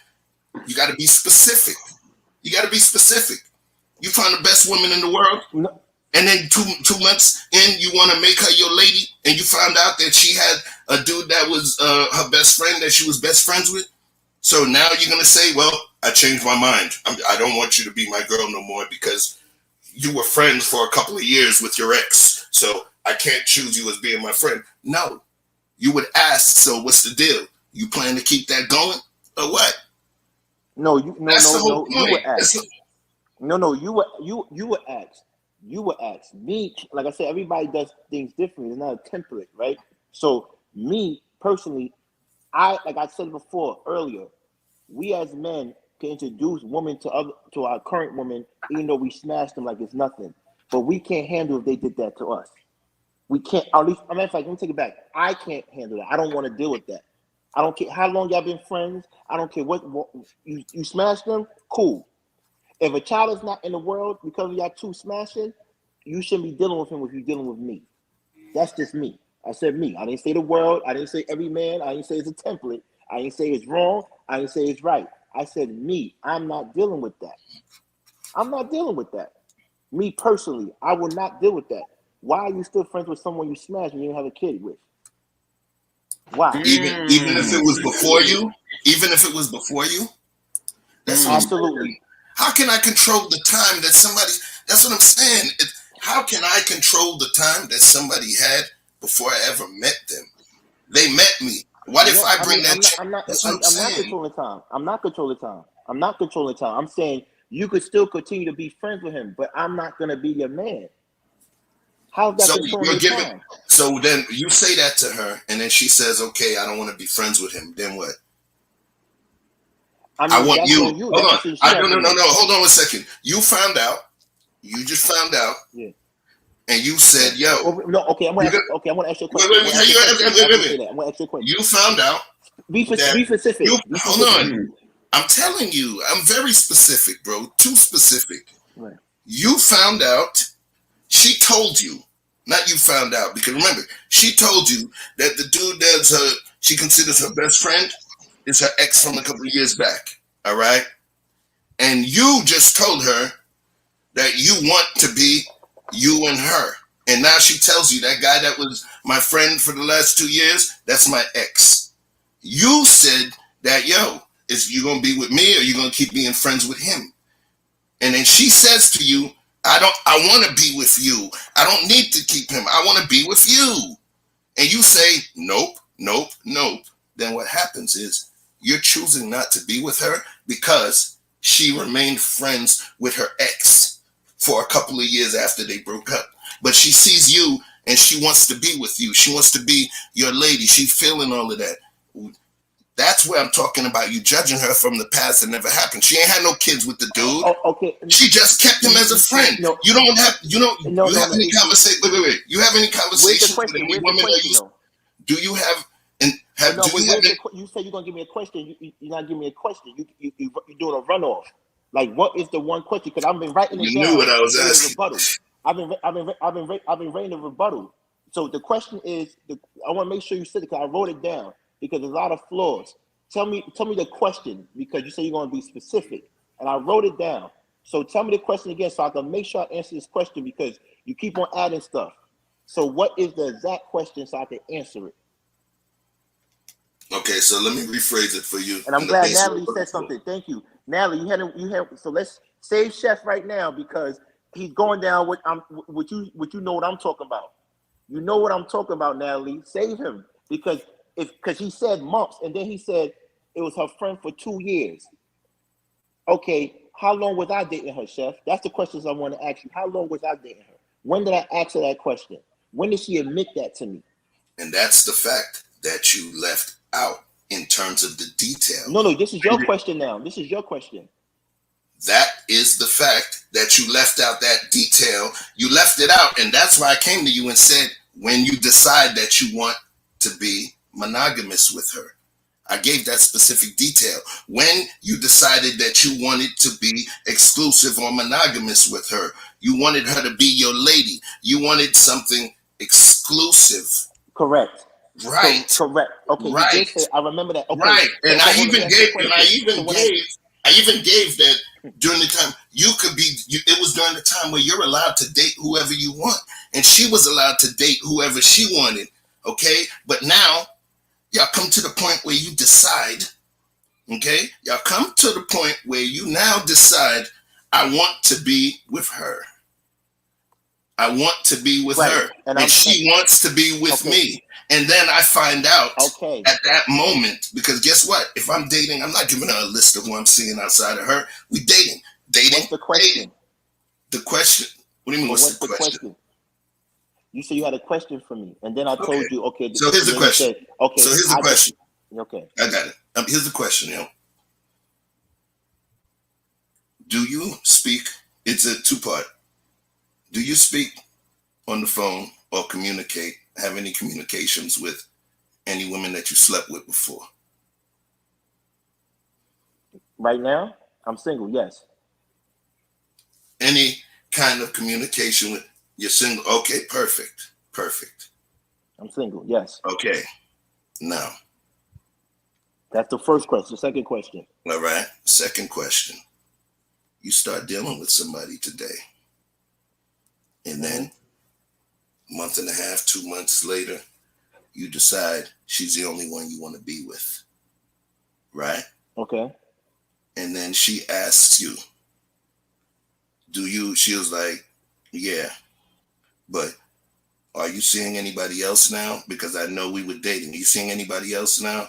you got to be specific. You got to be specific. You find the best woman in the world, No, and then two months in, you want to make her your lady, and you found out that she had a dude that was her best friend that she was best friends with. So now you're going to say, well, I changed my mind. I don't want you to be my girl no more because you were friends for a couple of years with your ex. So I can't choose you as being my friend. No, you would ask, so what's the deal? You plan to keep that going or what? no, you no That's the no whole no. You would point. ask. No, you would ask. You would ask me. Like I said, everybody does things differently. It's not a template, right? So me personally, like I said before earlier, we as men can introduce women to our current women, even though we smashed them like it's nothing. But we can't handle if they did that to us. We can't. At least, let me take it back. I can't handle that. I don't want to deal with that. I don't care how long y'all been friends. I don't care what you smashed them. Cool. If a child is not in the world because of y'all two smashing, you shouldn't be dealing with him if you're dealing with me. That's just me. I said me. I didn't say the world. I didn't say every man. I didn't say it's a template. I didn't say it's wrong. I didn't say it's right. I said me. I'm not dealing with that. I'm not dealing with that. Me personally, I will not deal with that. Why are you still friends with someone you smashed and you didn't have a kid with? Why? Even if it was before you, even if it was before you, that's what I'm saying. Absolutely. How can I control the time that somebody? That's what I'm saying. How can I control the time that somebody had before I ever met them? They met me. What if No, I I bring mean, that? That's what I'm I'm not saying. controlling time. I'm not controlling time. I'm not controlling time. I'm saying you could still continue to be friends with him, but I'm not gonna be your man. How's that So controlling you're your giving. time? So then you say that to her, and then she says, "Okay, I don't want to be friends with him." Then what? I I mean, want that's you. on you. Hold That's on. the decision she has No, to no, make. no. Hold on a second. You found out. You just found out, Yeah. and you said, "Yo, No, okay. you got, Okay, I'm gonna ask you a wait, question. wait, I'm wait, gonna ask you a question. wait, After wait, you say wait. that, I'm gonna ask you a question. You found out that Be specific. you. Be Hold specific. on. I'm telling you, I'm very specific, bro. Too specific. Right. You found out. She told you, not you found out, because remember, she told you that the dude that's she considers her best friend is her ex from a couple of years back. All right, and you just told her that you want to be you and her. And now she tells you that guy that was my friend for the last 2 years, that's my ex. You said that, yo, is you gonna be with me or you gonna keep being friends with him? And then she says to you, I wanna be with you. I don't need to keep him. I wanna be with you. And you say, nope, nope, nope. Then what happens is you're choosing not to be with her because she remained friends with her ex for a couple of years after they broke up. But she sees you and she wants to be with you. She wants to be your lady. She's feeling all of that. That's where I'm talking about you judging her from the past that never happened. She ain't had no kids with the dude. Okay. She just kept him as a friend. No. You don't have, No. you have any conversation. Wait. You have any Where's the conversations with question? any Where's the women? question though? Do you have, and Oh, have, no, do but you have, you say you're gonna give me a question. You're not giving me a question. You're doing a runoff. Like, what is the one question? Because I've been writing it you knew what down I was for the asking. rebuttal. I've been writing the rebuttal. So the question is, I want to make sure you said it because I wrote it down because there's a lot of flaws. Tell me the question because you say you're gonna be specific, and I wrote it down. So tell me the question again so I can make sure I answer this question because you keep on adding stuff. So what is the exact question so I can answer it? Okay, so let me rephrase it for you. And I'm in the glad base Natalie said something. Thank you, Natalie. You had. So let's save Chef right now because he's going down. What you know what I'm talking about. You know what I'm talking about, Natalie. Save him because he said months and then he said it was her friend for 2 years. Okay, how long was I dating her, Chef? That's the questions I want to ask you. How long was I dating her? When did I ask her that question? When did she admit that to me? And that's the fact that you left out in terms of the detail. No, this is your question now. This is your question. That is the fact that you left out that detail. You left it out, and that's why I came to you and said, when you decide that you want to be monogamous with her. I gave that specific detail. When you decided that you wanted to be exclusive or monogamous with her, you wanted her to be your lady. You wanted something exclusive. Correct. Right. Correct. Okay. Right. You did say, I remember that. Okay. Right. And so I even gave that during the time it was during the time where you're allowed to date whoever you want. And she was allowed to date whoever she wanted. Okay. But now y'all come to the point where you decide, okay? Y'all come to the point where you now decide, I want to be with her. I want to be with her. And she wants to be with me. And then I find out at that moment, because guess what? If I'm dating, I'm not giving her a list of who I'm seeing outside of her. We dating. What's the question? Dating. The question. What do you mean, what's the question? You said you had a question for me, and then I told you, okay. So here's the question. Okay. So here's the question. Okay. I got it. Here's the question, Do you speak? It's a two-part. Do you speak on the phone or have any communications with any women that you slept with before? Right now, I'm single, yes. Any kind of communication with you're single? Okay, perfect. I'm single, yes. Okay. Now. That's the first question. The second question. All right. Second question. You start dealing with somebody today. And then a month and a half, 2 months later, you decide she's the only one you want to be with. Right? Okay. And then she asks you, she was like, yeah. But are you seeing anybody else now? Because I know we were dating. Are you seeing anybody else now?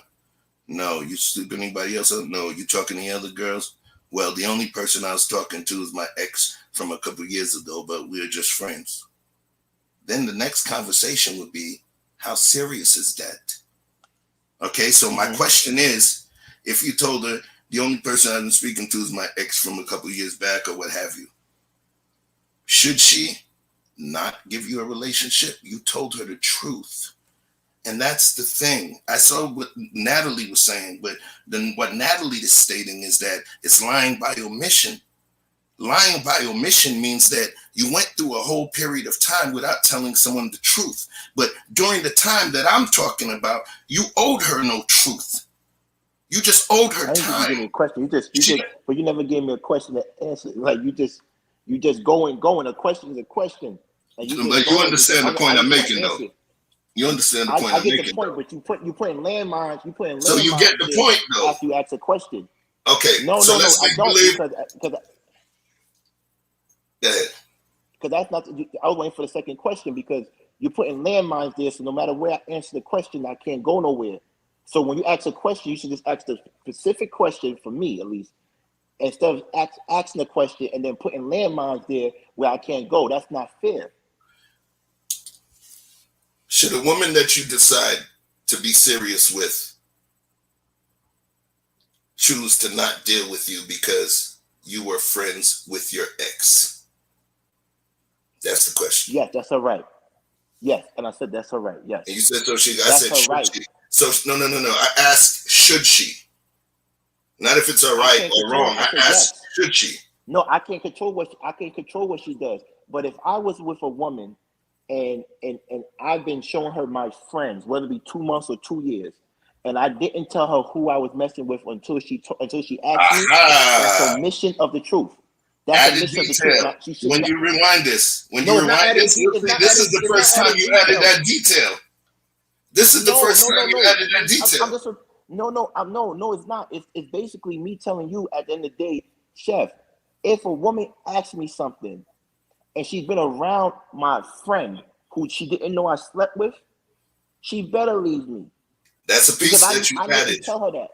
No. You sleep with anybody else? No. You talking to any other girls? Well, the only person I was talking to is my ex from a couple of years ago, but we're just friends. Then the next conversation would be, how serious is that? Okay, so my question is, if you told her the only person I've been speaking to is my ex from a couple of years back or what have you, should she not give you a relationship? You told her the truth. And that's the thing. I saw what Natalie was saying, but then what Natalie is stating is that it's lying by omission. Lying by omission means that you went through a whole period of time without telling someone the truth. But during the time that I'm talking about, you owed her no truth. You just owed her time. You give me a question. But you never gave me a question to answer. Like you just going. A question is a question. But you understand the point I'm making, though. You understand the point I'm making. I get the point, but you putting landmines. So you get the point, though. After you ask a question. Okay. No, so I don't because go ahead. Because that's not. I was waiting for the second question because you're putting landmines there. So no matter where I answer the question, I can't go nowhere. So when you ask a question, you should just ask the specific question, for me at least, instead of asking the question and then putting landmines there where I can't go. That's not fair. Should a woman that you decide to be serious with choose to not deal with you because you were friends with your ex? That's the question. Yes, that's all right. Yes, and I said that's all right. Yes. And you said so. That's all right. So no. I asked, should she? Not if it's all right or wrong. I asked, should she? No, I can't control what she does. But if I was with a woman and I've been showing her my friends, whether it be 2 months or 2 years, and I didn't tell her who I was messing with until she asked me, that's a mission of the truth. That's a mission of the truth. When you rewind this, this is the first time you added that detail. This is the first time you added that detail. No, it's not. It's basically me telling you at the end of the day, Chef, if a woman asks me something and she's been around my friend who she didn't know I slept with, she better leave me. That's a piece that you I added. didn't tell her that.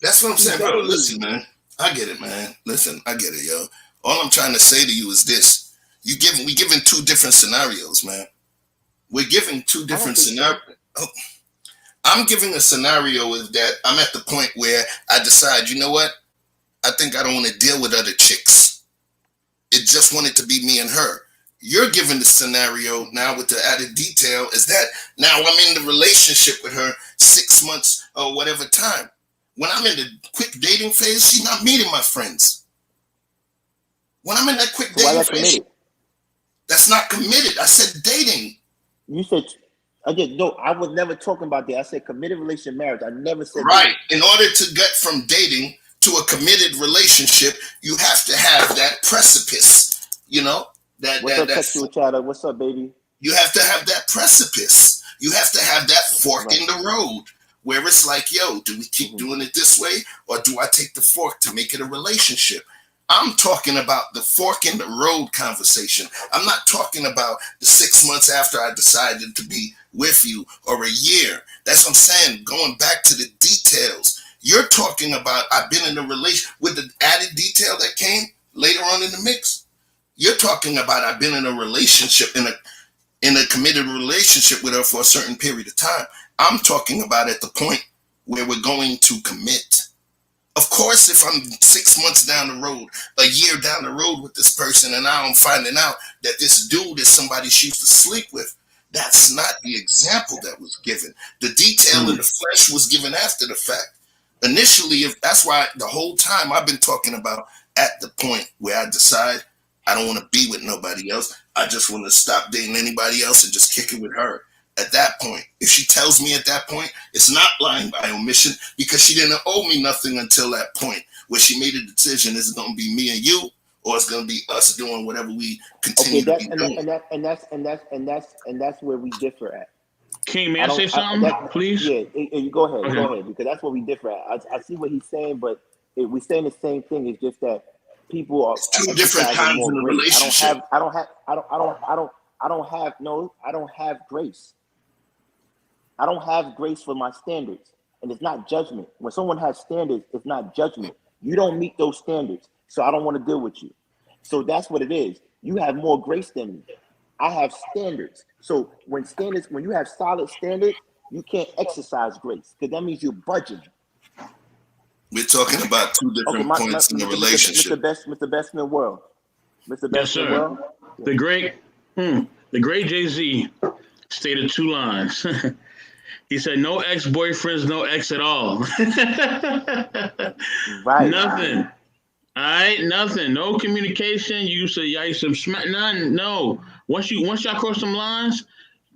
That's what I'm saying, bro. Listen, man. I get it, man. Listen, I get it, yo. All I'm trying to say to you is this. We giving two different scenarios, man. We're giving two different scenarios. So. I'm giving a scenario is that I'm at the point where I decide, you know what? I think I don't want to deal with other chicks. It just wanted to be me and her. You're given the scenario now with the added detail is that now I'm in the relationship with her 6 months or whatever time. When I'm in the quick dating phase, she's not meeting my friends. When I'm in that quick dating phase, that's not committed. I said dating. You said, again, no, I was never talking about that. I said committed relationship marriage. I never said right. Dating. In order to get from dating to a committed relationship, you have to have that precipice, you know? What's up, textual chatter? What's up, baby? You have to have that precipice. You have to have that fork in the road where it's like, yo, do we keep doing it this way or do I take the fork to make it a relationship? I'm talking about the fork in the road conversation. I'm not talking about the 6 months after I decided to be with you or a year. That's what I'm saying. Going back to the details. You're talking about I've been in a relation with the added detail that came later on in the mix. You're talking about I've been in a relationship, in a committed relationship with her for a certain period of time. I'm talking about at the point where we're going to commit. Of course, if I'm 6 months down the road, a year down the road with this person, and now I'm finding out that this dude is somebody she used to sleep with, that's not the example that was given. The detail in the flesh was given after the fact. Initially, that's why the whole time I've been talking about at the point where I decide I don't want to be with nobody else. I just want to stop dating anybody else and just kick it with her. At that point, if she tells me at that point, it's not lying by omission because she didn't owe me nothing until that point where she made a decision. Is it going to be me and you, or it's going to be us doing whatever we continue to be doing? And that's where we differ at. King, may I say something, please? Yeah, you go ahead, because that's where we differ at. I see what he's saying, but we're saying the same thing. It's just that people are two different kinds in a relationship. I don't have grace. I don't have grace for my standards, and it's not judgment. When someone has standards, it's not judgment. You don't meet those standards, so I don't want to deal with you. So that's what it is. You have more grace than me. I have standards. So when you have solid standards, you can't exercise grace because that means you're budging. We're talking about two different points in the relationship. Mr. Best in the world. Mr. Best in the world. The great Jay-Z stated 2 lines. He said, "No ex-boyfriends, no ex at all." Right. Nothing. All right, nothing. No communication. You used to smack none. No. Once y'all cross some lines,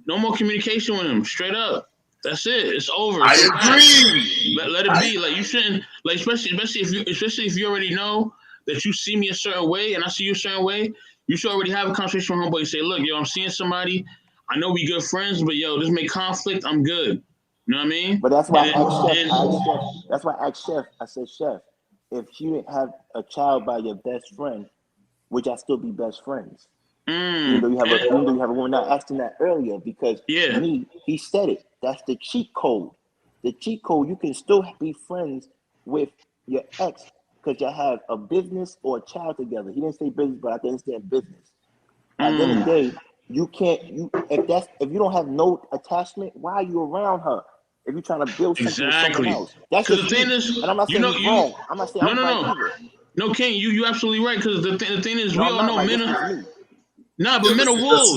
no more communication with him. Straight up. That's it. It's over. I agree. Let it be. Like you shouldn't. Like especially if you already know that you see me a certain way and I see you a certain way, you should already have a conversation with homeboy and say, "Look, yo, I'm seeing somebody. I know we good friends, but yo, this may conflict. I'm good." You know what I mean? But that's why I asked Chef. I said, "Chef, if you didn't have a child by your best friend, would y'all still be best friends?" Even though you have a woman. I asked him that earlier because he said it. That's the cheat code. The cheat code, you can still be friends with your ex because you have a business or a child together. He didn't say business, but I can understand business. At the end of the day, you can't. If you don't have no attachment, why are you around her? If you're trying to build something with someone else, that's the thing is. And I'm not saying he's wrong. I'm not saying I'm right either. No, King, you absolutely right because the thing is, we all know men are. Nah, but men are wolves.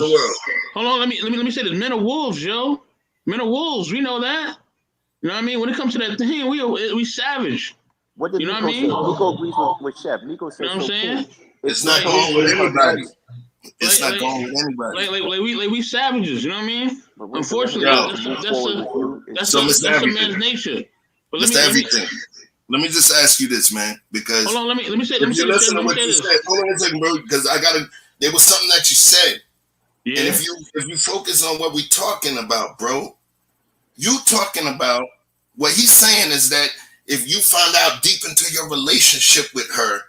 Hold on, let me say this. Men are wolves, yo. Men are wolves. We know that. You know what I mean? When it comes to that thing, we savage. What did Nico say? Nico agrees with Chef. Nico says, you know what I'm saying? It's not going with anybody. It's not going with anybody. Like we savages. You know what I mean? Unfortunately, that's a man's nature. But let me just ask you this, man, because hold on. Let me say. Hold on a second, bro, because there was something that you said. Yeah. And if you focus on what we're talking about, bro, you talking about what he's saying is that if you find out deep into your relationship with her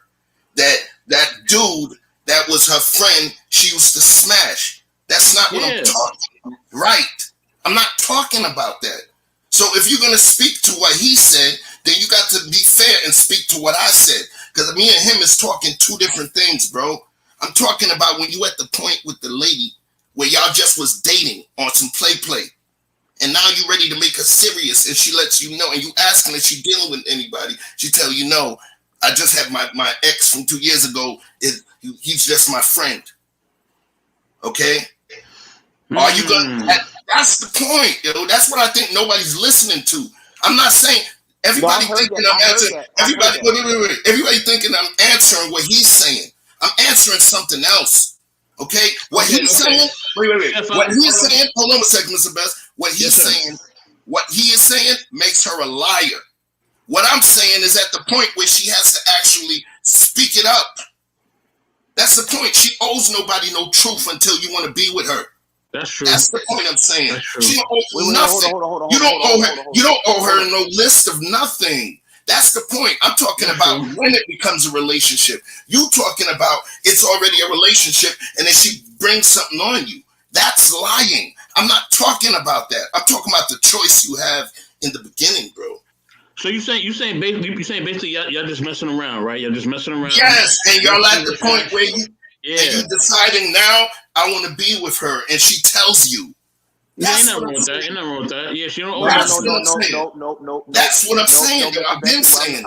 that dude that was her friend she used to smash, that's not what I'm talking. Right. I'm not talking about that. So if you're gonna speak to what he said, then you got to be fair and speak to what I said. Because me and him is talking two different things, bro. I'm talking about when you at the point with the lady where y'all just was dating on some play, and now you ready to make her serious, and she lets you know, and you asking if she dealing with anybody, she tell you no. I just had my ex from 2 years ago. He's just my friend. Okay. Are you gonna? That's the point, yo. That's what I think nobody's listening to. I'm not saying everybody thinking I'm answering. Wait. Everybody thinking I'm answering what he's saying. I'm answering something else. Okay. What he's saying. Wait. What he's saying. Hold on a second, Mr. Best. What he's saying. What he is saying makes her a liar. What I'm saying is at the point where she has to actually speak it up. That's the point. She owes nobody no truth until you want to be with her. That's true. That's the point I'm saying. That's true. She don't owe nothing. You don't owe her no list of nothing. That's the point. I'm talking about when it becomes a relationship. You talking about it's already a relationship and then she brings something on you. That's lying. I'm not talking about that. I'm talking about the choice you have in the beginning, bro. So you saying basically y'all just messing around, right? Y'all just messing around. Yes, and y'all at the point where you deciding now I want to be with her, and she tells you. Ain't nothing wrong with that. Yeah, she don't. No. That's what I'm saying. I've been saying.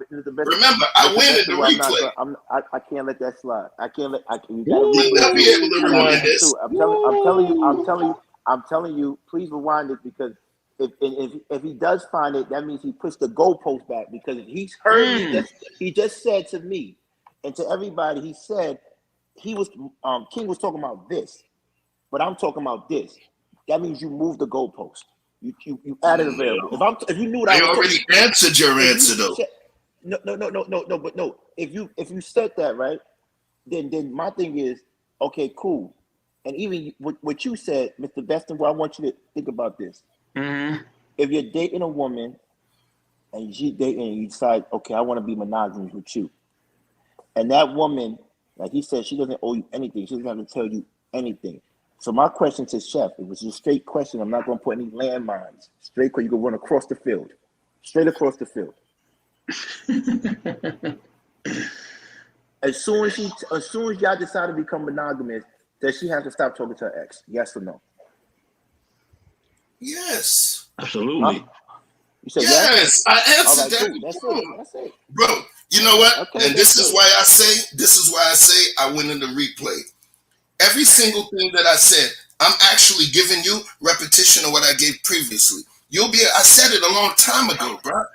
Remember, I win in the replay. I can't let that slide. You gotta be able to rewind this. I'm telling you. Please rewind it because if he does find it, that means he pushed the goalpost back because he's heard me. He just said to me and to everybody, he said King was talking about this, but I'm talking about this. That means you moved the goalpost. You added a variable. If you knew what I already answered your answer though. No. But no. If you said that right, then my thing is okay, cool. And even what you said, Mr. Beston, I want you to think about this. Mm-hmm. If you're dating a woman and she's dating and you decide, okay, I want to be monogamous with you, and that woman, like he said, she doesn't owe you anything. She doesn't have to tell you anything. So my question to Chef, it was a straight question. I'm not going to put any landmines. Straight question. You can run across the field, straight across the field. As soon as y'all decide to become monogamous, does she have to stop talking to her ex? Yes or no? Yes. Absolutely. Huh? You said yes. I answered that. Cool. That's it. Bro, you know what? Okay, and this is why I say I went in the replay. Every single thing that I said, I'm actually giving you repetition of what I gave previously. I said it a long time ago, bro.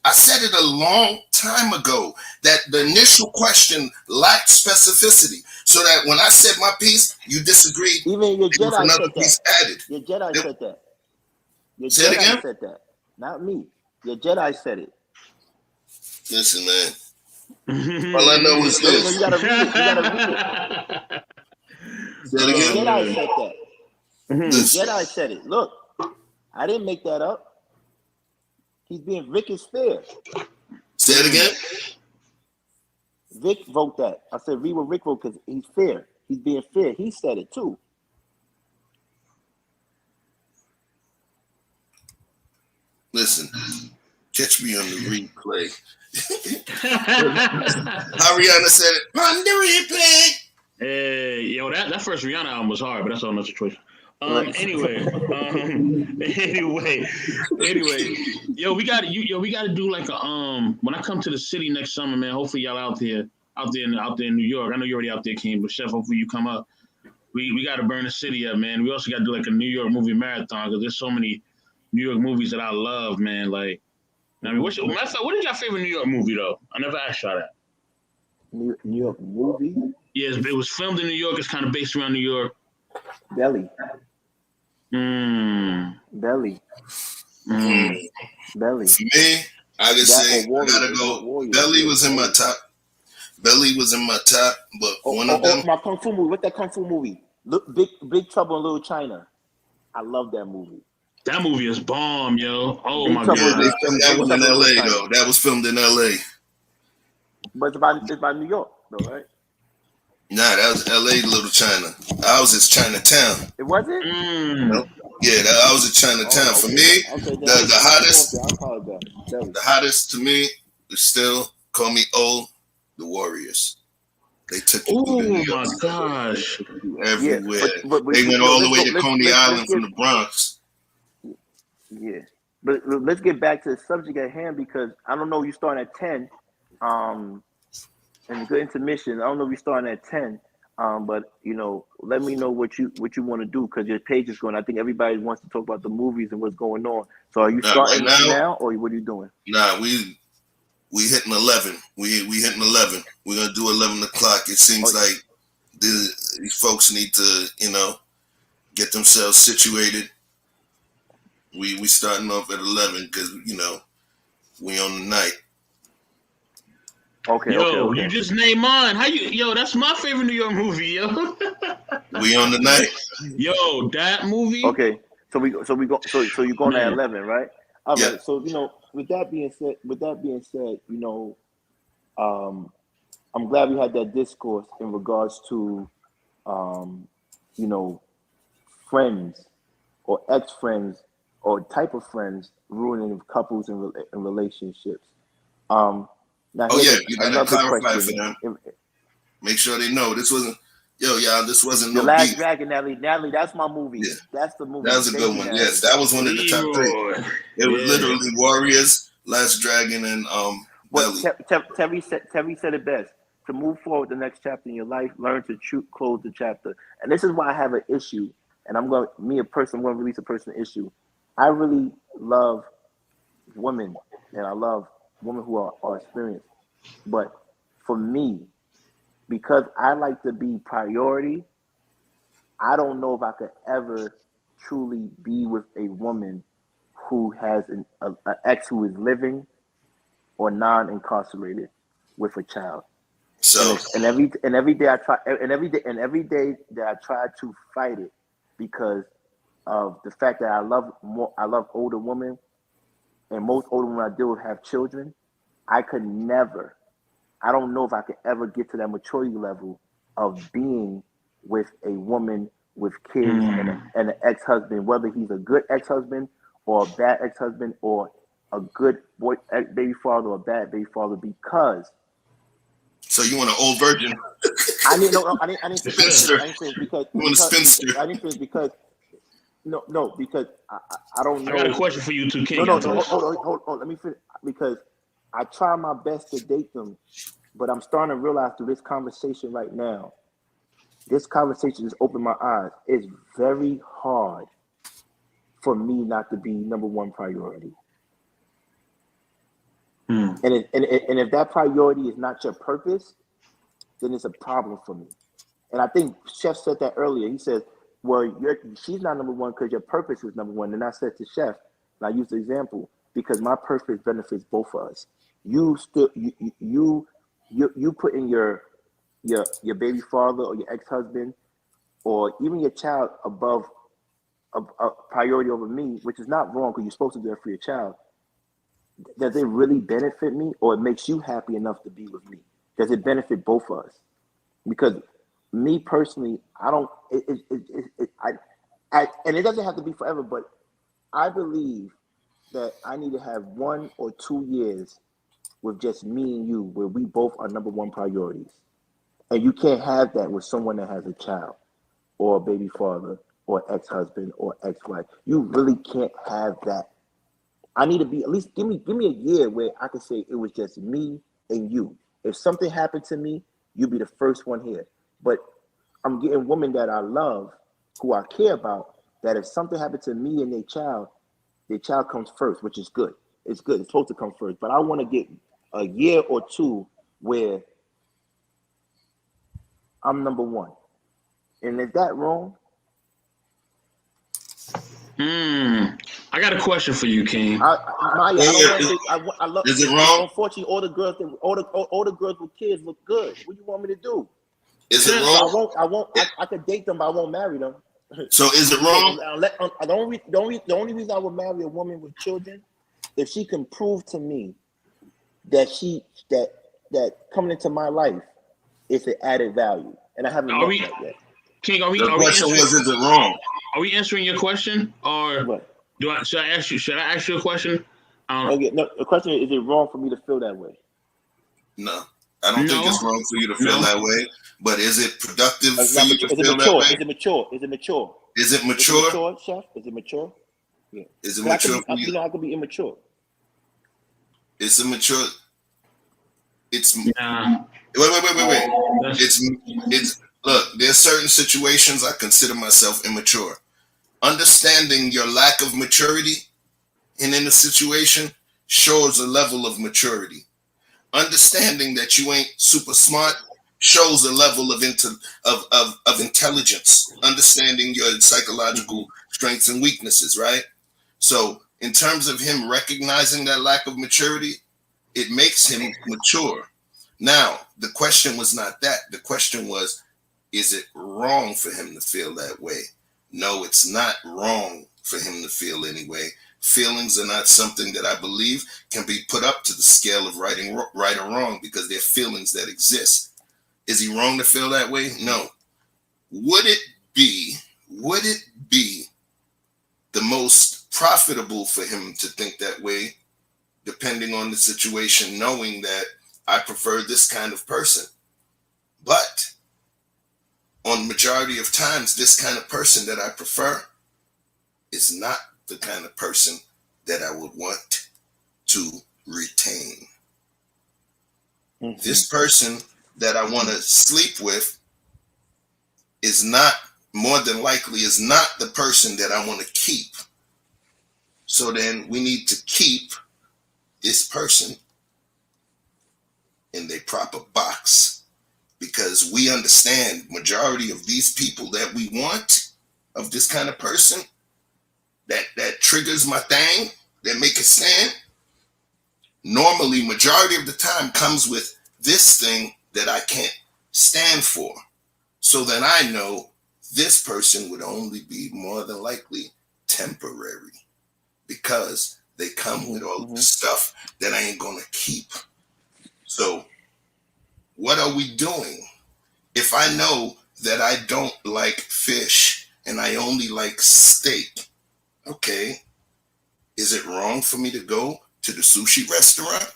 I said it a long time ago that the initial question lacked specificity. So that when I said my piece, you disagreed. Even your Jedi another said piece that. added. Your Jedi said that. Your Say it Jedi again? said that. Not me. Your Jedi said it. Listen, man. All I know is this. No, you gotta read it. Say it again? Your Jedi said that. Your Jedi said it. Look, I didn't make that up. He's being Vic is fair. Say it again? Vic wrote that. I said read what Rick wrote because he's fair. He's being fair. He said it too. Listen, catch me on the replay. Ariana said it on the replay. Hey, yo, that first Rihanna album was hard, but that's all another situation. Anyway, yo, we got to do like a when I come to the city next summer, man. Hopefully y'all out there in New York. I know you're already out there, King, but Chef, hopefully you come up. We got to burn the city up, man. We also got to do like a New York movie marathon because there's so many New York movies that I love, man. Like, I mean, what is your favorite New York movie though? I never asked y'all that. New York movie? Yes, it was filmed in New York. It's kind of based around New York. Belly. Belly. Belly. For me, I could say I gotta go. Belly was in my top. But one of them. My Kung Fu movie. What's that Kung Fu movie? Look, Big Trouble in Little China. I love that movie. That movie is bomb, yo. Oh my God. That was in LA though. That was filmed in LA. But it's by New York, though, right? Nah, that was LA, Little China. I was in Chinatown. It wasn't? Nope. Yeah, I was in Chinatown. For me, the hottest to me is still, call me old, the Warriors. They took it through Oh New York my City, gosh. everywhere. but They went all the way to Coney let's Island get from the Bronx. yeah. But let's get back to the subject at hand because I don't know. You starting at 10, and a good intermission. I don't know if you starting at 10, but let me know what you want to do because your page is going. I think everybody wants to talk about the movies and what's going on. So are you Now, right starting now, or what are you doing? Nah, we hitting 11. We hitting 11. We're gonna do 11 o'clock. It seems like these folks need to get themselves situated. We starting off at 11 because we on the night. Okay. You just named mine. That's my favorite New York movie, yo. We on the night. Yo, that movie. Okay. So you're going at 11, right? All Yeah. right. So with that being said, I'm glad we had that discourse in regards to, friends or ex-friends or type of friends ruining couples and relationships. Now Oh yeah, here's you gotta another clarify question. for them. Make sure they know this wasn't. Y'all, this wasn't The no Last beef. Dragon, Natalie, that's my movie. Yeah. That's the movie. That was a Thank good you, one. Natalie. Yes, that was one of the top 3. Leroy. It was literally Warriors, Last Dragon, and Belly. Terry said it best. To move forward the next chapter in your life, learn to close the chapter. And this is why I have an issue. And I'm going to release a personal issue. I really love women, and I love women who are experienced. But for me, because I like to be priority, I don't know if I could ever truly be with a woman who has an ex who is living or non-incarcerated with a child. So And every day I try, and every day that I try to fight it because of the fact that I love older women, and most older women I deal with have children. I don't know if I could ever get to that maturity level of being with a woman with kids and an ex-husband, whether he's a good ex-husband or a bad ex-husband or a good baby father or a bad baby father, because. So you want an old virgin? I need spinster. because You want a spinster? I need to because because I don't know. I got a question for you too, King. No, hold on. Let me finish because I try my best to date them, but I'm starting to realize through this conversation right now. This conversation has opened my eyes. It's very hard for me not to be number one priority. And if that priority is not your purpose, then it's a problem for me. And I think Chef said that earlier. He said, well, she's not number one because your purpose is number one. And I said to Chef, and I used the example, because my purpose benefits both of us. You put in your baby father or your ex-husband or even your child above a priority over me, which is not wrong because you're supposed to do it for your child. Does it really benefit me, or it makes you happy enough to be with me? Does it benefit both of us? Because me personally, I don't. And it doesn't have to be forever, but I believe that I need to have 1 or 2 years with just me and you, where we both are number one priorities. And you can't have that with someone that has a child, or a baby father, or ex-husband, or ex-wife. You really can't have that. I need to be at least give me a year where I can say it was just me and you. If something happened to me, you'll be the first one here. But I'm getting women that I love, who I care about, that if something happened to me and their child comes first, which is good. It's good. It's supposed to come first. But I want to get a year or 2 where I'm number one. And is that wrong? I got a question for you, King. Maya, I love. Is it wrong? Unfortunately, all the girls with kids look good. What do you want me to do? Is it wrong? I could date them, but I won't marry them. So is it wrong? The only reason I would marry a woman with children, if she can prove to me that that coming into my life is an added value, and I haven't met that yet. King, The question was, is it wrong? Are we answering your question, or what? Should I ask you a question? Okay, no. The question is it wrong for me to feel that way? No, I don't think No. it's wrong for you to feel No. that way. But is it productive It's for not you mature. to Is it feel that mature? way? Is it mature? Is it mature? Is it Is it mature? mature, Chef? Is it mature? Yeah. Is it 'Cause I could mature be, for you? you know, I could be immature. It's a mature. It's Nah. wait. That's, It's look. There's certain situations I consider myself immature. Understanding your lack of maturity in a situation shows a level of maturity. Understanding that you ain't super smart shows a level of intelligence. Understanding your psychological strengths and weaknesses, right? So, in terms of him recognizing that lack of maturity, it makes him mature. Now, the question was not that. The question was, is it wrong for him to feel that way? No, it's not wrong for him to feel anyway. Feelings are not something that I believe can be put up to the scale of right or wrong, because they're feelings that exist. Is he wrong to feel that way? No. Would it be the most profitable for him to think that way, depending on the situation, knowing that I prefer this kind of person? But on the majority of times, this kind of person that I prefer is not the kind of person that I would want to retain. Mm-hmm. This person that I want to sleep with is not, more than likely, is not the person that I want to keep. So then we need to keep this person in their proper box, because we understand majority of these people that we want, of this kind of person, that triggers my thing, that make it stand, normally majority of the time comes with this thing that I can't stand for. So then I know this person would only be more than likely temporary, because they come with all the stuff that I ain't gonna keep. So what are we doing? If I know that I don't like fish and I only like steak, okay, is it wrong for me to go to the sushi restaurant?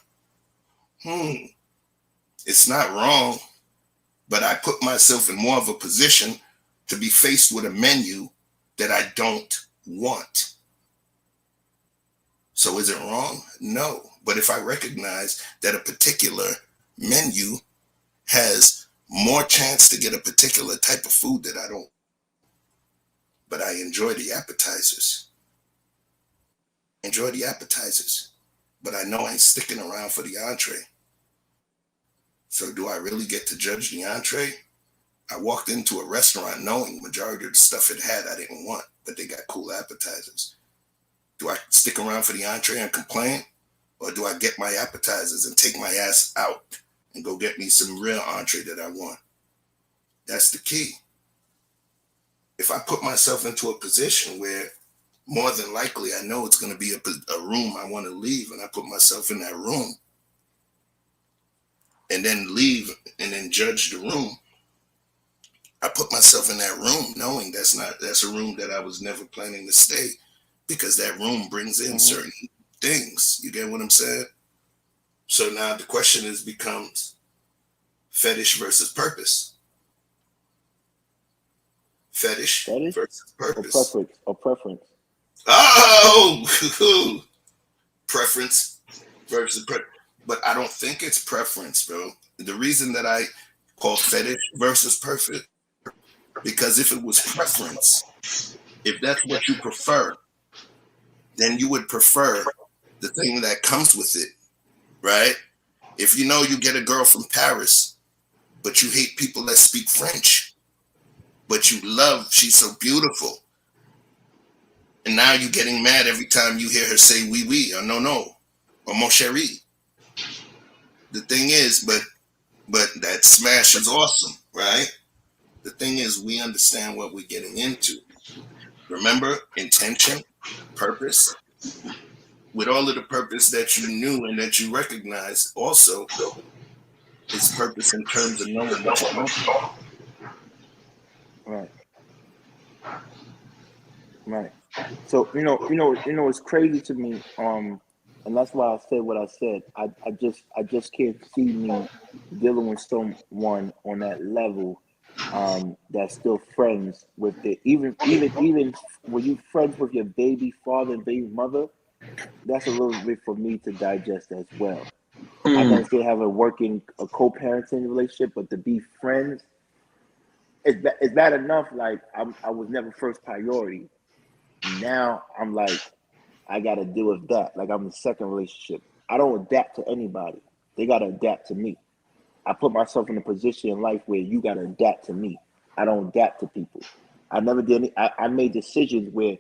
It's not wrong, but I put myself in more of a position to be faced with a menu that I don't want. So is it wrong? No. But if I recognize that a particular menu has more chance to get a particular type of food that I don't, but I enjoy the appetizers. But I know I ain't sticking around for the entree. So do I really get to judge the entree? I walked into a restaurant knowing the majority of the stuff it had I didn't want, but they got cool appetizers. Do I stick around for the entree and complain? Or do I get my appetizers and take my ass out and go get me some real entree that I want? That's the key. If I put myself into a position where more than likely I know it's going to be a room I want to leave, and I put myself in that room and then leave and then judge the room, I put myself in that room knowing that's a room that I was never planning to stay, because that room brings in certain things. You get what I'm saying? So now the question becomes fetish versus purpose. Fetish versus purpose. Or preference. Oh, preference versus preference. But I don't think it's preference, bro. The reason that I call fetish versus perfect, because if it was preference, if that's what you prefer, then you would prefer the thing that comes with it, right? If you know you get a girl from Paris, but you hate people that speak French, but you love, she's so beautiful, and now you're getting mad every time you hear her say oui oui or no or mon chéri. The thing is, but that smash is awesome, right? The thing is, we understand what we're getting into. Remember, intention, purpose. With all of the purpose that you knew and that you recognized, also, it's purpose in terms of knowing what you want. Right. So it's crazy to me. And that's why I said what I said. I just can't see me dealing with someone on that level, that's still friends with the even when you friends with your baby father and baby mother, that's a little bit for me to digest as well. I can Mm, still have a co-parenting relationship, but to be friends, it's bad enough. Like I was never first priority. Now I'm like I got to deal with that. Like I'm in the second relationship. I don't adapt to anybody. They got to adapt to me. I put myself in a position in life where you got to adapt to me. I don't adapt to people. I never did. I made decisions where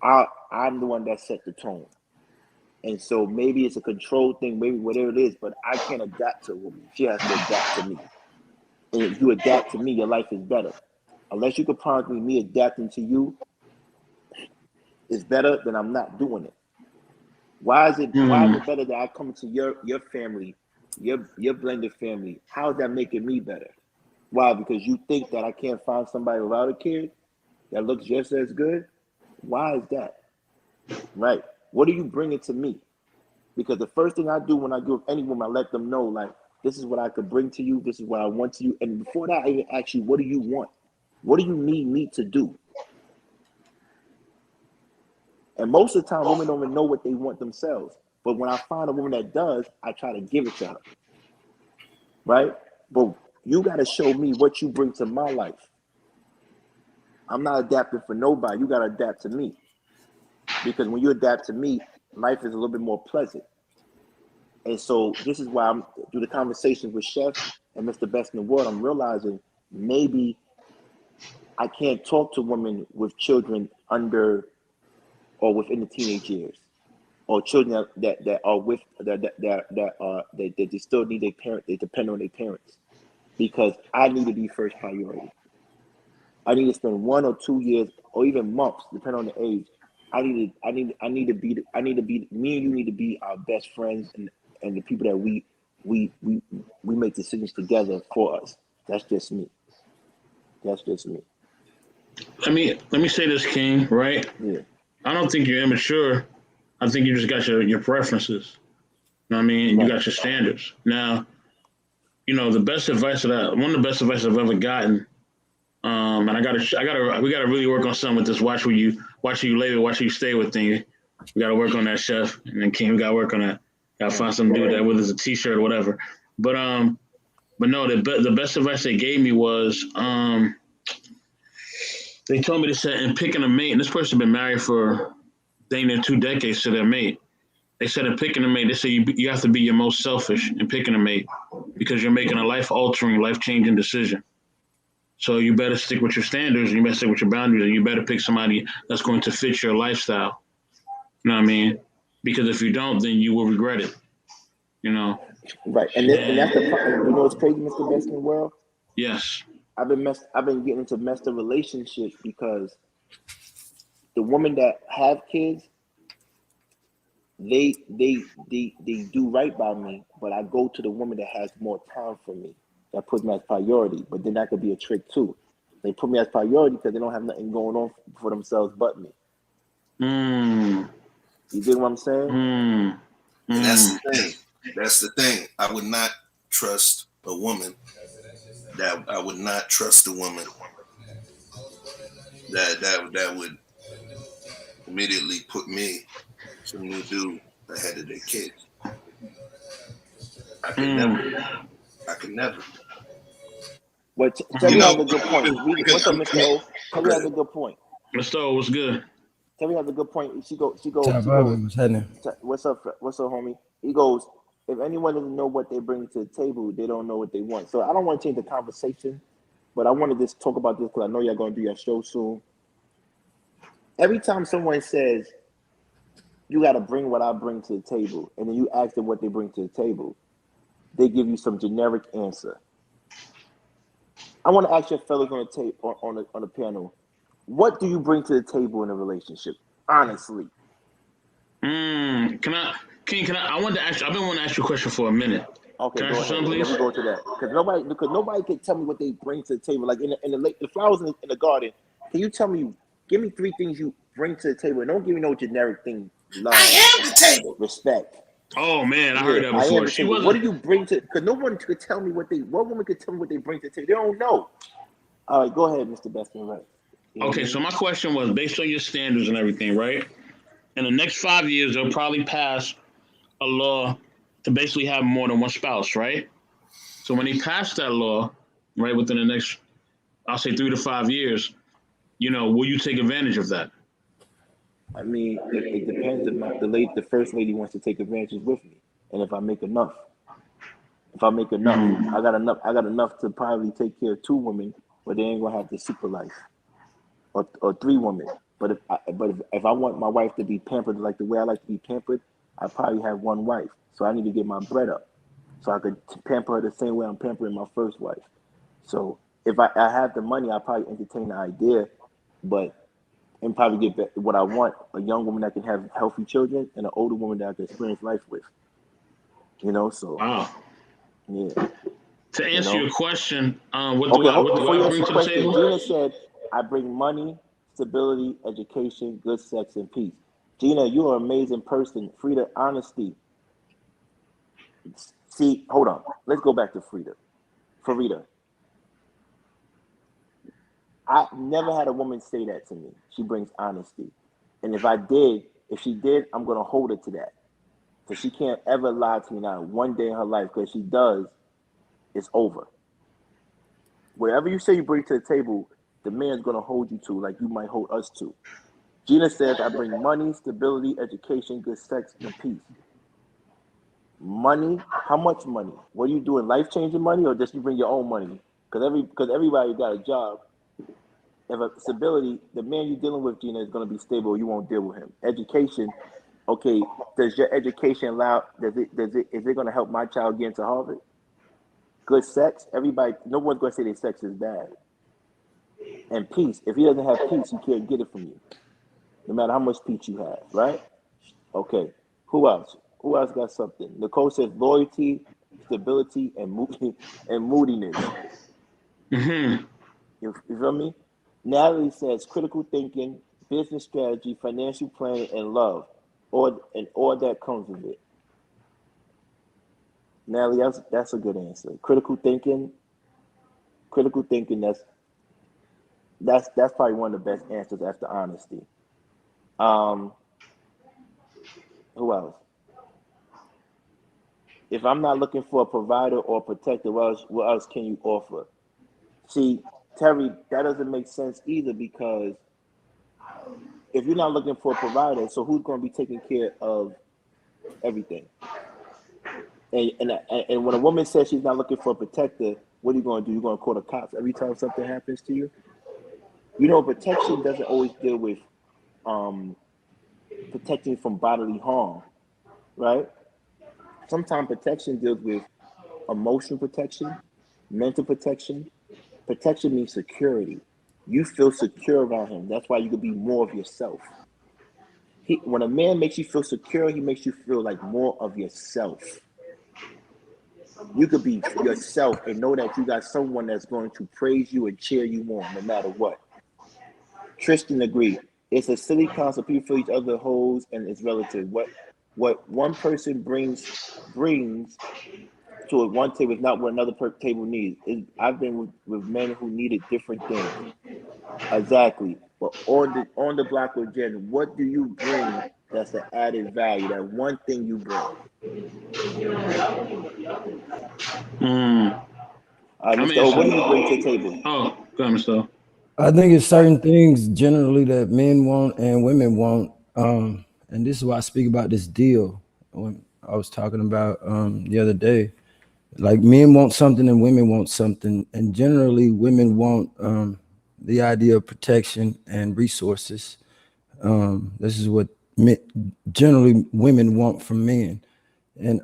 I'm the one that set the tone. And so maybe it's a control thing, maybe whatever it is, but I can't adapt to a woman. She has to adapt to me. And if you adapt to me, your life is better. Unless you can promise me adapting to you is better, then I'm not doing it. Why is mm. it better that I come to your family, your blended family? How is that making me better? Why? Because you think that I can't find somebody without a kid that looks just as good? Why is that? Right? What are you bringing to me? Because the first thing I do when I give any woman, I let them know, like, this is what I could bring to you. This is what I want to you. And before that, I even ask you, what do you want? What do you need me to do? And most of the time, women don't even know what they want themselves. But when I find a woman that does, I try to give it to her. Right? But you got to show me what you bring to my life. I'm not adapting for nobody. You got to adapt to me. Because when you adapt to me, life is a little bit more pleasant. And so this is why I'm through the conversations with Chef and Mr. Best in the World, I'm realizing maybe I can't talk to women with children under or within the teenage years, or children that are with that they still need their parent, they depend on their parents, because I need to be first priority. I need to spend 1 or 2 years or even months, depending on the age. I need to be me and you need to be our best friends, and the people that we make decisions together for us. That's just me. That's just me. Let me say this, King. Right? Yeah. I don't think you're immature. I think you just got your preferences. You know what I mean? You Right. got your standards. Now, the best advice one of the best advice I've ever gotten. And we gotta really work on something with this. Watch who you label, watch who you stay with thing. We gotta work on that, Chef, and then King. We gotta work on that. Gotta find something to do with that, whether it's a T-shirt or whatever. But no, the best advice they gave me was they told me to say in picking a mate, and this person been married for dang near 2 decades to their mate. They said in picking a mate, they say you have to be your most selfish in picking a mate because you're making a life-altering, life-changing decision. So you better stick with your standards, and you better stick with your boundaries, and you better pick somebody that's going to fit your lifestyle. You know what I mean? Because if you don't, then you will regret it. You know? Right. And that's the problem. You know what's crazy, Mr. Best in the World? Yes. I've been getting into messed up relationships because the women that have kids, they do right by me, but I go to the woman that has more time for me, that puts me as priority. But then that could be a trick too. They put me as priority because they don't have nothing going on for themselves but me. Mm, You dig what I'm saying? mm, And that's mm, the thing. That's the thing. I would not trust a woman I would not trust a woman that would immediately put me some new dude ahead of their kids. I could never. mm. I could never. Well, You Terry know, has a good point. because What's up, Mr. O? Terry has a good. good point. Let's go. What's good? Terry has a good point. Top She of it goes, was happening. what's up, homie? He goes, if anyone doesn't know what they bring to the table, they don't know what they want. So I don't want to change the conversation, but I want to just talk about this because I know you're going to do your show soon. Every time someone says, you got to bring what I bring to the table, and then you ask them what they bring to the table, they give you some generic answer. I want to ask your fellas on the tape on the panel, what do you bring to the table in a relationship? Honestly. Can I? I wanted to ask. I've been wanting to ask you a question for a minute. Okay, Can I go ask you ahead, something, and then we please? go to that because nobody can tell me what they bring to the table. Like the flowers in the garden. Can you tell me? Give me 3 things you bring to the table, and don't give me no generic thing love, I am the table. respect. Oh man, I heard that I am before. the She table. What wasn't. do you bring to? Because no one could tell me what woman could tell me what they bring to the table. They don't know. All right, go ahead, Mr. Bestman. Right. Okay, so my question was based on your standards and everything, right? In the next 5 years, they'll probably pass a law to basically have more than one spouse, right? So when they pass that law, right, within the next, I'll say 3 to 5 years, will you take advantage of that? I mean, it depends. If the first lady wants to take advantage with me, and if I make enough. If I make enough, I got enough. I got enough to probably take care of 2 women, but they ain't gonna have the super life, or 3 women. But if I want my wife to be pampered like the way I like to be pampered, I probably have 1 wife. So I need to get my bread up, so I could pamper her the same way I'm pampering my first wife. So if I have the money, I probably entertain the idea, and probably get what I want: a young woman that can have healthy children, and an older woman that I can experience life with. So Wow. yeah. To answer your question, what Okay, do I bring your to the question, table? Gina said, I bring money, stability, education, good sex, and peace. Gina, you're an amazing person. Frida, honesty. See, hold on. Let's go back to Frida. Farida. I never had a woman say that to me. She brings honesty. And if she did, I'm going to hold her to that. So she can't ever lie to me now one day in her life, because she does, it's over. Whatever you say you bring to the table, the man's going to hold you to, like you might hold us to. Gina says, I bring money, stability, education, good sex, and peace. Money? How much money? What are you doing? Life-changing money, or just you bring your own money? Because everybody got a job. If a stability, the man you're dealing with, Gina, is going to be stable. You won't deal with him. Education. Okay, does your education is it going to help my child get into Harvard? Good sex. No one's going to say their sex is bad. And peace. If he doesn't have peace, he can't get it from you, no matter how much peace you have, right? Okay. Who else? Who else got something? Nicole says loyalty, stability, and moodiness. Mm-hmm. You feel me? Natalie says critical thinking, business strategy, financial planning, and love, all that comes with it. Natalie, that's a good answer. Critical thinking. That's probably one of the best answers after honesty. Um, who else? If I'm not looking for a provider or a protector, what else can you offer? See, Terry, that doesn't make sense either, because if you're not looking for a provider, so who's going to be taking care of everything? And when a woman says she's not looking for a protector, what are you going to do? You're going to call the cops every time something happens to you? Protection doesn't always deal with protecting from bodily harm, right? Sometimes protection deals with emotional protection, mental protection. Protection means security. You feel secure around him. That's why you can be more of yourself. When a man makes you feel secure, he makes you feel like more of yourself. You could be yourself and know that you got someone that's going to praise you and cheer you on no matter what. Tristan agreed. It's a silly concept. People feel each other holes, and it's relative. What one person brings to one table is not what another table needs. I've been with men who needed different things. Exactly. But on the block with Jen, what do you bring that's an added value? That one thing you bring. Mr. O, what do you bring to the table? Oh, go ahead, Mr. O. I think it's certain things generally that men want and women want. And this is why I speak about this deal when I was talking about the other day. Like men want something and women want something. And generally women want the idea of protection and resources. This is what generally women want from men. And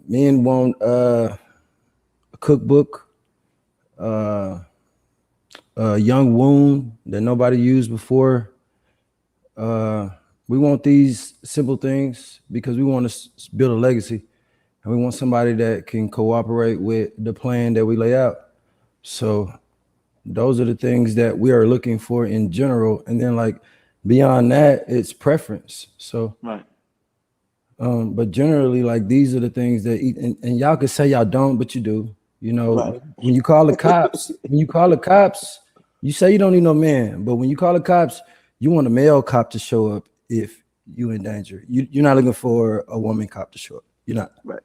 men want a cookbook, a young wound that nobody used before. We want these simple things because we want to build a legacy, and we want somebody that can cooperate with the plan that we lay out. So those are the things that we are looking for in general. And then like beyond that, it's preference. So right. But generally, like these are the things that and y'all could say y'all don't, but you do. You know, Right. when you call the cops, you say you don't need no man, but when you call the cops, you want a male cop to show up if you in danger. You're not looking for a woman cop to show up. You're not. Right.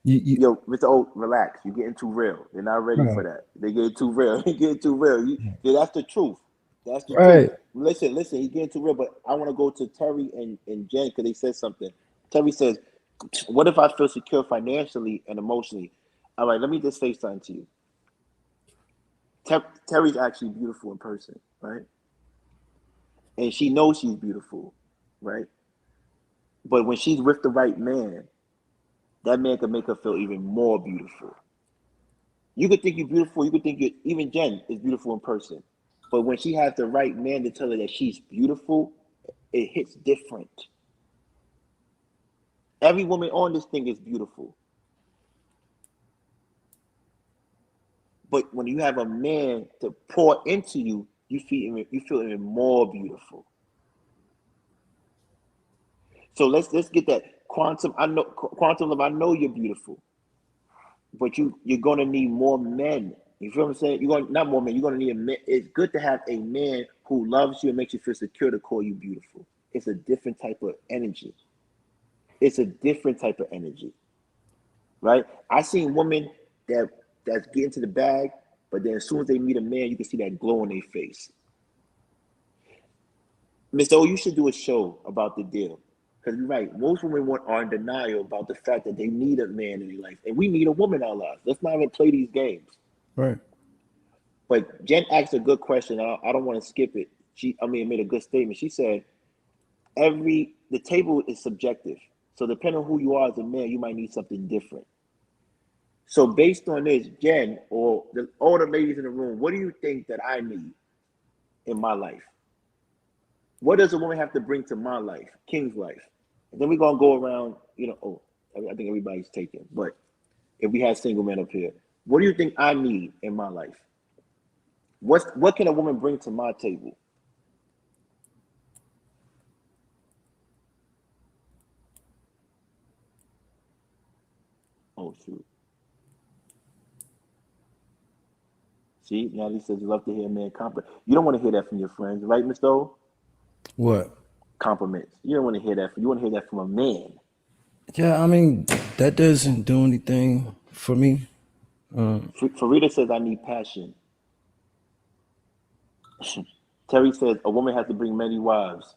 You Yo, Mr. O, relax. You're getting too real. They're not ready for right, that. They get too real. They get too real. Yeah, that's the truth. That's the truth. right. Listen, he's getting too real. But I want to go to Terry and Jen because they said something. Terry says, "What if I feel secure financially and emotionally?" All right, let me just say something to you. Terry's actually beautiful in person, right? And she knows she's beautiful, right? But when she's with the right man, that man can make her feel even more beautiful. You could think you're beautiful. You could think even Jen is beautiful in person. But when she has the right man to tell her that she's beautiful, it hits different. Every woman on this thing is beautiful. But when you have a man to pour into you, you feel even more beautiful. So let's get that quantum. I know quantum love. I know you're beautiful, but you're gonna need more men. You feel what I'm saying? You're going not more men. You're gonna need a man. It's good to have a man who loves you and makes you feel secure to call you beautiful. It's a different type of energy. It's a different type of energy, right? I seen women that's getting to the bag, but then as soon as they meet a man, you can see that glow on their face. Mr. O, you should do a show about the deal. Because you're right, most women are in denial about the fact that they need a man in their life. And we need a woman in our lives. Let's not even play these games. Right. But Jen asked a good question. I don't want to skip it. Made a good statement. She said, the table is subjective. So depending on who you are as a man, you might need something different. So based on this, Jen, or all the ladies in the room, what do you think that I need in my life? What does a woman have to bring to my life, King's life? And then we're gonna go around, I think everybody's taken. But if we had single men up here, what do you think I need in my life? What can a woman bring to my table? Oh shoot. See, Natalie says you love to hear a man compliment. You don't want to hear that from your friends, right, Mr. O? What? Compliments. You don't want to hear that. You want to hear that from a man. Yeah, I mean that doesn't do anything for me. Farida says I need passion. Terry says a woman has to bring many wives.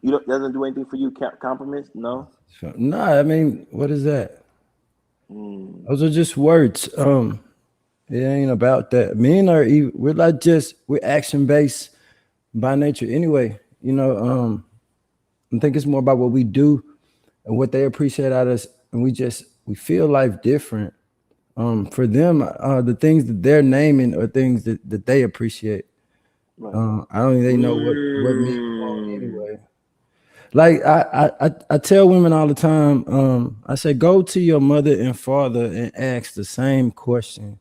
Doesn't do anything for you. Compliments? No. So, nah, I mean, what is that? Those are just words. It ain't about that. Men are we're action based by nature anyway. I think it's more about what we do and what they appreciate out of us, and we feel life different. For them, the things that they're naming are things that they appreciate. Right. I don't think they know what men want anyway. Like I tell women all the time, I say, go to your mother and father and ask the same question.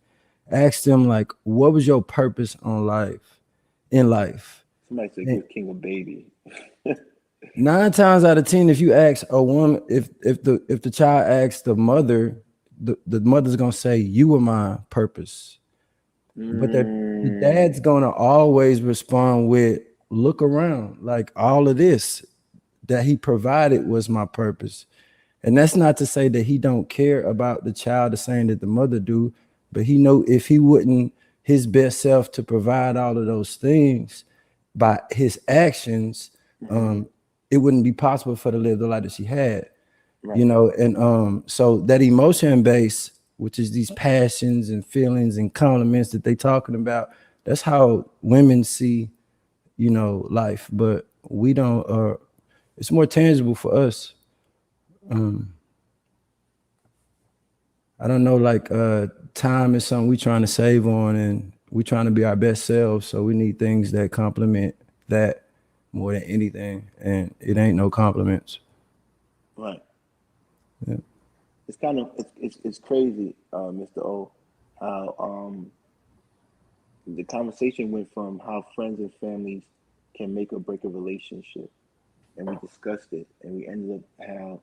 Ask them like, what was your purpose in life? Somebody said And good king of baby. 9 times out of 10, if you ask a woman, if the child asks the mother, the mother's gonna say, you were my purpose. But the dad's gonna always respond with, look around, like all of this that he provided was my purpose. And that's not to say that he don't care about the child the same that the mother do, but he know if he wouldn't his best self to provide all of those things by his actions, it wouldn't be possible for her to live the life that she had. Right. And so that emotion base, which is these passions and feelings and compliments that they talking about, that's how women see, life. But we don't. It's more tangible for us. I don't know, like time is something we trying to save on, and we trying to be our best selves. So we need things that complement that more than anything, and it ain't no compliments. Right. Yeah. It's kind of it's crazy, Mr. O, how the conversation went from how friends and families can make or break a relationship, and we discussed it, and we ended up how,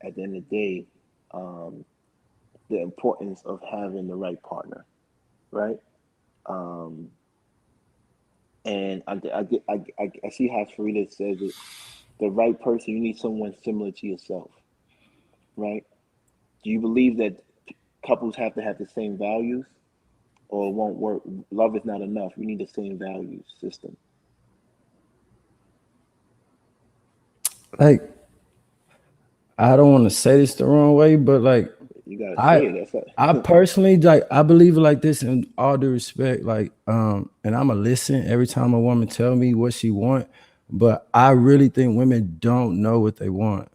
at the end of the day, um, the importance of having the right partner, right? Um, and I see how Farida says it. The right person, you need someone similar to yourself, right? Do you believe that couples have to have the same values, or it won't work? Love is not enough. You need the same value system. Like, I don't want to say this the wrong way, but like You gotta I say it. That's I like, personally like I believe it like this in all due respect. Like, and I'ma listen every time a woman tell me what she want, but I really think women don't know what they want.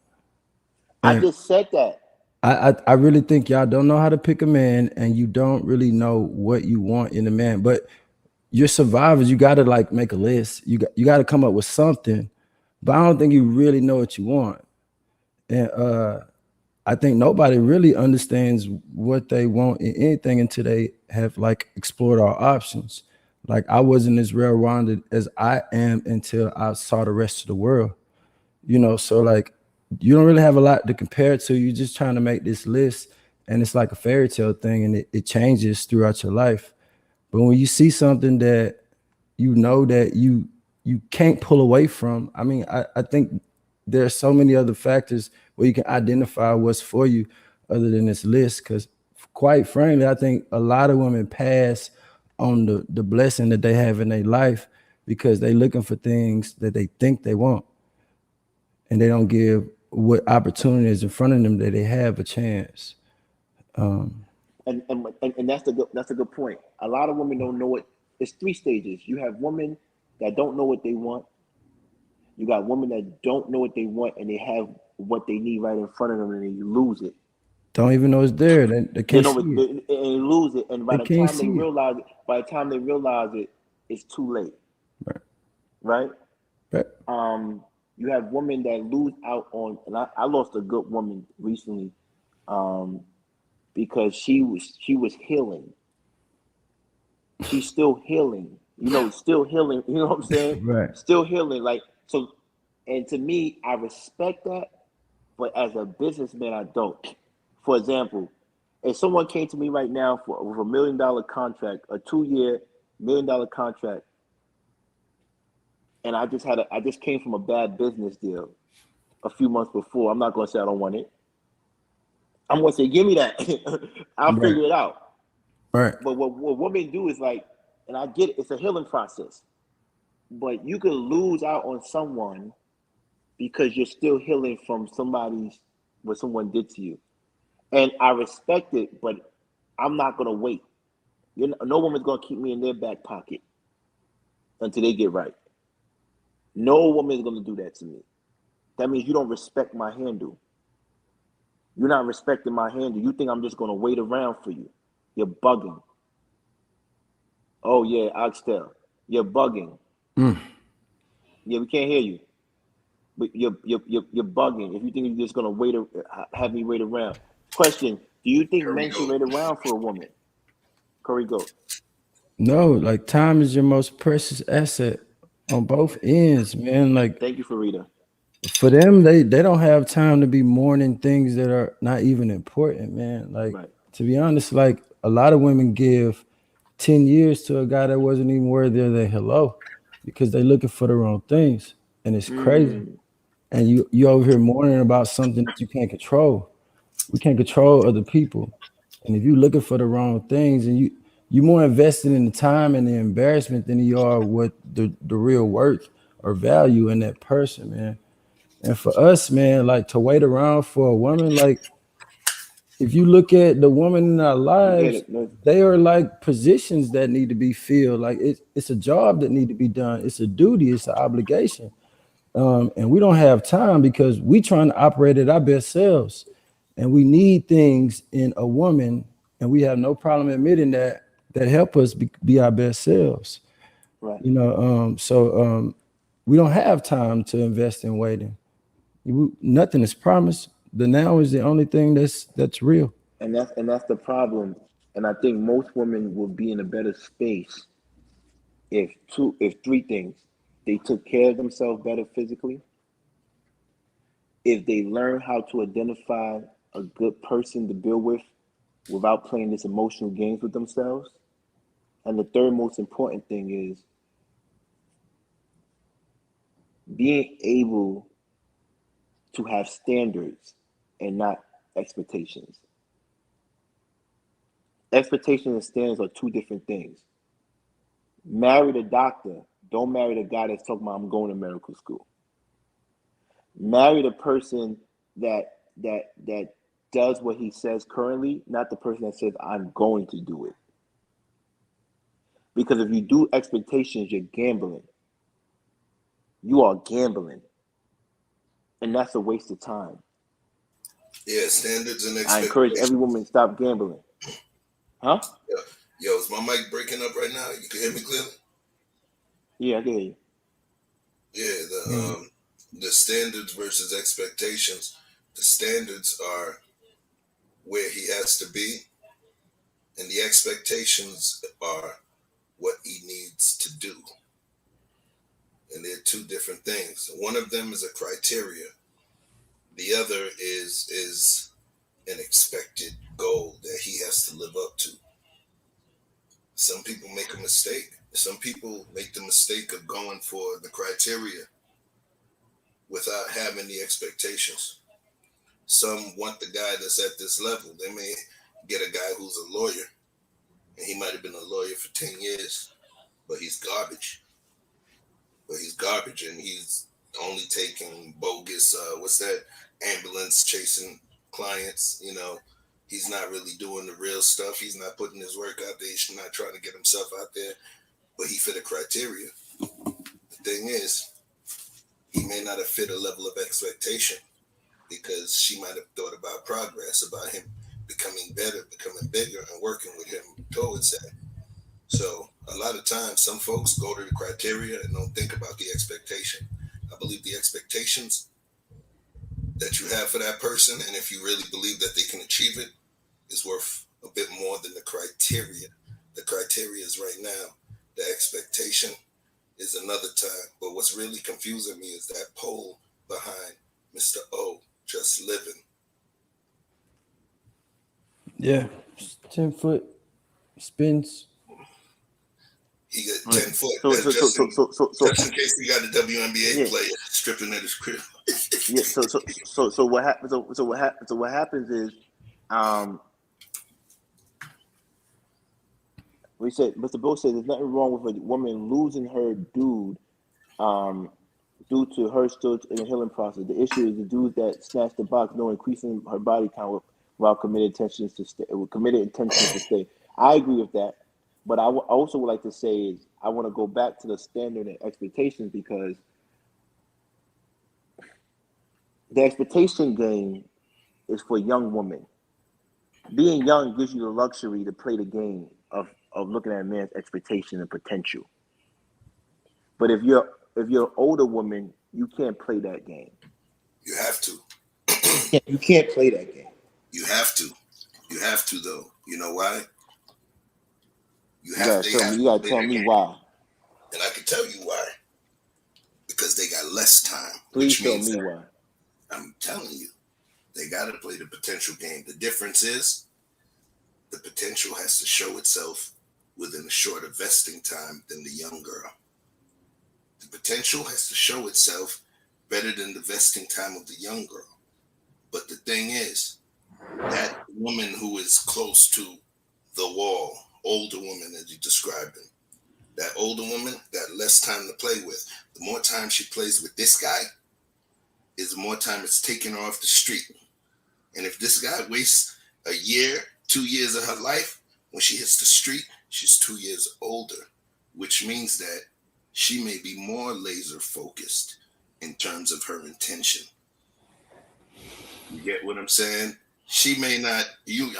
I And just said that. I really think y'all don't know how to pick a man, and you don't really know what you want in a man. But you're survivors. You gotta like make a list. You gotta come up with something. But I don't think you really know what you want. And I think nobody really understands what they want in anything until they have like explored our options. Like I wasn't as well-rounded as I am until I saw the rest of the world. So like you don't really have a lot to compare to. You're just trying to make this list, and it's like a fairy tale thing, and it changes throughout your life. But when you see something that you know that you can't pull away from, I mean, I think there are so many other factors where you can identify what's for you other than this list. Because quite frankly, I think a lot of women pass on the blessing that they have in their life because they're looking for things that they think they want, and they don't give what opportunities in front of them that they have a chance. And that's a good point. A lot of women don't know it. It's three stages. You have women that don't know what they want. You got women that don't know what they want, and they have what they need right in front of them, and they lose it. Don't even know it's there. They They can't know see it, it. and they lose it. And They can't see it. by the time they realize it, it's too late, Right. right? Right. You have women that lose out on, and I lost a good woman recently, um, because she was healing. She's still healing. Still healing. You know what I'm saying? Right. Still healing. Like so, and to me, I respect that, but as a businessman, I don't. For example, if someone came to me right now for $1 million contract, a 2 year $1 million contract, and I just came from a bad business deal a few months before. I'm not gonna say I don't want it. I'm gonna say, give me that. I'll Right. figure it out. Right. But what women do is like, and I get it, it's a healing process. But you could lose out on someone because you're still healing from what someone did to you. And I respect it, but I'm not gonna wait. No woman's gonna keep me in their back pocket until they get right. No woman's gonna do that to me. That means you don't respect my handle. You're not respecting my handle. You think I'm just gonna wait around for you. You're bugging. Oh yeah, Oxtail. You're bugging. Mm. Yeah, we can't hear you. But you're bugging. If you think you're just gonna have me wait around. Question: do you think Here we men should go. wait around for a woman? Corey, go. No, like time is your most precious asset on both ends, man. Like Thank you, Farida. for them, they don't have time to be mourning things that are not even important, man. Like Right. to be honest, like a lot of women give 10 years to a guy that wasn't even worthy of their hello because they're looking for the wrong things. And it's crazy. Mm, And you over here mourning about something that you can't control. We can't control other people. And if you're looking for the wrong things and you're more invested in the time and the embarrassment than you are what the real worth or value in that person, man. And for us, man, like to wait around for a woman, like if you look at the woman in our you hit lives, it. No, they are like positions that need to be filled. Like it's a job that need to be done. It's a duty. It's an obligation. And we don't have time because we trying to operate at our best selves, and we need things in a woman, and we have no problem admitting that help us be our best selves. right. So we don't have time to invest in waiting. Nothing is promised. The now is the only thing that's real. And that's the problem. And I think most women will be in a better space if three things: they took care of themselves better physically, if they learn how to identify a good person to build with without playing this emotional games with themselves, and the third most important thing is being able to have standards and not expectations. Expectations and standards are two different things. Marry the doctor. Don't marry the guy that's talking about I'm going to medical school. Marry the person that does what he says currently, not the person that says I'm going to do it. Because if you do expectations, you're gambling. You are gambling. And that's a waste of time. Yeah, standards and I encourage expectations. every woman to stop gambling. Huh? Yo, is my mic breaking up right now? You can hear me clearly? Yeah, I can hear you. Yeah, the standards versus expectations. The standards are where he has to be, and the expectations are what he needs to do. And they're two different things. One of them is a criteria. The other is an expected goal that he has to live up to. Some people make a mistake. Some people make the mistake of going for the criteria without having the expectations. Some want the guy that's at this level. They may get a guy who's a lawyer, and he might have been a lawyer for 10 years, but he's garbage. And he's only taking bogus, what's that, ambulance chasing clients. He's not really doing the real stuff. He's not putting his work out there. He's not trying to get himself out there, but he fit a criteria. The thing is, he may not have fit a level of expectation because she might have thought about progress, about him becoming better, becoming bigger, and working with him towards that. So a lot of times, some folks go to the criteria and don't think about the expectation. I believe the expectations that you have for that person, and if you really believe that they can achieve it, is worth a bit more than the criteria. The criteria is right now. The expectation is another time. But what's really confusing me is that poll behind Mr. O, just living. Yeah, 10-foot spins. He got 10 foot. So Just in case we got a WNBA player stripping at his crib. Yeah. So what happens? So what happens is, we said Mr. Bill said there's nothing wrong with a woman losing her dude, due to her still in the healing process. The issue is the dudes that snatch the box, no increasing her body count while committed intentions to stay. I agree with that, but I also would like to say is I want to go back to the standard and expectations, because the expectation game is for young women. Being young gives you the luxury to play the game of looking at a man's expectation and potential. But if you're an older woman, you can't play that game. You have to. You can't play that game. You have to. You have to, though. You know why? You gotta tell me why. And I can tell you why. Because they got less time. Please tell me why. I'm telling you, they got to play the potential game. The difference is the potential has to show itself within a shorter vesting time than the young girl. The potential has to show itself better than the vesting time of the young girl. But the thing is, that woman who is close to the wall, older woman as you described them, that older woman got less time to play with. The more time she plays with this guy, is the more time it's taking her off the street. And if this guy wastes a year, 2 years of her life, when she hits the street, she's 2 years older, which means that she may be more laser focused in terms of her intention. You get what I'm saying? She may not,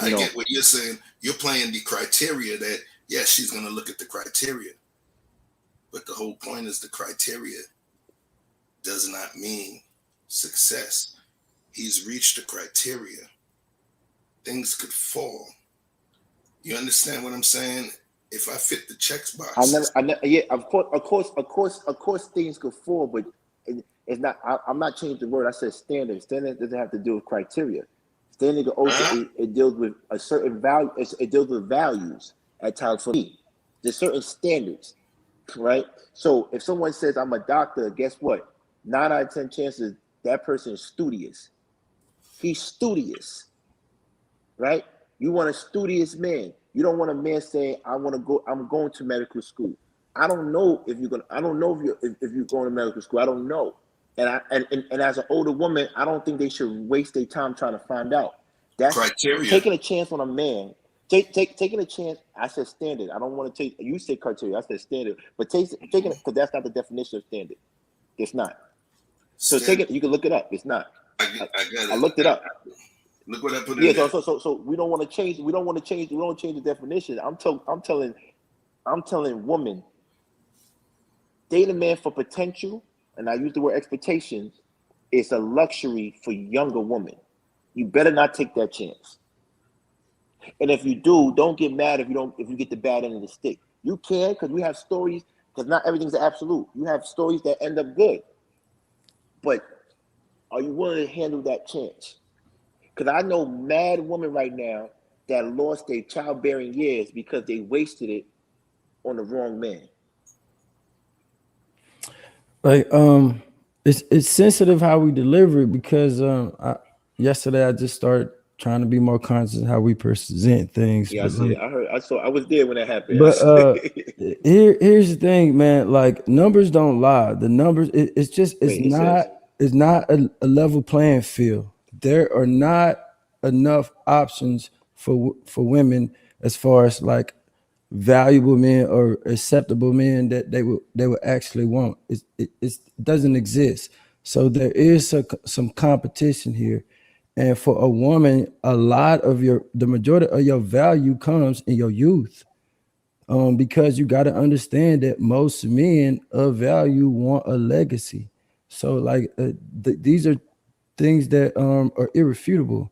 I get what you're saying. You're playing the criteria that, yes, she's going to look at the criteria. But the whole point is the criteria does not mean success. He's reached the criteria. Things could fall. You understand what I'm saying? if I fit the checks box. Yeah, of course, things could fall, but it's not. I'm not changing the word. I said standard. Standard doesn't have to do with criteria. Standard also it deals with a certain value. It deals with values at times for me. There's certain standards, right? So if someone says I'm a doctor, guess what? 9 out of 10 chances that person is studious. He's studious, right? You want a studious man. You don't want a man saying, I'm going to medical school. I don't know if you're going to medical school. I don't know. And as an older woman, I don't think they should waste their time trying to find out. That's criteria. Taking a chance on a man. Taking a chance. I said standard. I don't want to take. You said criteria. I said standard. But taking because that's not the definition of standard. It's not. So take it. You can look it up. It's not. I got it. I looked it up. Look what I put in there. So we don't want to change. We don't want to change. We don't change the definition. I'm telling women, date a man for potential, and I use the word expectations. It's a luxury for younger women. You better not take that chance. And if you do, don't get mad if you get the bad end of the stick. You can, because we have stories. Because not everything's absolute. You have stories that end up good. But are you willing to handle that chance? Because I know mad women right now that lost their childbearing years because they wasted it on the wrong man. Like it's sensitive how we deliver it because yesterday I just started trying to be more conscious of how we present things. Yeah, I see. I heard. I was there when that happened. But here's the thing, man. Like numbers don't lie. The numbers, it's not a level playing field. There are not enough options for women as far as like valuable men or acceptable men that they would actually want. It doesn't exist. So there is some competition here. And for a woman, the majority of your value comes in your youth. Because you got to understand that most men of value want a legacy. So like these are things that are irrefutable.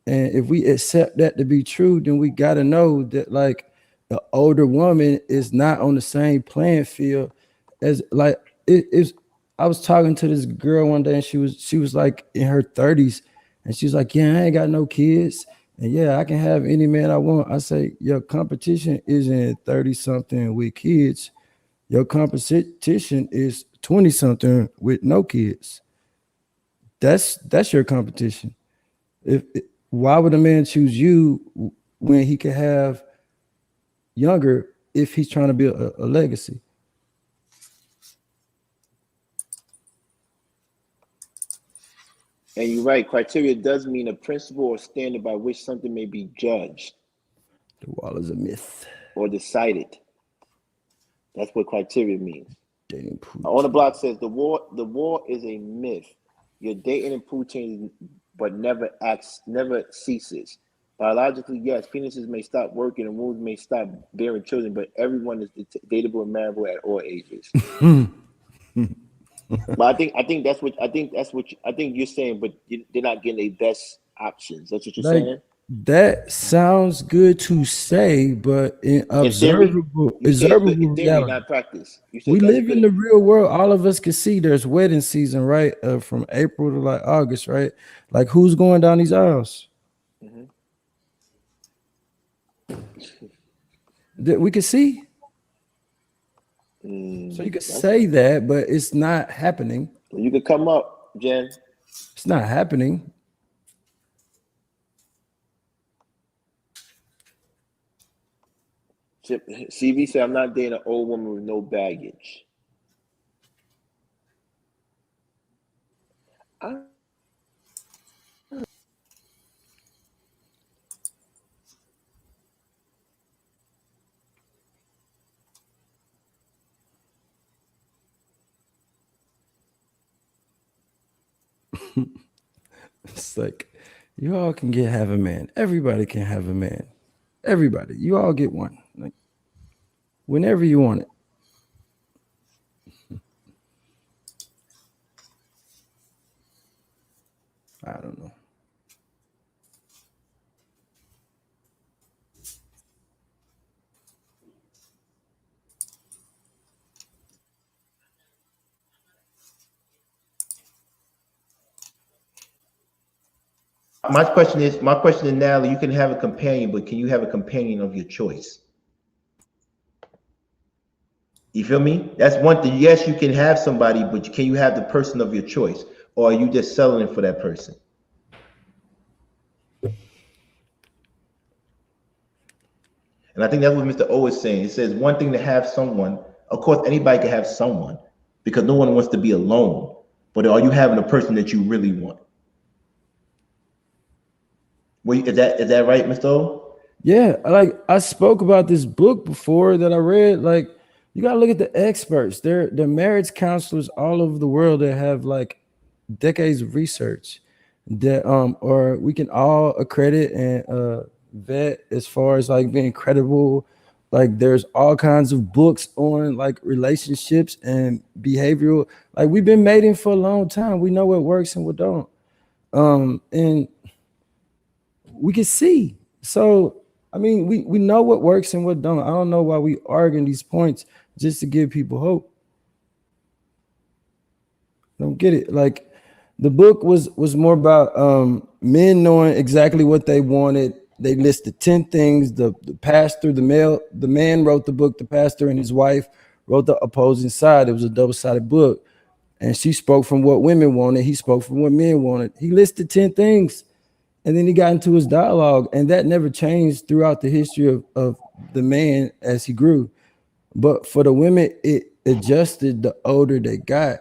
And if we accept that to be true, then we got to know that like the older woman is not on the same playing field as like it's. I was talking to this girl one day and she was like in her 30s and she's like, yeah, I ain't got no kids. And yeah, I can have any man I want. I say, your competition isn't 30 something with kids. Your competition is 20 something with no kids. That's your competition. Why would a man choose you when he could have younger if he's trying to build a legacy? And you're right. Criteria does mean a principle or standard by which something may be judged. The wall is a myth. Or decided. That's what criteria means. On the block says the war is a myth. Your dating and pool changes, but never ceases. Biologically, yes, penises may stop working and wombs may stop bearing children, but everyone is dateable and marriable at all ages. But I think you're saying, but they're not getting the best options. That's what you're saying. That sounds good to say, but in observable theory, not practice. We live in the real world. All of us can see there's wedding season, right? From April to like August, right? Like who's going down these aisles? Mm-hmm. That we can see. So you could say that, but it's not happening. You could come up, Jen. It's not happening. CV said, I'm not dating an old woman with no baggage. It's like you all can have a man. Everybody can have a man. Everybody. You all get one. Like whenever you want it. I don't know. my question is, Natalie, you can have a companion, but can you have a companion of your choice? You feel me? That's one thing. Yes, you can have somebody, but can you have the person of your choice? Or are you just selling it for that person? And I think that's what Mr. O is saying. It says one thing to have someone. Of course, anybody can have someone because no one wants to be alone. But are you having a person that you really want? Wait, is that right, Mr. O? Yeah, like I spoke about this book before that I read. Like, you gotta look at the experts. They're marriage counselors all over the world that have like decades of research that or we can all accredit and vet as far as like being credible. Like there's all kinds of books on like relationships and behavioral. Like we've been mating for a long time. We know what works and what don't. And we can see. So I mean, we know what works and what don't. I don't know why we arguing these points just to give people hope. Don't get it. Like the book was more about men knowing exactly what they wanted. They listed 10 things. The pastor, the man wrote the book. The pastor and his wife wrote the opposing side. It was a double-sided book. And she spoke from what women wanted. He spoke from what men wanted. He listed 10 things. And then he got into his dialogue. And that never changed throughout the history of the man as he grew. But for the women, it adjusted the older they got.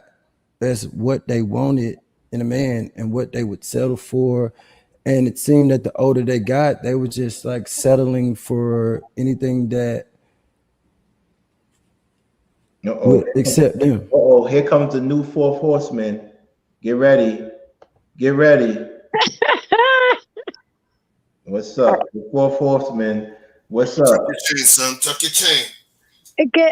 That's what they wanted in a man and what they would settle for. And it seemed that the older they got, they were just like settling for anything that would accept them. Oh, here comes the new fourth horseman. Get ready. Get ready. What's up? The fourth horseman. What's up? Tuck your chain, son. Tuck your chain. Okay.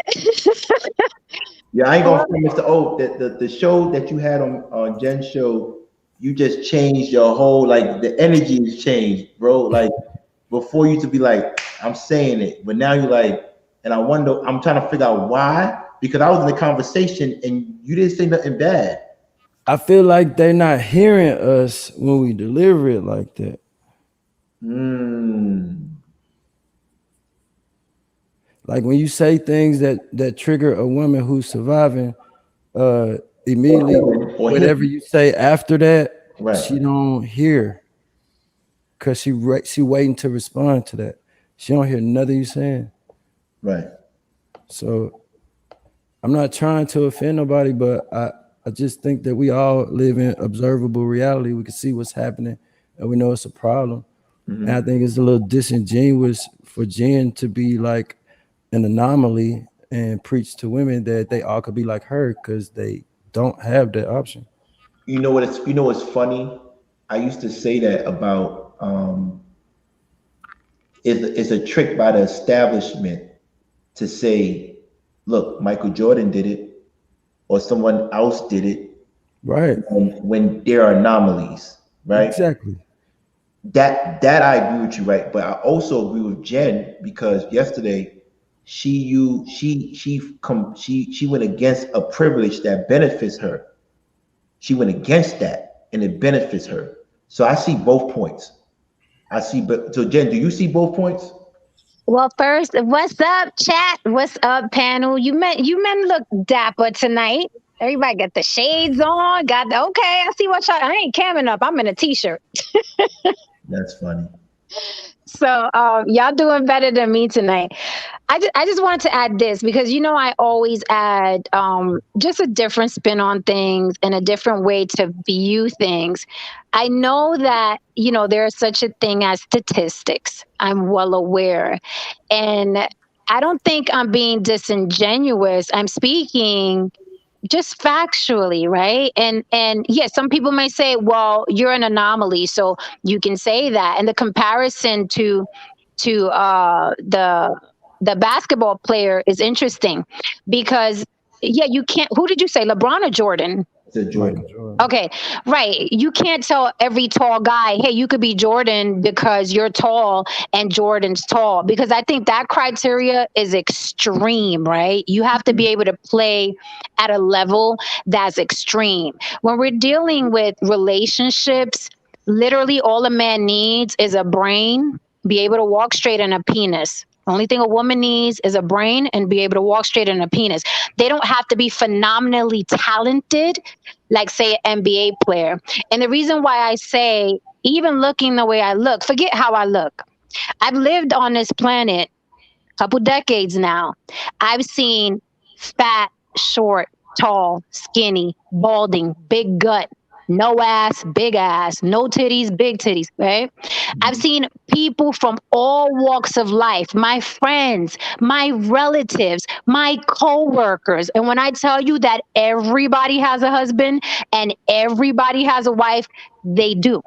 Yeah, I ain't gonna say, Mr. O, the show that you had on Jen's show, you just changed your whole, like the energy has changed, bro. Like before you used to be like, I'm saying it, but now you're like, and I wonder, I'm trying to figure out why, because I was in the conversation and you didn't say nothing bad. I feel like they're not hearing us when we deliver it like that. Like when you say things that trigger a woman who's surviving, immediately, whatever you say after that, right, she don't hear, cause she waiting to respond to that. She don't hear nothing you saying. Right. So I'm not trying to offend nobody, but I just think that we all live in observable reality. We can see what's happening, and we know it's a problem. And I think it's a little disingenuous for Jen to be like an anomaly and preach to women that they all could be like her because they don't have that option. You know what's funny? I used to say that about it's a trick by the establishment to say, look, Michael Jordan did it or someone else did it. Right. When there are anomalies, right? Exactly. That I agree with you, right? But I also agree with Jen because yesterday she went against a privilege that benefits her. She went against that and it benefits her. So I see both points. So Jen, do you see both points? Well, first, what's up, chat? What's up, panel? You men look dapper tonight. Everybody got the shades on. Okay, I see what y'all. I ain't camming up. I'm in a t-shirt. That's funny. So y'all doing better than me tonight. I just wanted to add this because I always add just a different spin on things and a different way to view things. I know that there's such a thing as statistics. I'm well aware, and I don't think I'm being disingenuous. I'm speaking just factually, right? And yes, some people may say, well, you're an anomaly, so you can say that. And the comparison to the basketball player is interesting because you can't. Who did you say, LeBron or Jordan? Jordan. Okay, right. You can't tell every tall guy, hey, you could be Jordan because you're tall and Jordan's tall, because I think that criteria is extreme, right? You have to be able to play at a level that's extreme. When we're dealing with relationships, literally all a man needs is a brain, be able to walk straight, and a penis. Only thing a woman needs is a brain and be able to walk straight and a penis. They don't have to be phenomenally talented, like say an NBA player. And the reason why I say, even looking the way I look, forget how I look. I've lived on this planet a couple decades now. I've seen fat, short, tall, skinny, balding, big gut, no ass, no titties, big titties, right? I've seen people from all walks of life, my friends, my relatives, my coworkers. And when I tell you that everybody has a husband and everybody has a wife, they do.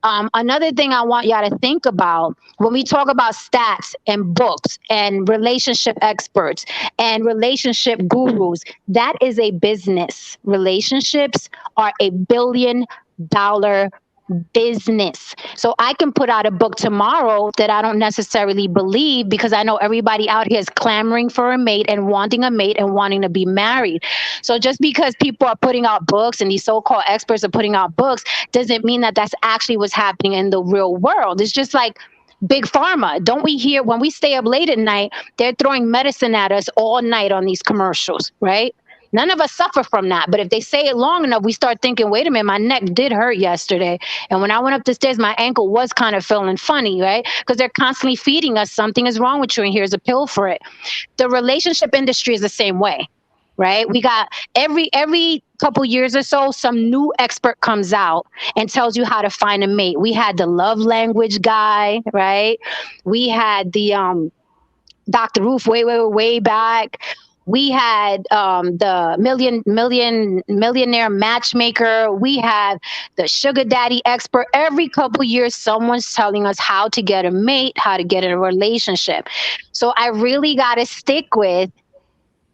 Another thing I want y'all to think about when we talk about stats and books and relationship experts and relationship gurus, that is a business. Relationships are $1 billion business. So I can put out a book tomorrow that I don't necessarily believe because I know everybody out here is clamoring for a mate and wanting to be married. So just because people are putting out books and these so-called experts are putting out books doesn't mean that that's actually what's happening in the real world. It's just like big pharma. Don't we hear when we stay up late at night, they're throwing medicine at us all night on these commercials, right? None of us suffer from that. But if they say it long enough, we start thinking, wait a minute, my neck did hurt yesterday. And when I went up the stairs, my ankle was kind of feeling funny, right? Because they're constantly feeding us something is wrong with you and here's a pill for it. The relationship industry is the same way, right? We got every couple years or so, some new expert comes out and tells you how to find a mate. We had the love language guy, right? We had the Dr. Roof way back. We had the millionaire matchmaker. We had the sugar daddy expert. Every couple years, someone's telling us how to get a mate, how to get in a relationship. So I really got to stick with,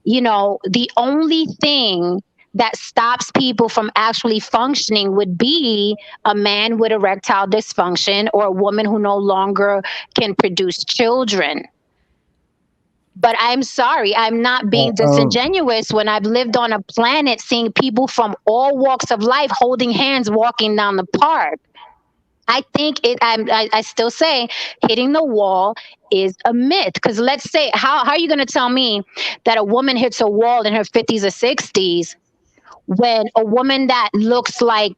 the only thing that stops people from actually functioning would be a man with erectile dysfunction or a woman who no longer can produce children. But I'm sorry, I'm not being disingenuous when I've lived on a planet seeing people from all walks of life holding hands walking down the park. I think I still say hitting the wall is a myth. Because let's say, how are you going to tell me that a woman hits a wall in her 50s or 60s when a woman that looks like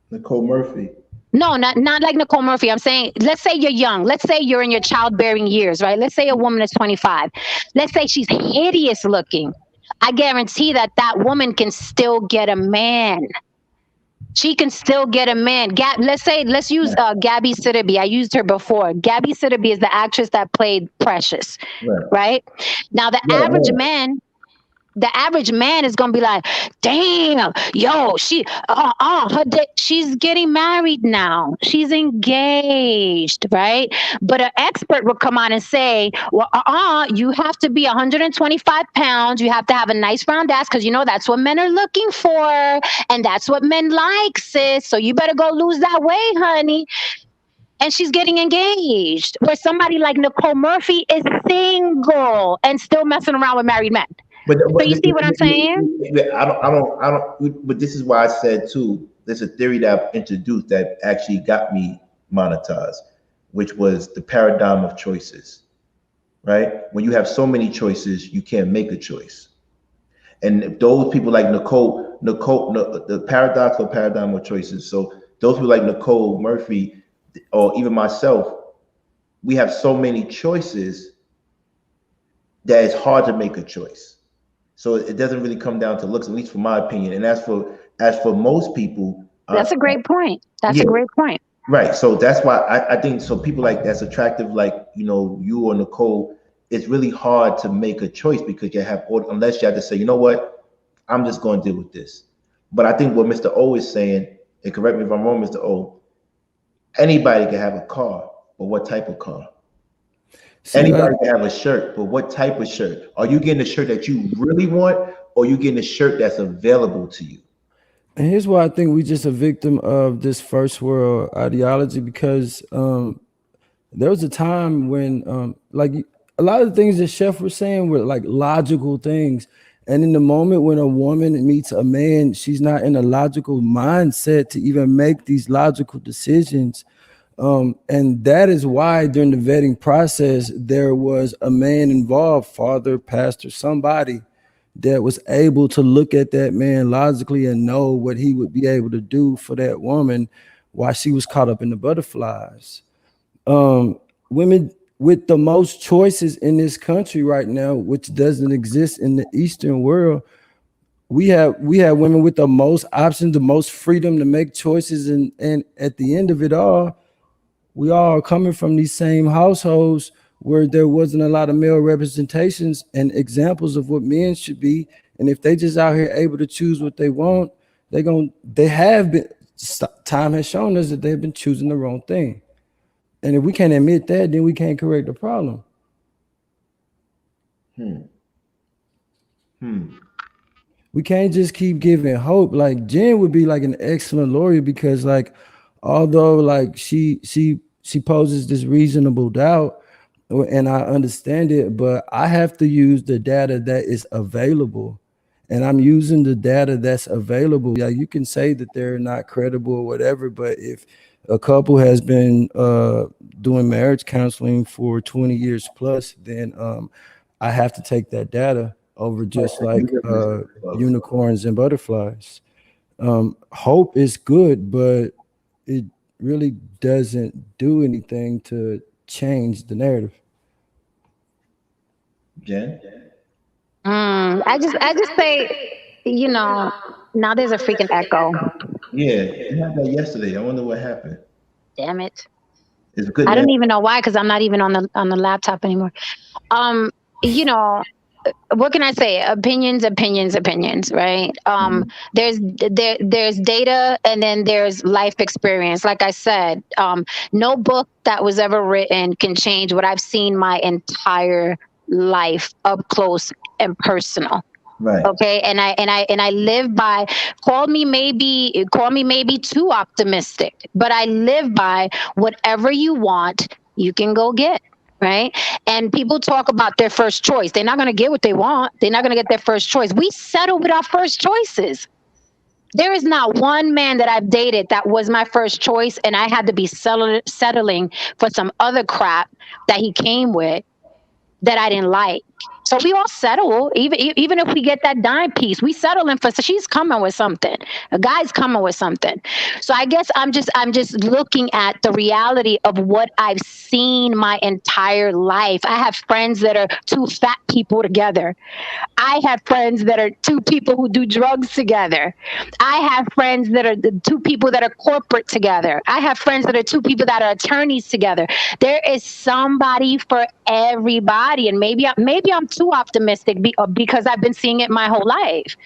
Nicole Murphy. No, not like Nicole Murphy. I'm saying, let's say you're young. Let's say you're in your childbearing years, right? Let's say a woman is 25. Let's say she's hideous looking. I guarantee that woman can still get a man. She can still get a man. Let's use Gabby Sidibe. I used her before. Gabby Sidibe is the actress that played Precious, right? Now, the average man is gonna be like, damn, yo, she's getting married now. She's engaged, right? But an expert will come on and say, well, you have to be 125 pounds. You have to have a nice round ass because that's what men are looking for, and that's what men like, sis. So you better go lose that weight, honey. And she's getting engaged. Where somebody like Nicole Murphy is single and still messing around with married men. But you see what I'm saying? I don't. But this is why I said too. There's a theory that I've introduced that actually got me monetized, which was the paradigm of choices. Right? When you have so many choices, you can't make a choice. And if those people like Nicole, the paradoxical paradigm of choices. So those people like Nicole Murphy, or even myself, we have so many choices that it's hard to make a choice. So it doesn't really come down to looks, at least from my opinion. And as for most people, that's a great point. That's a great point. Right. So that's why I think so. People like that's attractive, like you or Nicole. It's really hard to make a choice because you have, unless you have to say, you know what, I'm just going to deal with this. But I think what Mr. O is saying, and correct me if I'm wrong, Mr. O, anybody can have a car, but what type of car? Anybody can have a shirt, but what type of shirt? Are you getting a shirt that you really want, or are you getting a shirt that's available to you? And here's why I think we just a victim of this first world ideology, because there was a time when like a lot of the things that Chef was saying were like logical things. And in the moment when a woman meets a man, she's not in a logical mindset to even make these logical decisions. And that is why during the vetting process, there was a man involved, father, pastor, somebody that was able to look at that man logically and know what he would be able to do for that woman while she was caught up in the butterflies. Women with the most choices in this country right now, which doesn't exist in the Eastern world, we have women with the most options, the most freedom to make choices, and at the end of it all, we all are coming from these same households where there wasn't a lot of male representations and examples of what men should be. And if they just out here able to choose what they want, they have been, time has shown us that they've been choosing the wrong thing. And if we can't admit that, then we can't correct the problem. We can't just keep giving hope. Like Jen would be like an excellent lawyer because like, although like she poses this reasonable doubt, and I understand it, but I have to use the data that is available. And I'm using the data that's available. Yeah, you can say that they're not credible or whatever, but if a couple has been doing marriage counseling for 20 years plus, then I have to take that data over just like unicorns and butterflies. Hope is good, but it really doesn't do anything to change the narrative. Jen? I just say, now there's a freaking echo. Yeah, it happened yesterday. I wonder what happened. Damn it. It's good. I don't even know why, because I'm not even on the laptop anymore. What can I say? Opinions, right? There's data, and then there's life experience. Like I said, no book that was ever written can change what I've seen my entire life up close and personal. Right. Okay. And I live by, call me maybe too optimistic, but I live by whatever you want, you can go get. Right. And people talk about their first choice. They're not going to get what they want. They're not going to get their first choice. We settle with our first choices. There is not one man that I've dated that was my first choice, and I had to be settling for some other crap that he came with that I didn't like. So we all settle, even if we get that dime piece, we settling for. So she's coming with something. A guy's coming with something. So I guess I'm just looking at the reality of what I've seen my entire life. I have friends that are two fat people together. I have friends that are two people who do drugs together. I have friends that are the two people that are corporate together. I have friends that are two people that are attorneys together. There is somebody for everybody, and maybe I'm too optimistic because I've been seeing it my whole life.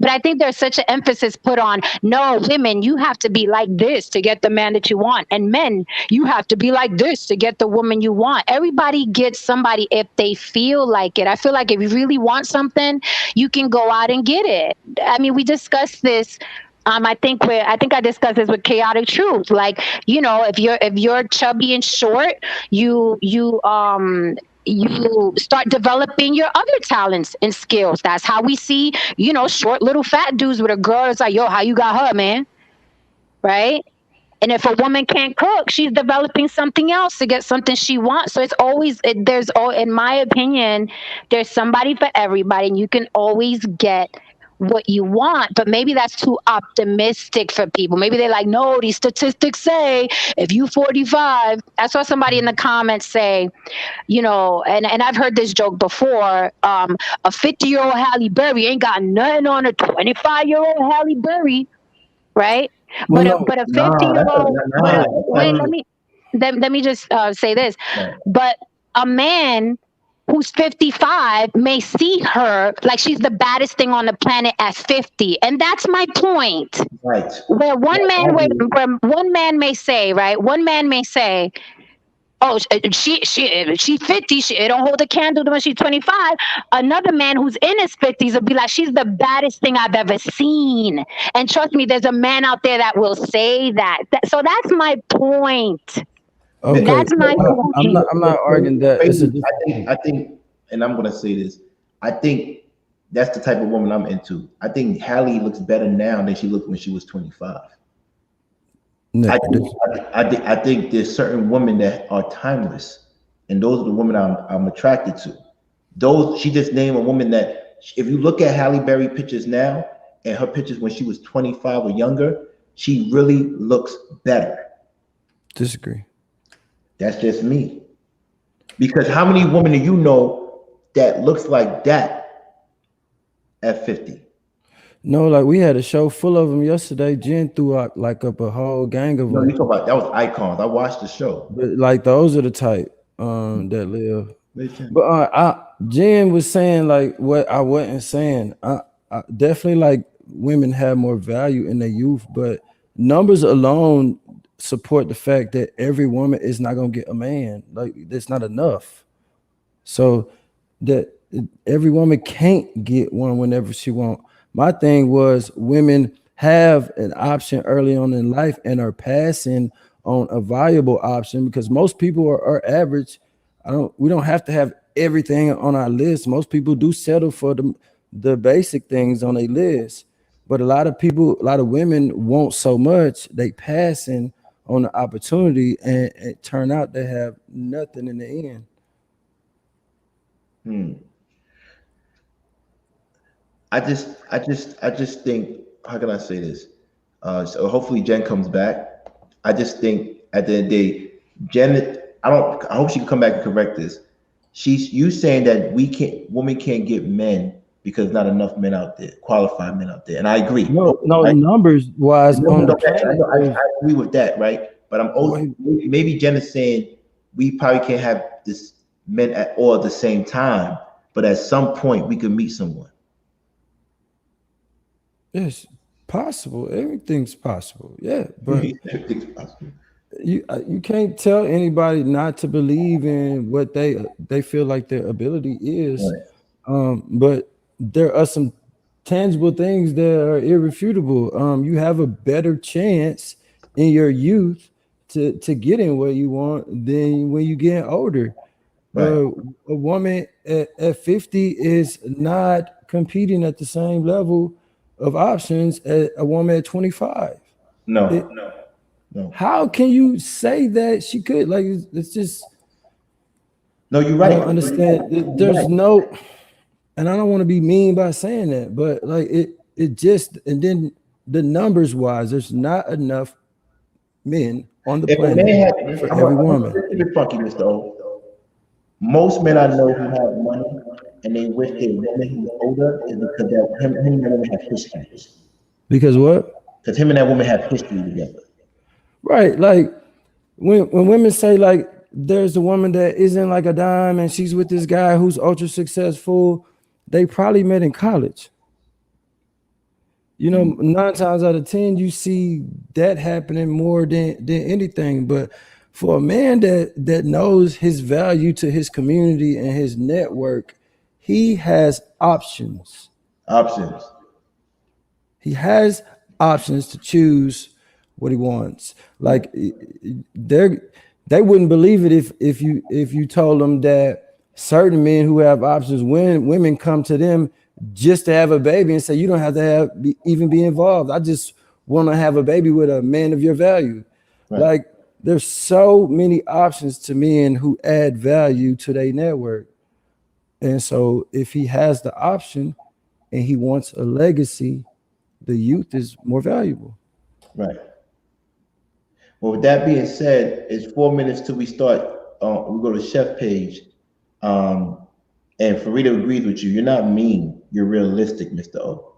But I think there's such an emphasis put on, no, women, you have to be like this to get the man that you want. And men, you have to be like this to get the woman you want. Everybody gets somebody if they feel like it. I feel like if you really want something, you can go out and get it. I mean, we discussed this. I think I discussed this with Chaotic Truth. Like, if you're chubby and short, you start developing your other talents and skills. That's how we see, short little fat dudes with a girl. It's like, yo, how you got her, man? Right? And if a woman can't cook, she's developing something else to get something she wants. So it's always, in my opinion, there's somebody for everybody, and you can always get what you want. But maybe that's too optimistic for people. Maybe they're like, no, these statistics say if you 45, I saw somebody in the comments say, and I've heard this joke before, a 50-year-old Halle Berry ain't got nothing on a 25-year-old Halle Berry, right? But a 50-year-old, let me just say this. But a man who's 55 may see her like she's the baddest thing on the planet at 50. And that's my point. Right. Where one man may say, right? One man may say, oh, she's 50. It don't hold a candle to when she's 25. Another man who's in his 50s will be like, she's the baddest thing I've ever seen. And trust me, there's a man out there that will say that. So that's my point. Okay, that's my point. I'm not arguing that. I think, and I'm gonna say this. I think That's the type of woman I'm into. I think Halle looks better now than she looked when she was 25. No, I think there's certain women that are timeless, and those are the women I'm attracted to. Those she just named a woman that if you look at Halle Berry pictures now and her pictures when she was 25 or younger, she really looks better. disagree. That's just me. Because how many women do you know that looks like that at 50? No, like we had a show full of them yesterday. Jen threw out like up a whole gang of No, them. you talk about that was icons. I watched the show. But like those are the type that live. But Jen was saying like what I wasn't saying. I definitely like women have more value in their youth, but numbers alone support the fact that every woman is not gonna get a man. Like that's not enough. So that every woman can't get one whenever she want. My thing was women have an option early on in life and are passing on a viable option because most people are average. We don't have to have everything on our list. Most people do settle for the basic things on a list. But a lot of people, a lot of women want so much, they passing on the opportunity and it turn out they have nothing in the end. I just think, how can I say this? So hopefully Jen comes back. I just think at the end of the day, Jen, I hope she can come back and correct this. You saying that women can't get men because not enough men out there, qualified men out there. And I agree. No, right? numbers wise on the I agree with that, right? But I'm also maybe Jen is saying we probably can't have this men at all at the same time, but at some point we can meet someone. It's possible. Everything's possible. Yeah, but Everything's possible. you can't tell anybody not to believe in what they feel like their ability is. Right. But there are some tangible things that are irrefutable. You have a better chance in your youth to get in what you want than when you get older. Right. A woman at 50 is not competing at the same level of options as a woman at 25. No. How can you say that she could? Like, it's just. No, you're right. I don't understand. There's no, and I don't want to be mean by saying that, but like it just, and then the numbers wise, there's not enough men on the planet for every woman. Funky, Mr. O. Most men I know who have money and they wish their woman who's older is because him and that woman have history. Because what? Because him and that woman have history together. Right. Like when women say like there's a woman that isn't like a dime and she's with this guy who's ultra successful, they probably met in college. You know, 9 times out of 10, you see that happening more than anything. But for a man that knows his value to his community and his network, he has options. He has options to choose what he wants. Like they wouldn't believe it if you told them that certain men who have options, when women come to them just to have a baby and say you don't have to even be involved. I just want to have a baby with a man of your value. Right. Like there's so many options to men who add value to their network. And so if he has the option and he wants a legacy, the youth is more valuable. Right. Well, with that being said, it's 4 minutes till we start. We go to Chef page. And Farida agrees with you. You're not mean. You're realistic, Mr. O.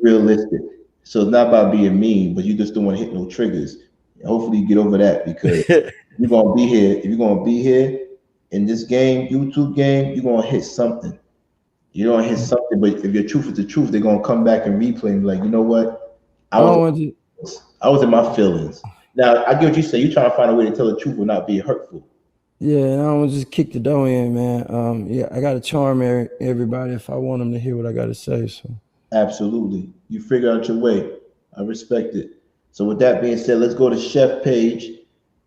Realistic. So it's not about being mean, but you just don't want to hit no triggers. Hopefully you get over that because you're going to be here. If you're going to be here in this game, YouTube game, you're going to hit something. You're going to hit something, but if your truth is the truth, they're going to come back and replay and be like, you know what? I was in my feelings. Now, I get what you say. You're trying to find a way to tell the truth without being hurtful. Yeah, and I don't just kick the door in, man. Yeah, I got to charm everybody if I want them to hear what I got to say. So absolutely, you figure out your way. I respect it. So with that being said, let's go to Chef page.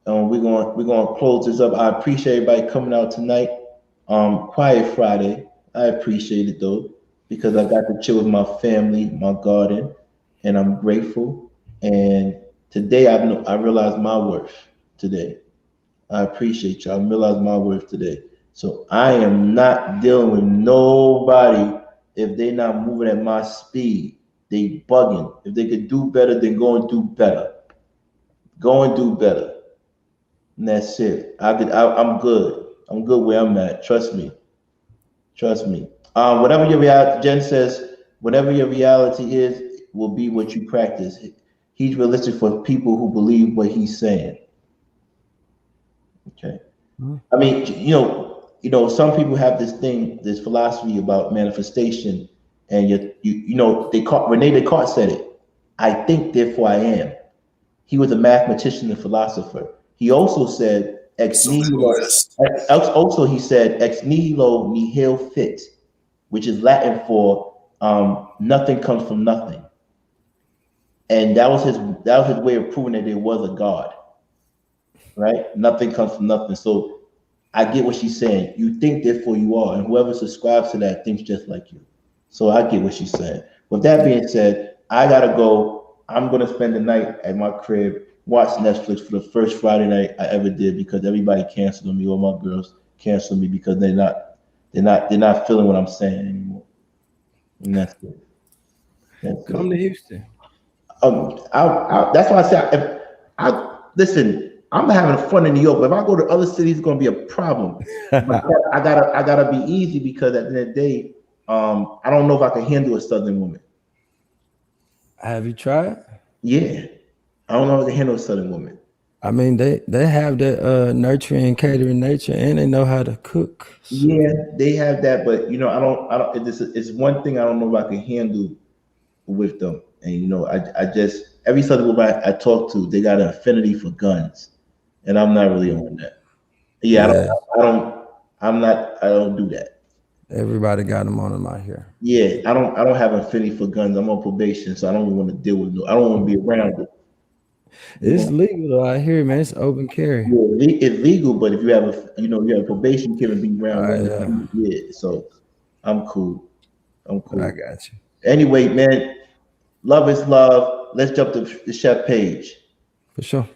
We're gonna close this up. I appreciate everybody coming out tonight. Quiet Friday. I appreciate it though. because I got to chill with my family, my garden, and I'm grateful. And today I realized my worth today. I appreciate you. I realize my worth today. So I am not dealing with nobody if they're not moving at my speed. They bugging. If they could do better, then go and do better. Go and do better. And that's it. I'm good. I'm good where I'm at. Trust me. Trust me. Whatever your reality, Jen says, whatever your reality is, will be what you practice. He's realistic for people who believe what he's saying. Okay. I mean, some people have this thing, this philosophy about manifestation, and Rene Descartes said it. I think, therefore I am. He was a mathematician and philosopher. He also said ex nihilo. Also, he said ex nihilo nihil fit, which is Latin for nothing comes from nothing. And that was his way of proving that there was a God. Right? Nothing comes from nothing. So I get what she's saying. You think, therefore you are, and whoever subscribes to that thinks just like you. So I get what she's saying. With that being said, I gotta go. I'm gonna spend the night at my crib, watch Netflix for the first Friday night I ever did because everybody canceled on me. All my girls canceled me because they're not feeling what I'm saying anymore. And that's it. Come to Houston. That's why I said if I listen. I'm having fun in New York, but if I go to other cities, it's gonna be a problem. I gotta be easy because at the end of the day, I don't know if I can handle a Southern woman. Have you tried? Yeah, I don't know if I can handle a Southern woman. I mean, they have that nurturing, catering nature, and they know how to cook. So. Yeah, they have that, but I don't. It's one thing I don't know if I can handle with them, and I just every Southern woman I talk to, they got an affinity for guns. And I'm not really on that. Yeah. I don't do that. Everybody got them on them out here. Yeah, I don't have an affinity for guns. I'm on probation, so I don't even want to deal with it. I don't want to be around it. It's legal though out here, man. It's open carry. Yeah, it's legal, but if you have probation, you can't be around. Yeah, so I'm cool. I got you. Anyway, man, love is love. Let's jump to the chef page. For sure.